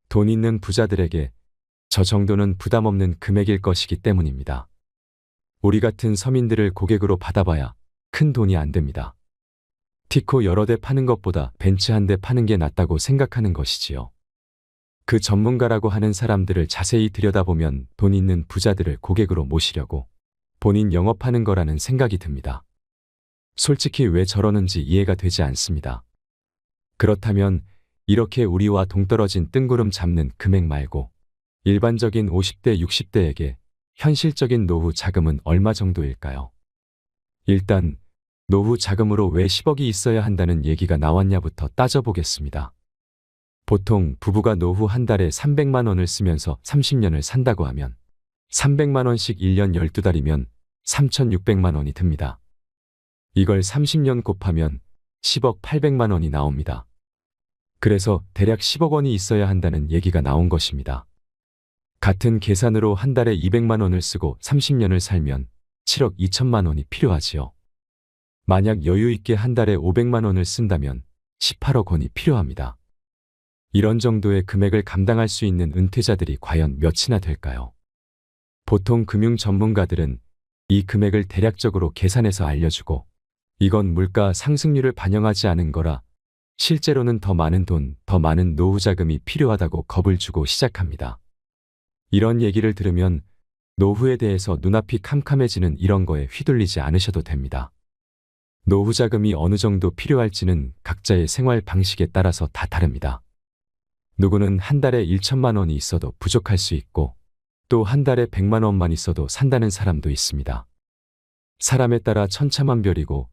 돈 있는 부자들에게 저 정도는 부담 없는 금액일 것이기 때문입니다. 우리 같은 서민들을 고객으로 받아봐야 큰 돈이 안 됩니다. 티코 여러 대 파는 것보다 벤츠 한 대 파는 게 낫다고 생각하는 것이지요. 그 전문가라고 하는 사람들을 자세히 들여다보면 돈 있는 부자들을 고객으로 모시려고 본인 영업하는 거라는 생각이 듭니다. 솔직히 왜 저러는지 이해가 되지 않습니다. 그렇다면 이렇게 우리와 동떨어진 뜬구름 잡는 금액 말고 일반적인 50대, 60대에게 현실적인 노후 자금은 얼마 정도일까요? 일단 노후 자금으로 왜 10억이 있어야 한다는 얘기가 나왔냐부터 따져보겠습니다. 보통 부부가 노후 한 달에 300만 원을 쓰면서 30년을 산다고 하면 300만 원씩 1년 12달이면 3,600만 원이 듭니다. 이걸 30년 곱하면 10억 800만 원이 나옵니다. 그래서 대략 10억 원이 있어야 한다는 얘기가 나온 것입니다. 같은 계산으로 한 달에 200만 원을 쓰고 30년을 살면 7억 2천만 원이 필요하지요. 만약 여유 있게 한 달에 500만 원을 쓴다면 18억 원이 필요합니다. 이런 정도의 금액을 감당할 수 있는 은퇴자들이 과연 몇이나 될까요? 보통 금융 전문가들은 이 금액을 대략적으로 계산해서 알려주고 이건 물가 상승률을 반영하지 않은 거라 실제로는 더 많은 돈, 더 많은 노후 자금이 필요하다고 겁을 주고 시작합니다. 이런 얘기를 들으면 노후에 대해서 눈앞이 캄캄해지는 이런 거에 휘둘리지 않으셔도 됩니다. 노후 자금이 어느 정도 필요할지는 각자의 생활 방식에 따라서 다 다릅니다. 누구는 한 달에 1천만 원이 있어도 부족할 수 있고 또 한 달에 100만 원만 있어도 산다는 사람도 있습니다. 사람에 따라 천차만별이고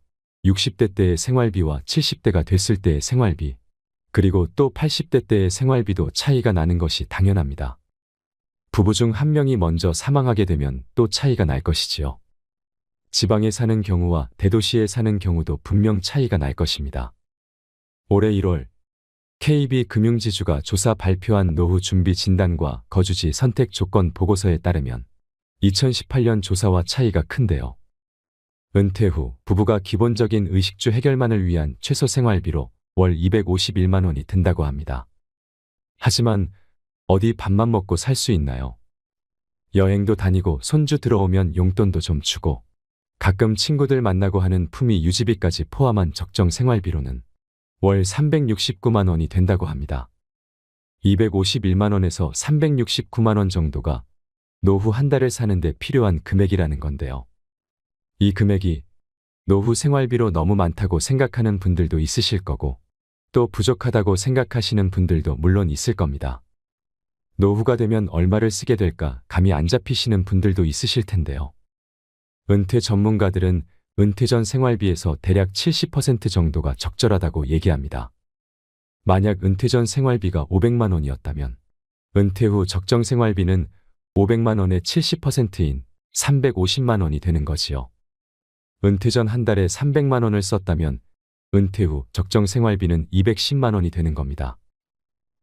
60대 때의 생활비와 70대가 됐을 때의 생활비, 그리고 또 80대 때의 생활비도 차이가 나는 것이 당연합니다. 부부 중 한 명이 먼저 사망하게 되면 또 차이가 날 것이지요. 지방에 사는 경우와 대도시에 사는 경우도 분명 차이가 날 것입니다. 올해 1월 KB금융지주가 조사 발표한 노후 준비 진단과 거주지 선택 조건 보고서에 따르면 2018년 조사와 차이가 큰데요. 은퇴 후 부부가 기본적인 의식주 해결만을 위한 최소 생활비로 월 251만 원이 든다고 합니다. 하지만 어디 밥만 먹고 살 수 있나요? 여행도 다니고 손주 들어오면 용돈도 좀 주고 가끔 친구들 만나고 하는 품위 유지비까지 포함한 적정 생활비로는 월 369만 원이 된다고 합니다. 251만 원에서 369만 원 정도가 노후 한 달을 사는데 필요한 금액이라는 건데요. 이 금액이 노후 생활비로 너무 많다고 생각하는 분들도 있으실 거고 또 부족하다고 생각하시는 분들도 물론 있을 겁니다. 노후가 되면 얼마를 쓰게 될까 감이 안 잡히시는 분들도 있으실 텐데요. 은퇴 전문가들은 은퇴 전 생활비에서 대략 70% 정도가 적절하다고 얘기합니다. 만약 은퇴 전 생활비가 500만 원이었다면 은퇴 후 적정 생활비는 500만 원의 70%인 350만 원이 되는 거지요. 은퇴 전 한 달에 300만 원을 썼다면 은퇴 후 적정 생활비는 210만 원이 되는 겁니다.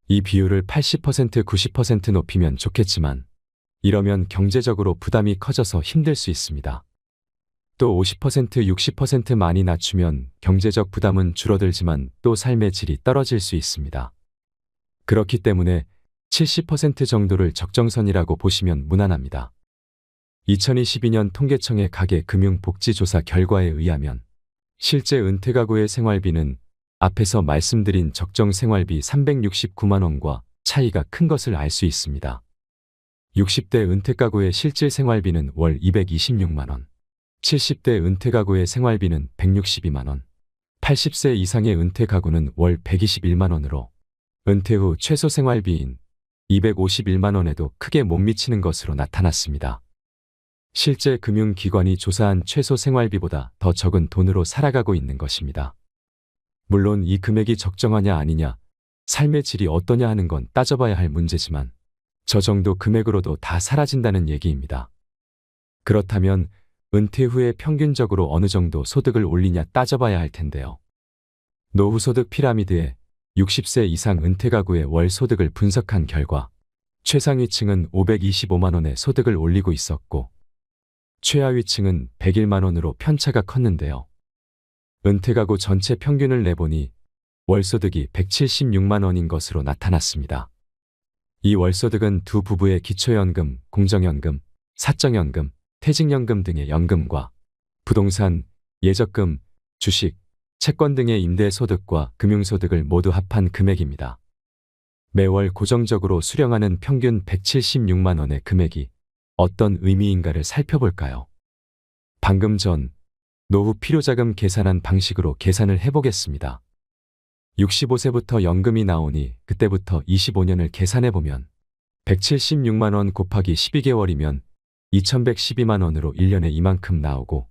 이 비율을 80%, 90% 높이면 좋겠지만 이러면 경제적으로 부담이 커져서 힘들 수 있습니다. 또 50%, 60% 많이 낮추면 경제적 부담은 줄어들지만 또 삶의 질이 떨어질 수 있습니다. 그렇기 때문에 70% 정도를 적정선이라고 보시면 무난합니다. 2022년 통계청의 가계금융복지조사 결과에 의하면 실제 은퇴 가구의 생활비는 앞에서 말씀드린 적정 생활비 369만 원과 차이가 큰 것을 알 수 있습니다. 60대 은퇴 가구의 실질 생활비는 월 226만 원, 70대 은퇴 가구의 생활비는 162만 원, 80세 이상의 은퇴 가구는 월 121만 원으로 은퇴 후 최소 생활비인 251만 원에도 크게 못 미치는 것으로 나타났습니다. 실제 금융기관이 조사한 최소 생활비보다 더 적은 돈으로 살아가고 있는 것입니다. 물론 이 금액이 적정하냐 아니냐, 삶의 질이 어떠냐 하는 건 따져봐야 할 문제지만 저 정도 금액으로도 다 사라진다는 얘기입니다. 그렇다면 은퇴 후에 평균적으로 어느 정도 소득을 올리냐 따져봐야 할 텐데요. 노후소득 피라미드에 60세 이상 은퇴 가구의 월 소득을 분석한 결과 최상위층은 525만 원의 소득을 올리고 있었고 최하위층은 101만 원으로 편차가 컸는데요. 은퇴 가구 전체 평균을 내보니 월소득이 176만 원인 것으로 나타났습니다. 이 월소득은 두 부부의 기초연금, 공정연금, 사적연금, 퇴직연금 등의 연금과 부동산, 예적금, 주식, 채권 등의 임대소득과 금융소득을 모두 합한 금액입니다. 매월 고정적으로 수령하는 평균 176만 원의 금액이 어떤 의미인가를 살펴볼까요? 방금 전 노후 필요자금 계산한 방식으로 계산을 해보겠습니다. 65세부터 연금이 나오니 그때부터 25년을 계산해보면 176만 원 곱하기 12개월이면 2112만 원으로 1년에 이만큼 나오고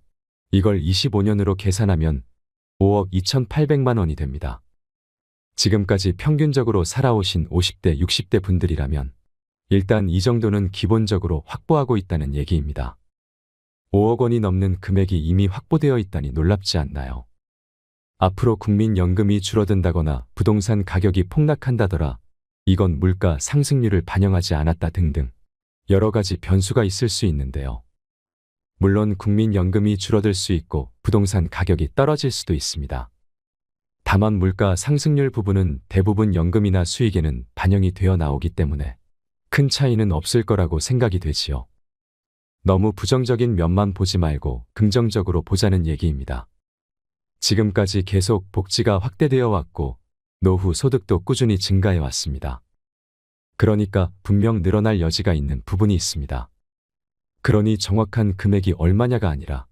이걸 25년으로 계산하면 5억 2800만 원이 됩니다. 지금까지 평균적으로 살아오신 50대, 60대 분들이라면 일단 이 정도는 기본적으로 확보하고 있다는 얘기입니다. 5억 원이 넘는 금액이 이미 확보되어 있다니 놀랍지 않나요? 앞으로 국민연금이 줄어든다거나 부동산 가격이 폭락한다더라, 이건 물가 상승률을 반영하지 않았다 등등 여러 가지 변수가 있을 수 있는데요. 물론 국민연금이 줄어들 수 있고 부동산 가격이 떨어질 수도 있습니다. 다만 물가 상승률 부분은 대부분 연금이나 수익에는 반영이 되어 나오기 때문에 큰 차이는 없을 거라고 생각이 되지요. 너무 부정적인 면만 보지 말고 긍정적으로 보자는 얘기입니다. 지금까지 계속 복지가 확대되어 왔고 노후 소득도 꾸준히 증가해 왔습니다. 그러니까 분명 늘어날 여지가 있는 부분이 있습니다. 그러니 정확한 금액이 얼마냐가 아니라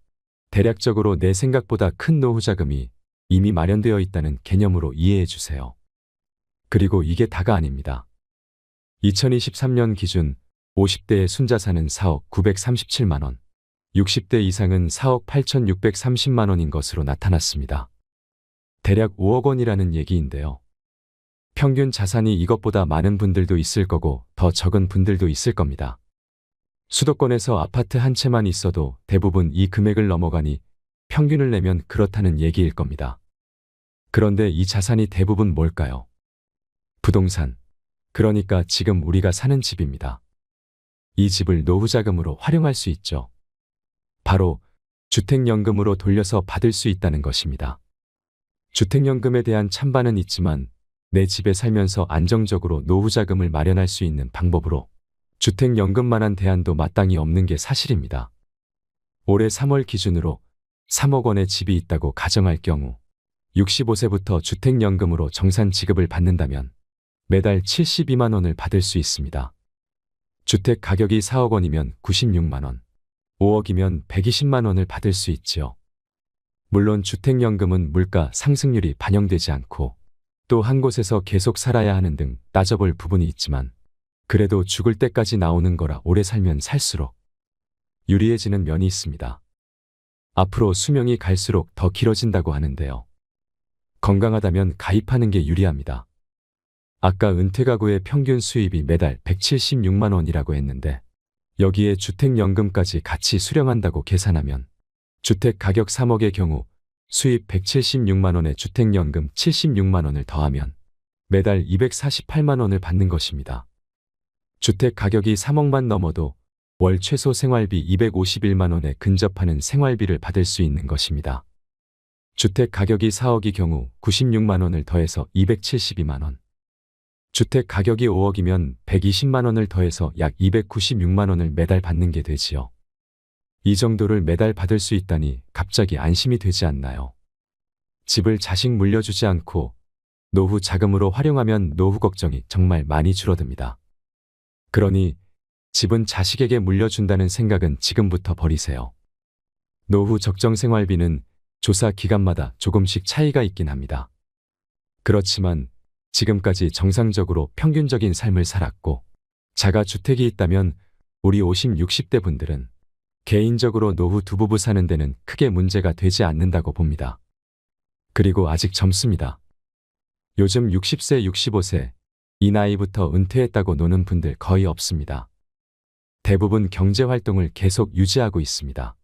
대략적으로 내 생각보다 큰 노후 자금이 이미 마련되어 있다는 개념으로 이해해 주세요. 그리고 이게 다가 아닙니다. 2023년 기준 50대의 순자산은 4억 937만 원, 60대 이상은 4억 8,630만 원인 것으로 나타났습니다. 대략 5억 원이라는 얘기인데요. 평균 자산이 이것보다 많은 분들도 있을 거고 더 적은 분들도 있을 겁니다. 수도권에서 아파트 한 채만 있어도 대부분 이 금액을 넘어가니 평균을 내면 그렇다는 얘기일 겁니다. 그런데 이 자산이 대부분 뭘까요? 부동산. 그러니까 지금 우리가 사는 집입니다. 이 집을 노후자금으로 활용할 수 있죠. 바로 주택연금으로 돌려서 받을 수 있다는 것입니다. 주택연금에 대한 찬반은 있지만 내 집에 살면서 안정적으로 노후자금을 마련할 수 있는 방법으로 주택연금만한 대안도 마땅히 없는 게 사실입니다. 올해 3월 기준으로 3억 원의 집이 있다고 가정할 경우 65세부터 주택연금으로 정산 지급을 받는다면 매달 72만 원을 받을 수 있습니다. 주택 가격이 4억 원이면 96만 원, 5억이면 120만 원을 받을 수 있지요. 물론 주택연금은 물가 상승률이 반영되지 않고 또 한 곳에서 계속 살아야 하는 등 따져볼 부분이 있지만 그래도 죽을 때까지 나오는 거라 오래 살면 살수록 유리해지는 면이 있습니다. 앞으로 수명이 갈수록 더 길어진다고 하는데요. 건강하다면 가입하는 게 유리합니다. 아까 은퇴 가구의 평균 수입이 매달 176만 원이라고 했는데 여기에 주택연금까지 같이 수령한다고 계산하면 주택 가격 3억의 경우 수입 176만 원에 주택연금 76만 원을 더하면 매달 248만 원을 받는 것입니다. 주택 가격이 3억만 넘어도 월 최소 생활비 251만 원에 근접하는 생활비를 받을 수 있는 것입니다. 주택 가격이 4억이 경우 96만 원을 더해서 272만 원. 주택 가격이 5억이면 120만 원을 더해서 약 296만 원을 매달 받는 게 되지요. 이 정도를 매달 받을 수 있다니 갑자기 안심이 되지 않나요? 집을 자식 물려주지 않고 노후 자금으로 활용하면 노후 걱정이 정말 많이 줄어듭니다. 그러니 집은 자식에게 물려준다는 생각은 지금부터 버리세요. 노후 적정 생활비는 조사 기간마다 조금씩 차이가 있긴 합니다. 그렇지만 지금까지 정상적으로 평균적인 삶을 살았고 자가주택이 있다면 우리 50, 60대 분들은 개인적으로 노후 두 부부 사는 데는 크게 문제가 되지 않는다고 봅니다. 그리고 아직 젊습니다. 요즘 60세, 65세 이 나이부터 은퇴했다고 노는 분들 거의 없습니다. 대부분 경제활동을 계속 유지하고 있습니다.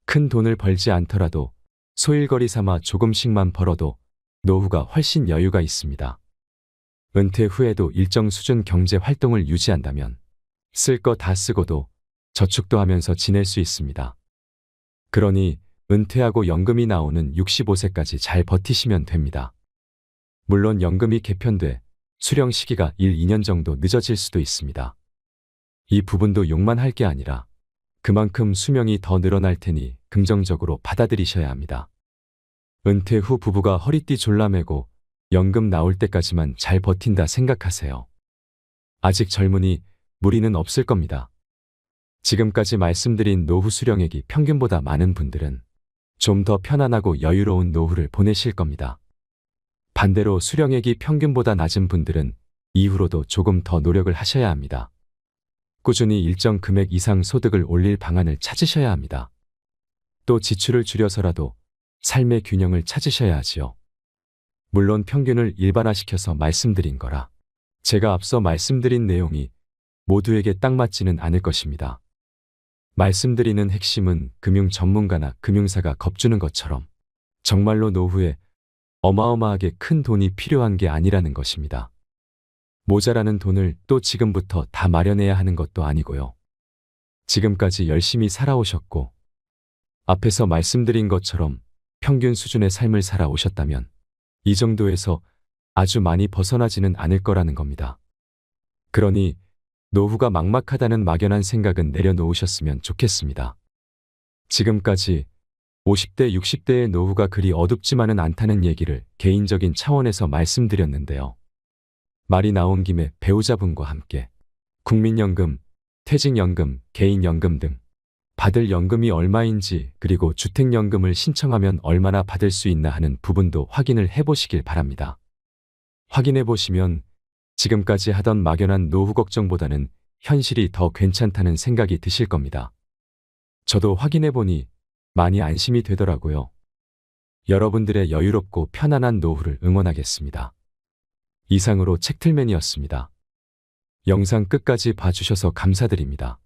큰 돈을 벌지 않더라도 소일거리 삼아 조금씩만 벌어도 노후가 훨씬 여유가 있습니다. 은퇴 후에도 일정 수준 경제활동을 유지한다면 쓸 거 다 쓰고도 저축도 하면서 지낼 수 있습니다. 그러니 은퇴하고 연금이 나오는 65세까지 잘 버티시면 됩니다. 물론 연금이 개편돼 수령 시기가 1, 2년 정도 늦어질 수도 있습니다. 이 부분도 욕만 할 게 아니라 그만큼 수명이 더 늘어날 테니 긍정적으로 받아들이셔야 합니다. 은퇴 후 부부가 허리띠 졸라매고 연금 나올 때까지만 잘 버틴다 생각하세요. 아직 젊으니 무리는 없을 겁니다. 지금까지 말씀드린 노후 수령액이 평균보다 많은 분들은 좀 더 편안하고 여유로운 노후를 보내실 겁니다. 반대로 수령액이 평균보다 낮은 분들은 이후로도 조금 더 노력을 하셔야 합니다. 꾸준히 일정 금액 이상 소득을 올릴 방안을 찾으셔야 합니다. 또 지출을 줄여서라도 삶의 균형을 찾으셔야 하지요. 물론 평균을 일반화시켜서 말씀드린 거라 제가 앞서 말씀드린 내용이 모두에게 딱 맞지는 않을 것입니다. 말씀드리는 핵심은 금융 전문가나 금융사가 겁주는 것처럼 정말로 노후에 어마어마하게 큰 돈이 필요한 게 아니라는 것입니다. 모자라는 돈을 또 지금부터 다 마련해야 하는 것도 아니고요. 지금까지 열심히 살아오셨고 앞에서 말씀드린 것처럼 평균 수준의 삶을 살아오셨다면 이 정도에서 아주 많이 벗어나지는 않을 거라는 겁니다. 그러니 노후가 막막하다는 막연한 생각은 내려놓으셨으면 좋겠습니다. 지금까지 50대, 60대의 노후가 그리 어둡지만은 않다는 얘기를 개인적인 차원에서 말씀드렸는데요. 말이 나온 김에 배우자분과 함께 국민연금, 퇴직연금, 개인연금 등 받을 연금이 얼마인지 그리고 주택연금을 신청하면 얼마나 받을 수 있나 하는 부분도 확인을 해보시길 바랍니다. 확인해 보시면 지금까지 하던 막연한 노후 걱정보다는 현실이 더 괜찮다는 생각이 드실 겁니다. 저도 확인해 보니 많이 안심이 되더라고요. 여러분들의 여유롭고 편안한 노후를 응원하겠습니다. 이상으로 책틀맨이었습니다. 영상 끝까지 봐주셔서 감사드립니다.